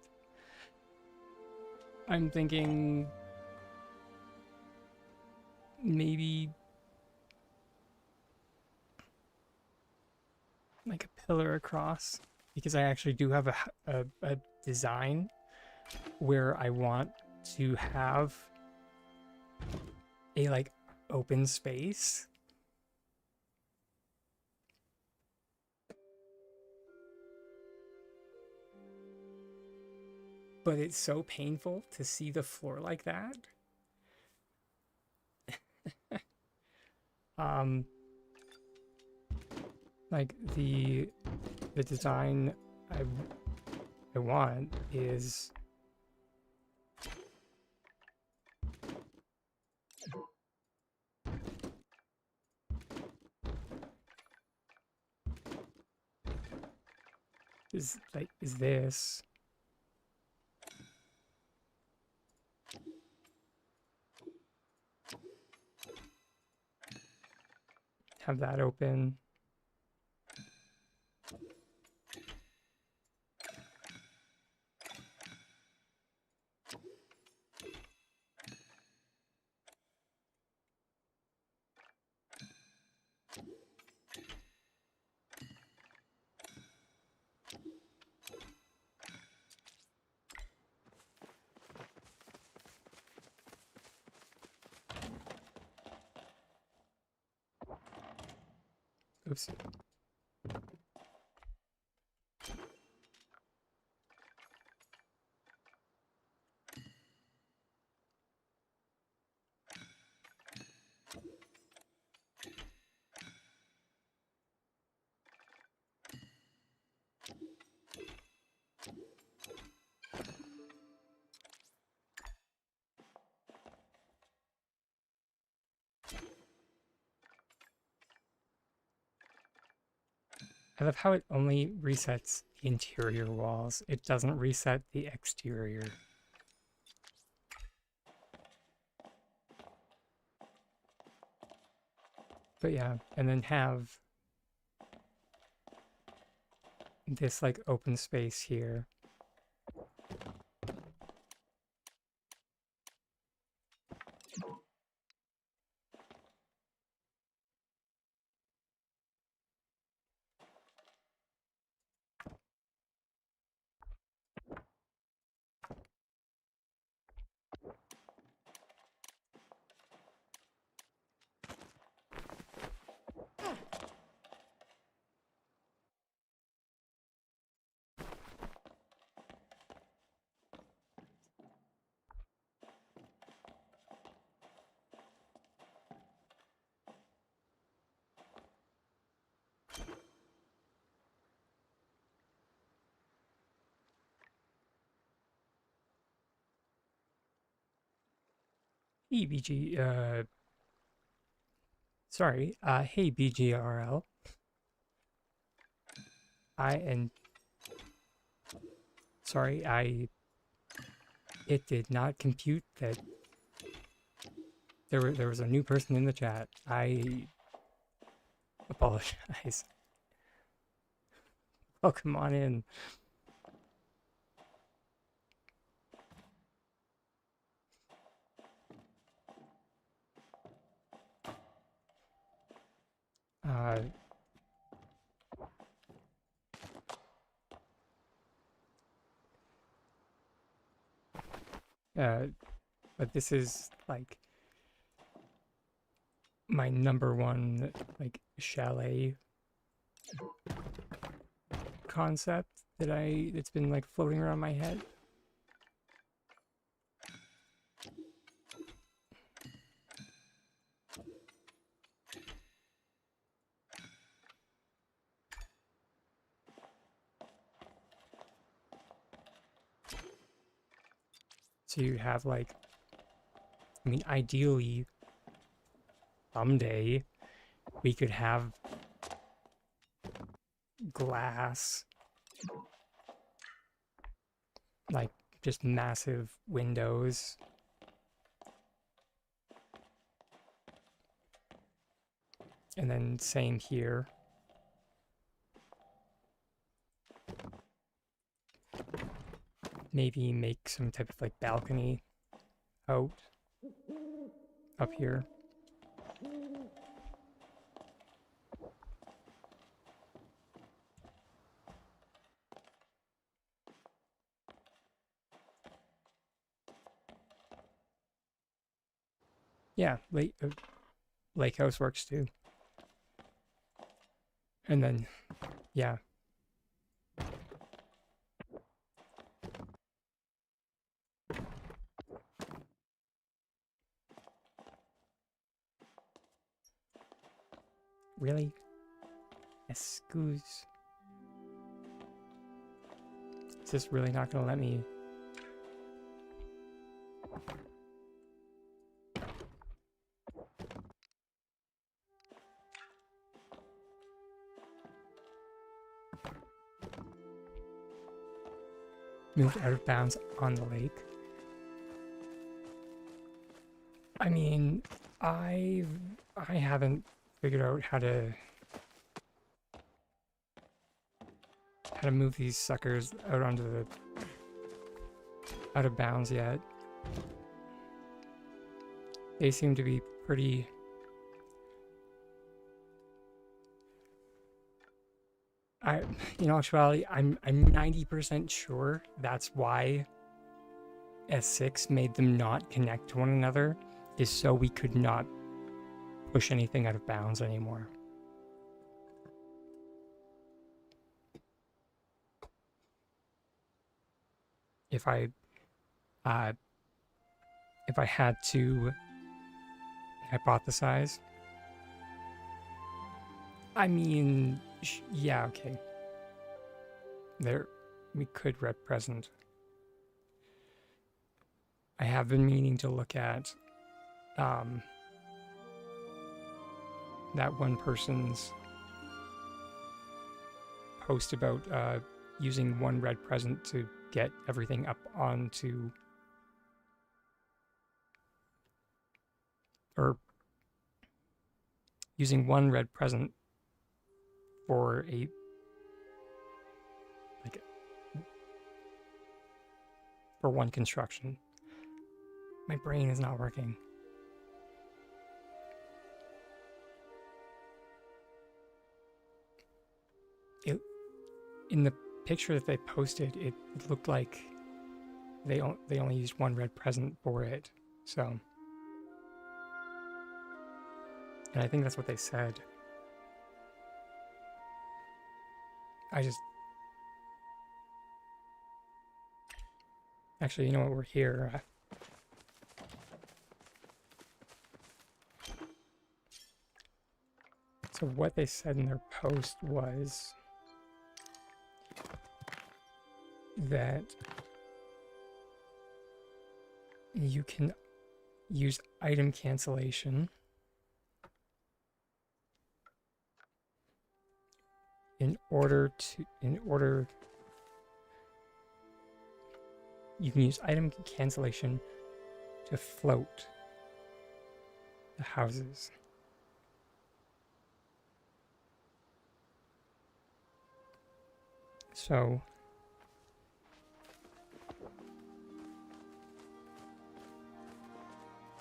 I'm thinking maybe like a pillar across, because I actually do have a design where I want to have a like open space. But it's so painful to see the floor like that. Um, like the design I want is is this. Have that open. Oops. I love how it only resets the interior walls. It doesn't reset the exterior. But yeah, and then have this like open space here. EBG, sorry, hey BGRL. Sorry, it did not compute that there was a new person in the chat. I apologize. Welcome on in. Uh, but this is like my number one like chalet concept that it's been like floating around my head. So you have like, I mean, ideally, someday we could have glass, like just massive windows. And then same here. Maybe make some type of like balcony out up here. Yeah, lake house works too. And then, yeah. Really? Excuse. Is this really not gonna let me? Moved out of bounds on the lake. I mean, I haven't figured out how to move these suckers out onto the out of bounds yet. They seem to be pretty in actuality, I'm 90% sure that's why S6 made them not connect to one another, is so we could not push anything out of bounds anymore. If I had to hypothesize, I mean, yeah, okay. There, we could rep present. I have been meaning to look at that one person's post about using one red present to get everything up onto, or using one red present for for one construction. My brain is not working. In the picture that they posted, it looked like they only used one red present for it. So, and I think that's what they said. Actually, you know what? We're here. So what they said in their post was that you can use item cancellation you can use item cancellation to float the houses. So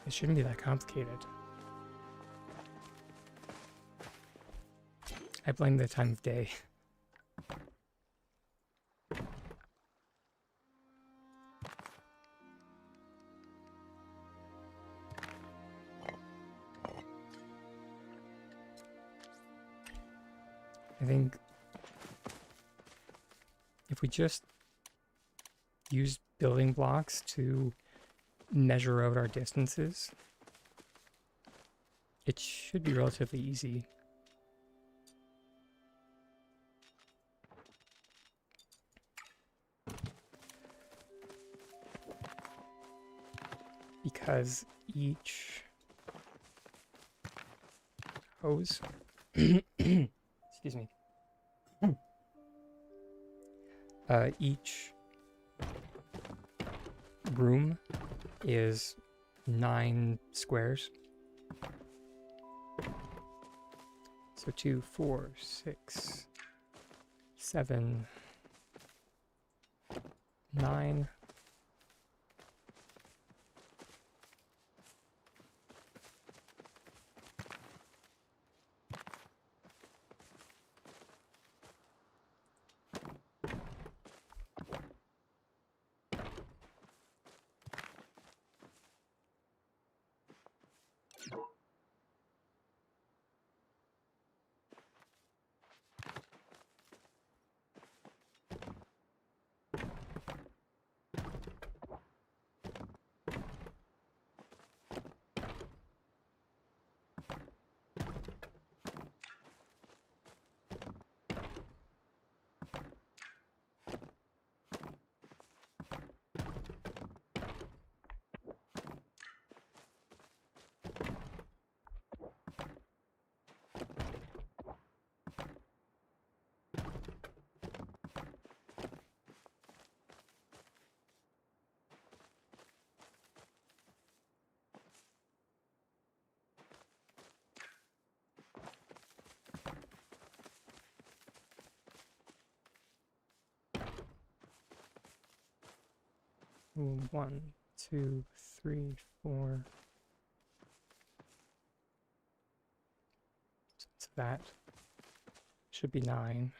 it shouldn't be that complicated. I blame the time of day. I think if we just use building blocks to measure out our distances, it should be relatively easy. Because each hose, excuse me, each room is 9 squares. So 2, 4, 6, 7, 9. 1, 2, 3, 4. So that should be 9.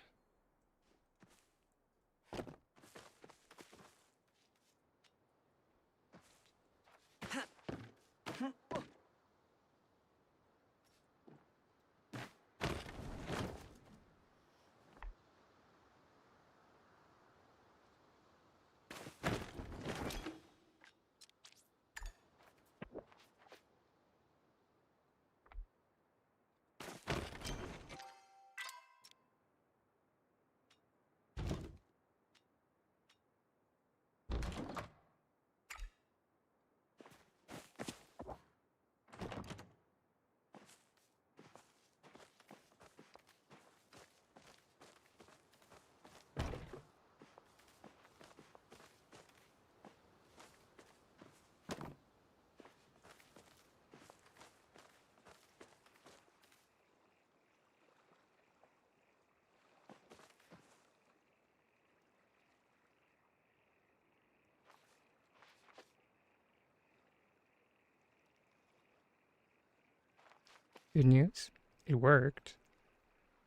Good news, it worked.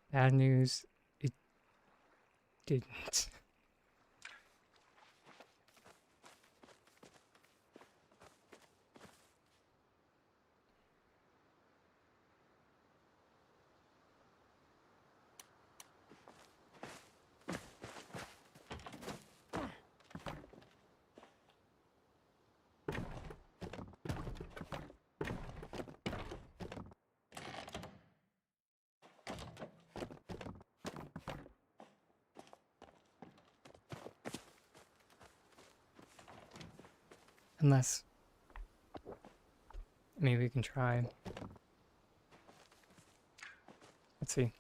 Bad news, it didn't. Unless, maybe we can try. Let's see.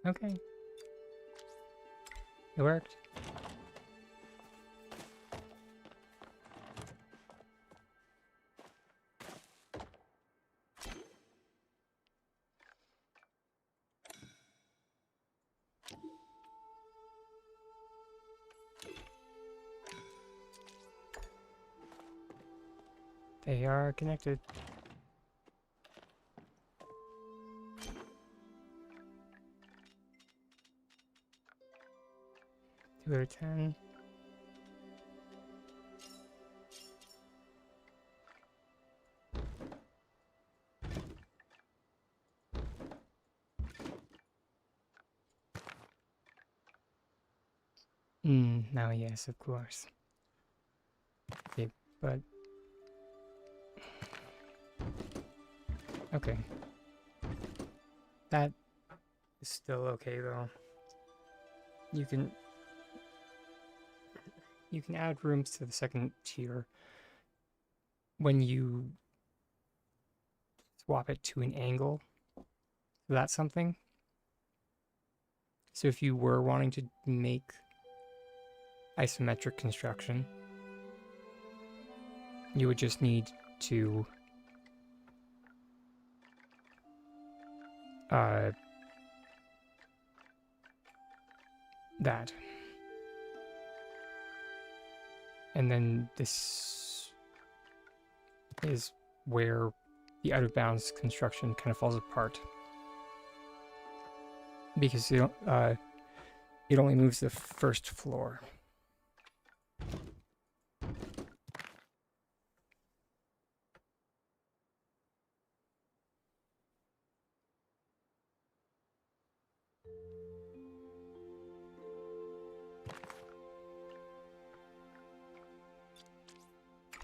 Okay. It worked. They are connected. 2 out of 10. Now yes, of course. Okay, but... Okay. That is still okay, though. You can add rooms to the second tier when you swap it to an angle. So that's something. So if you were wanting to make isometric construction, you would just need to that. And then this is where the out of bounds construction kind of falls apart. Because it only moves the first floor.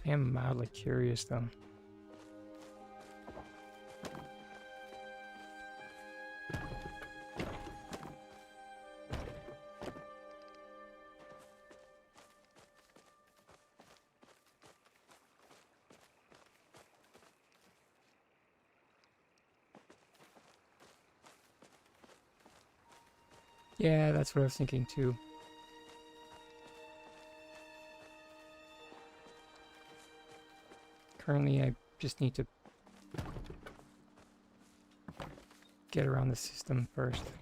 I am mildly curious though. Yeah, that's what I was thinking too. Currently, I just need to get around the system first.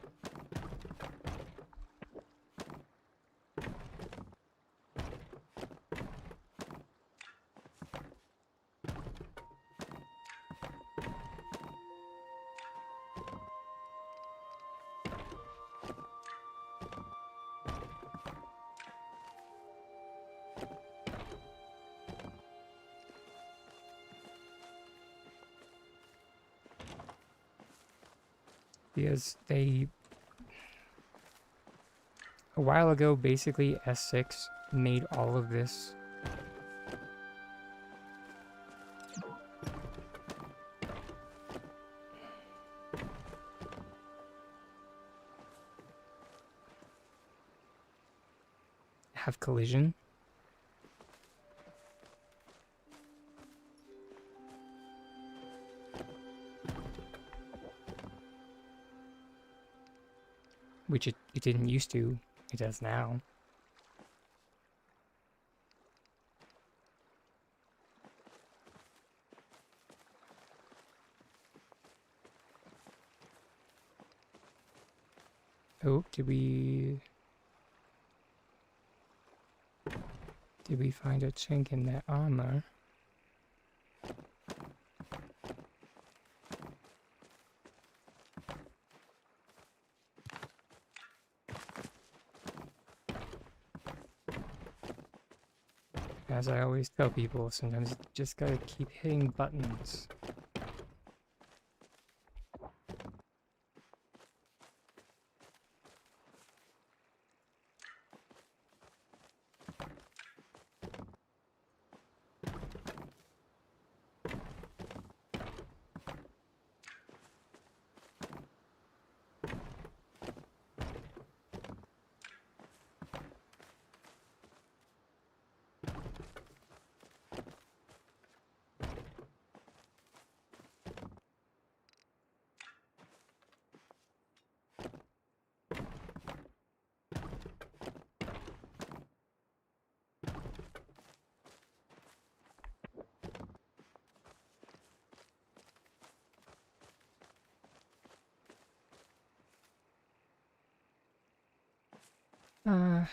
Because they, a while ago, basically S6 made all of this have collision. Which it didn't used to. It does now. Oh, did we find a chink in that armor? As I always tell people, sometimes you just gotta keep hitting buttons. Uh,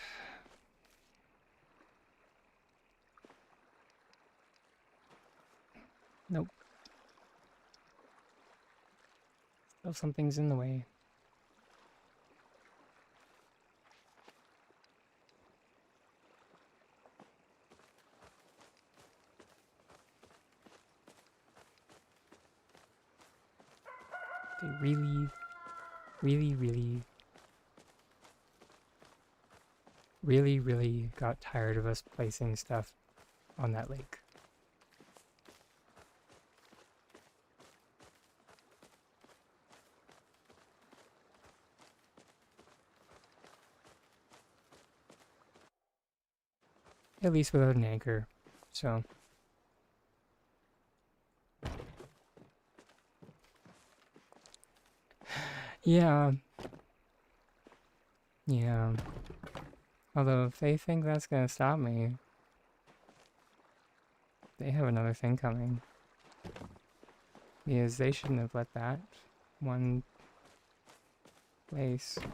nope. Still something's in the way. They really got tired of us placing stuff on that lake. At least without an anchor, so. Yeah. Yeah. Although if they think that's gonna stop me, they have another thing coming. Because they shouldn't have let that one place.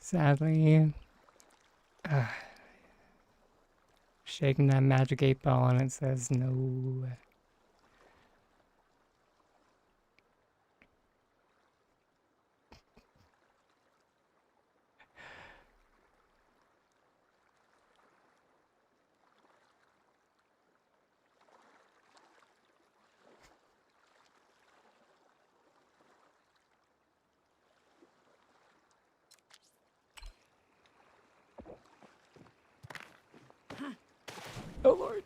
Sadly, shaking that magic 8 ball and it says no. Oh Lord.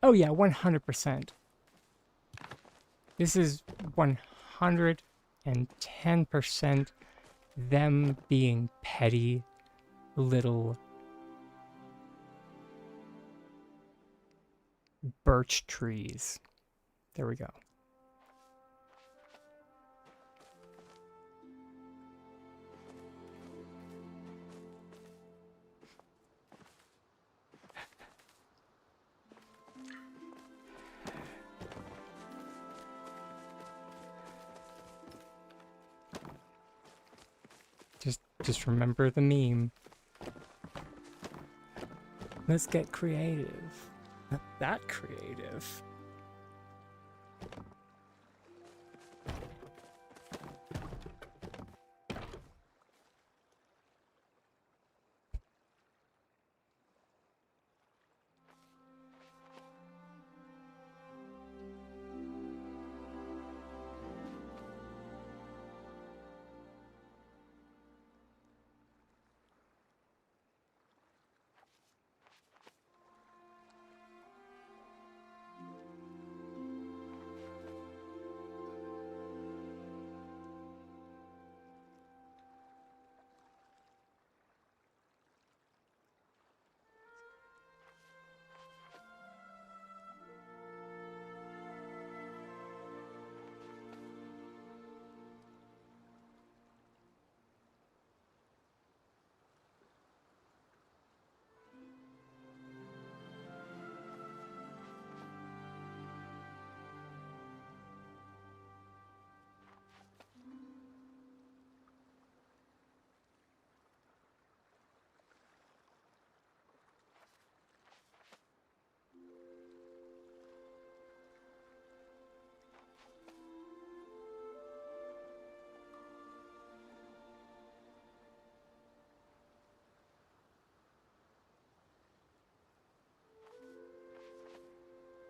Oh yeah, 100%. This is 110% them being petty little birch trees. There we go. Just remember the meme. Let's get creative. Not that creative.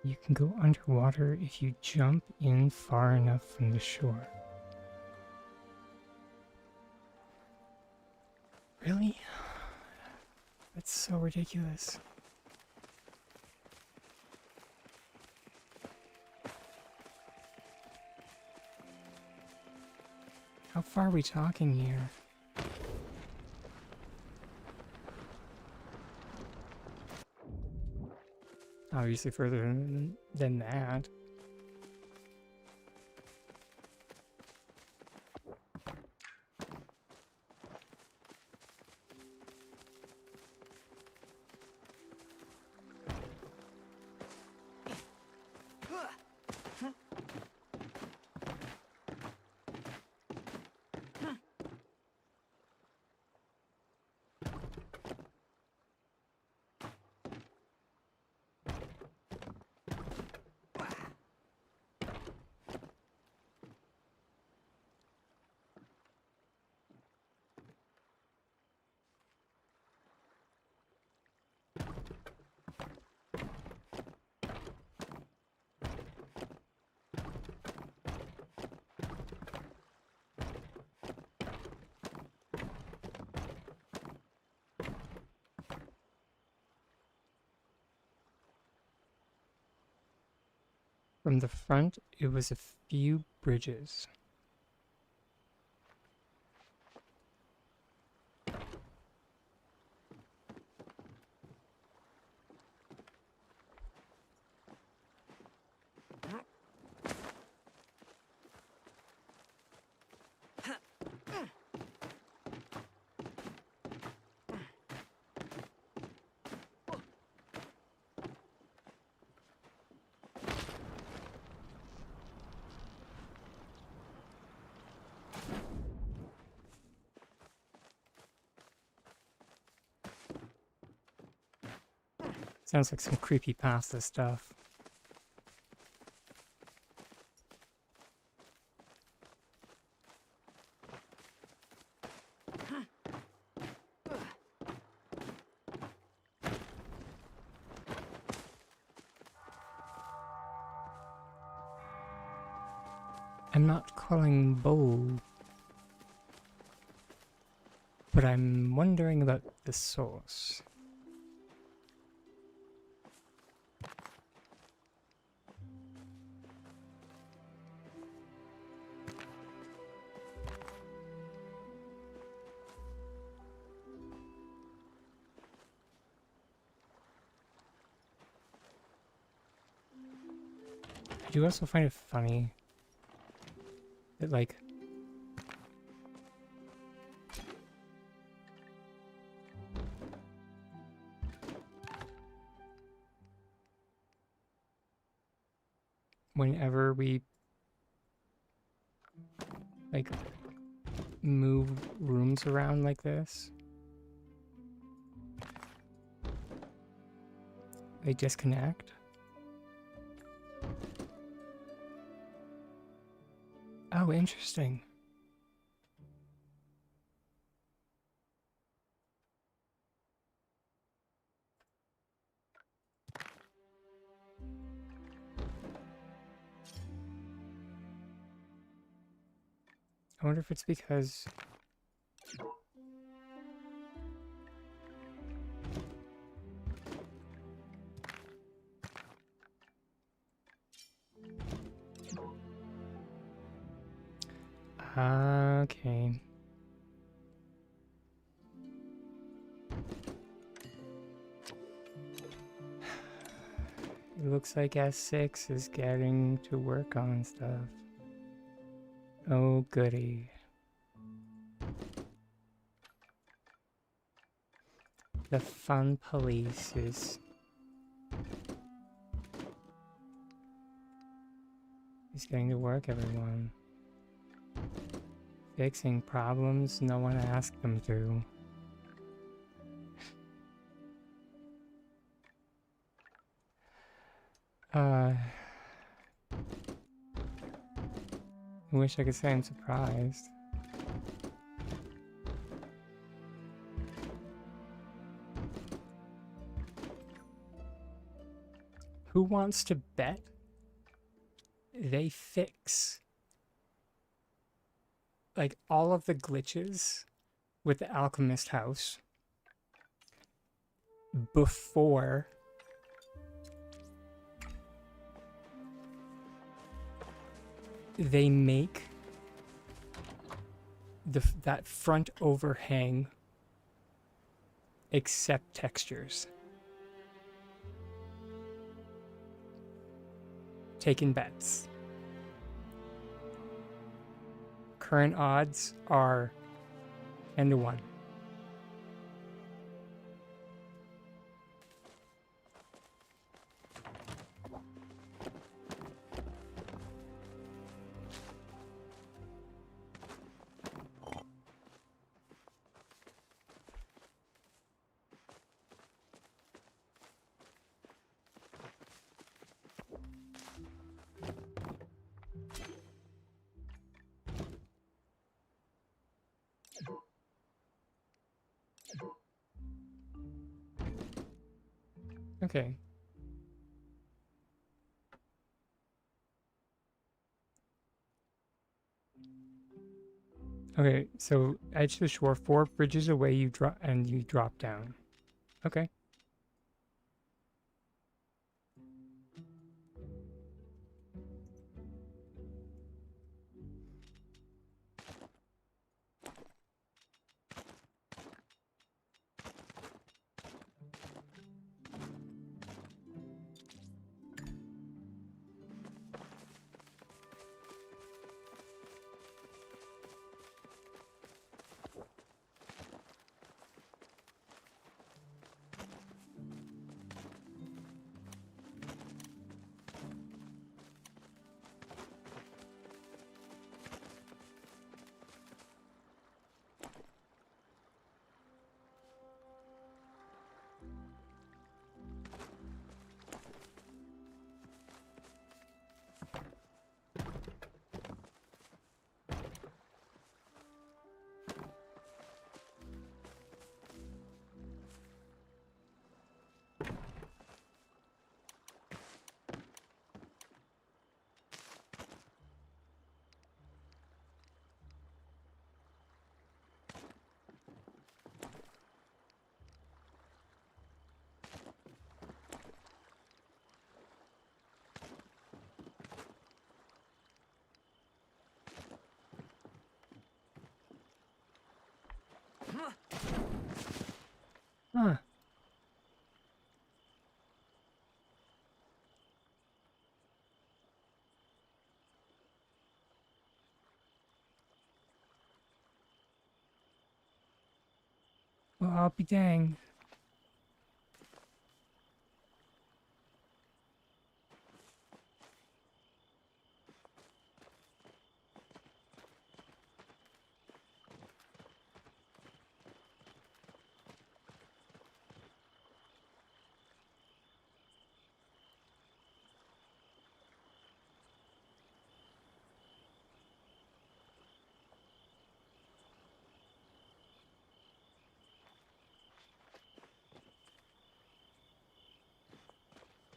You can go underwater if you jump in far enough from the shore. Really? That's so ridiculous. How far are we talking here? Obviously further than that. From the front, it was a few bridges. Sounds like some creepy pasta stuff. I'm not calling bull, but I'm wondering about the source. I do also find it funny that, like, whenever we, like, move rooms around like this, they disconnect. Oh, interesting. I wonder if it's because okay. It looks like S6 is getting to work on stuff. Oh, goody. The fun police is getting to work, everyone. Fixing problems no one asked them to. I wish I could say I'm surprised. Who wants to bet they fix, like, all of the glitches with the Alchemist house before they make that front overhang accept textures? Taking bets. Current odds are 10 to 1. Okay. Okay, so edge to the shore, 4 bridges away, you drop down. Okay. Huh. Well, I'll be danged.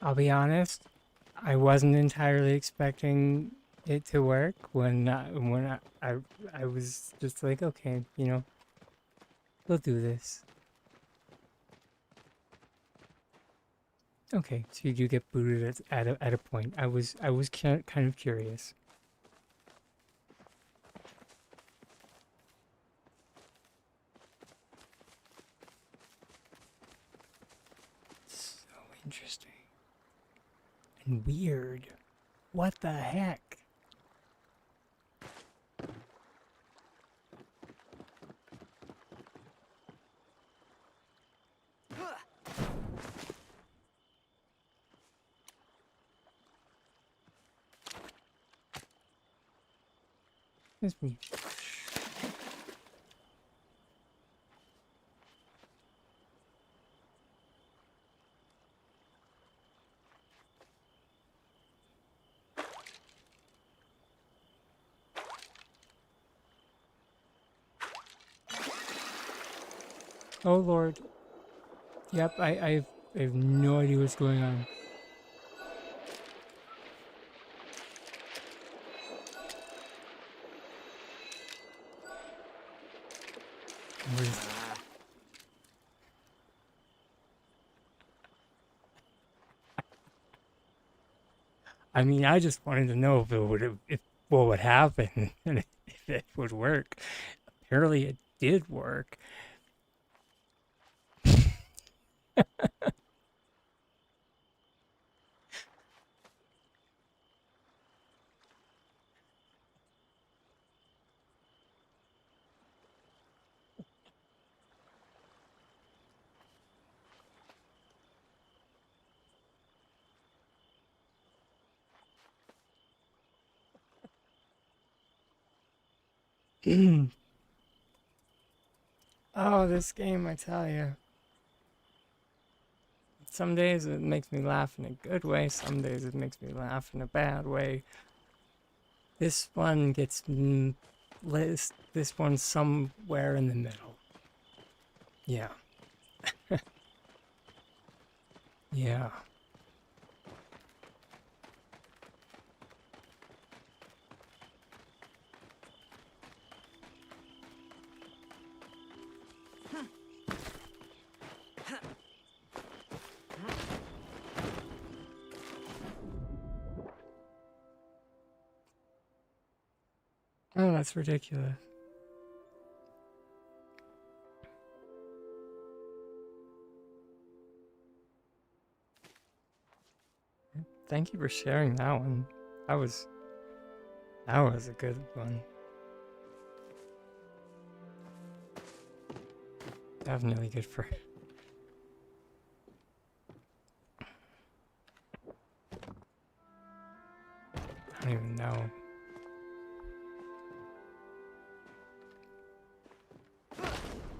I'll be honest, I wasn't entirely expecting it to work when I was just like, okay, you know, we'll do this. Okay, so you do get booted at a point. I was kind of curious. So interesting and weird. What the heck? This me. Oh Lord. Yep, I have no idea what's going on. Where's- I mean, I just wanted to know if it would if what would happen and if it would work. Apparently, it did work. Oh, this game, I tell you. Some days it makes me laugh in a good way, some days it makes me laugh in a bad way. This one gets this one's somewhere in the middle. Yeah. Yeah. Oh, that's ridiculous. Thank you for sharing that one. That was that was a good one. Definitely good for. I don't even know.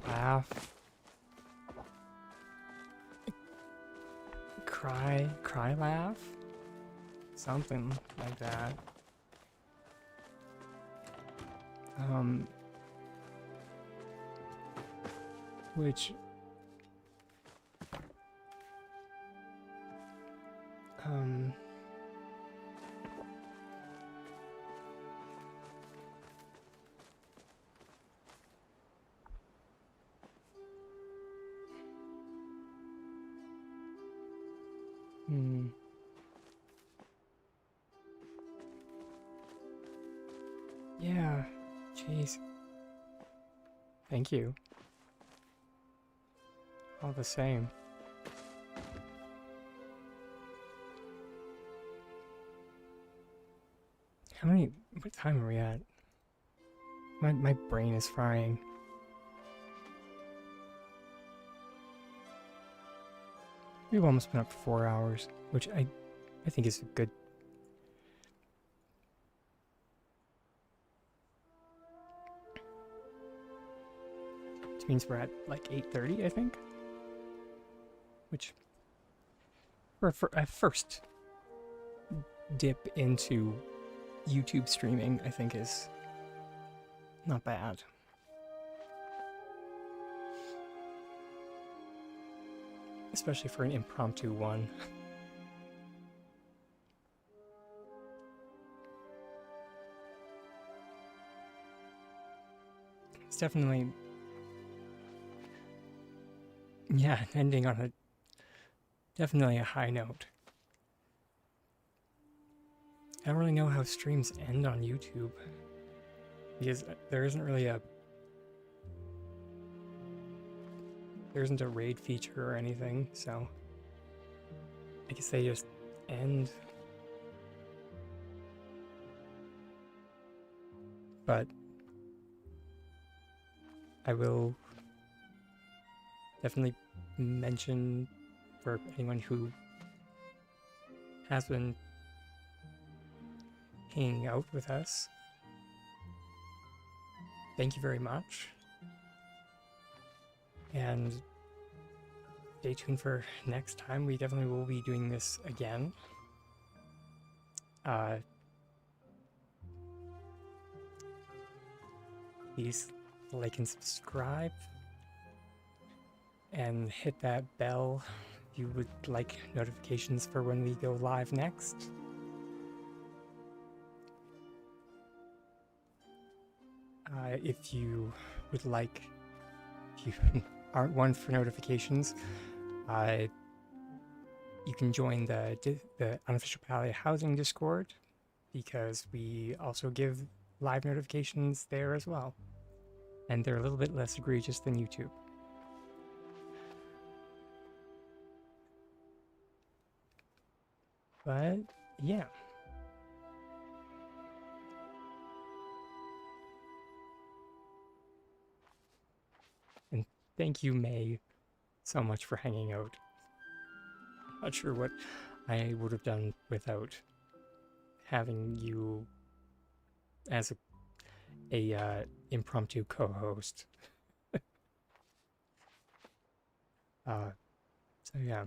Laugh. Cry, laugh? Something like that. Um, which, um, hmm. Yeah, jeez. Thank you. all the same. What time are we at? My brain is frying. We've almost been up for 4 hours, which I think is a good. Which means we're at like 8:30, I think. Which, for a first dip into YouTube streaming, I think is not bad. Especially for an impromptu one. It's definitely, yeah, ending on definitely a high note. I don't really know how streams end on YouTube, because there isn't a raid feature or anything, so I guess they just end. But I will definitely mention for anyone who has been hanging out with us, thank you very much. And stay tuned for next time. We definitely will be doing this again. Please like and subscribe. And hit that bell if you would like notifications for when we go live next. If you would like, if you aren't one for notifications, you can join the unofficial Palia housing Discord, because we also give live notifications there as well, and they're a little bit less egregious than YouTube. But yeah. And thank you, May, so much for hanging out. Not sure what I would have done without having you as a impromptu co-host. So yeah.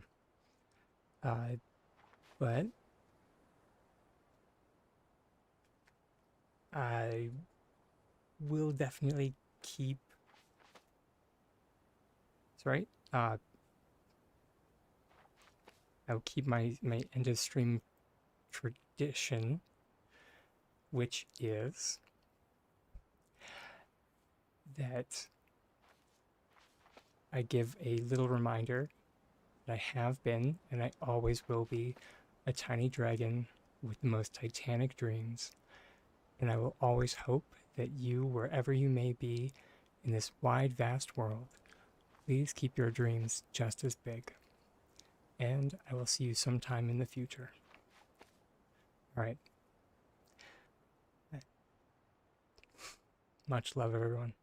But I will definitely keep. Sorry. I'll keep my end of stream tradition, which is that I give a little reminder that I have been, and I always will be, a tiny dragon with the most titanic dreams. And I will always hope that you, wherever you may be in this wide, vast world, please keep your dreams just as big. And I will see you sometime in the future. All right. Much love, everyone.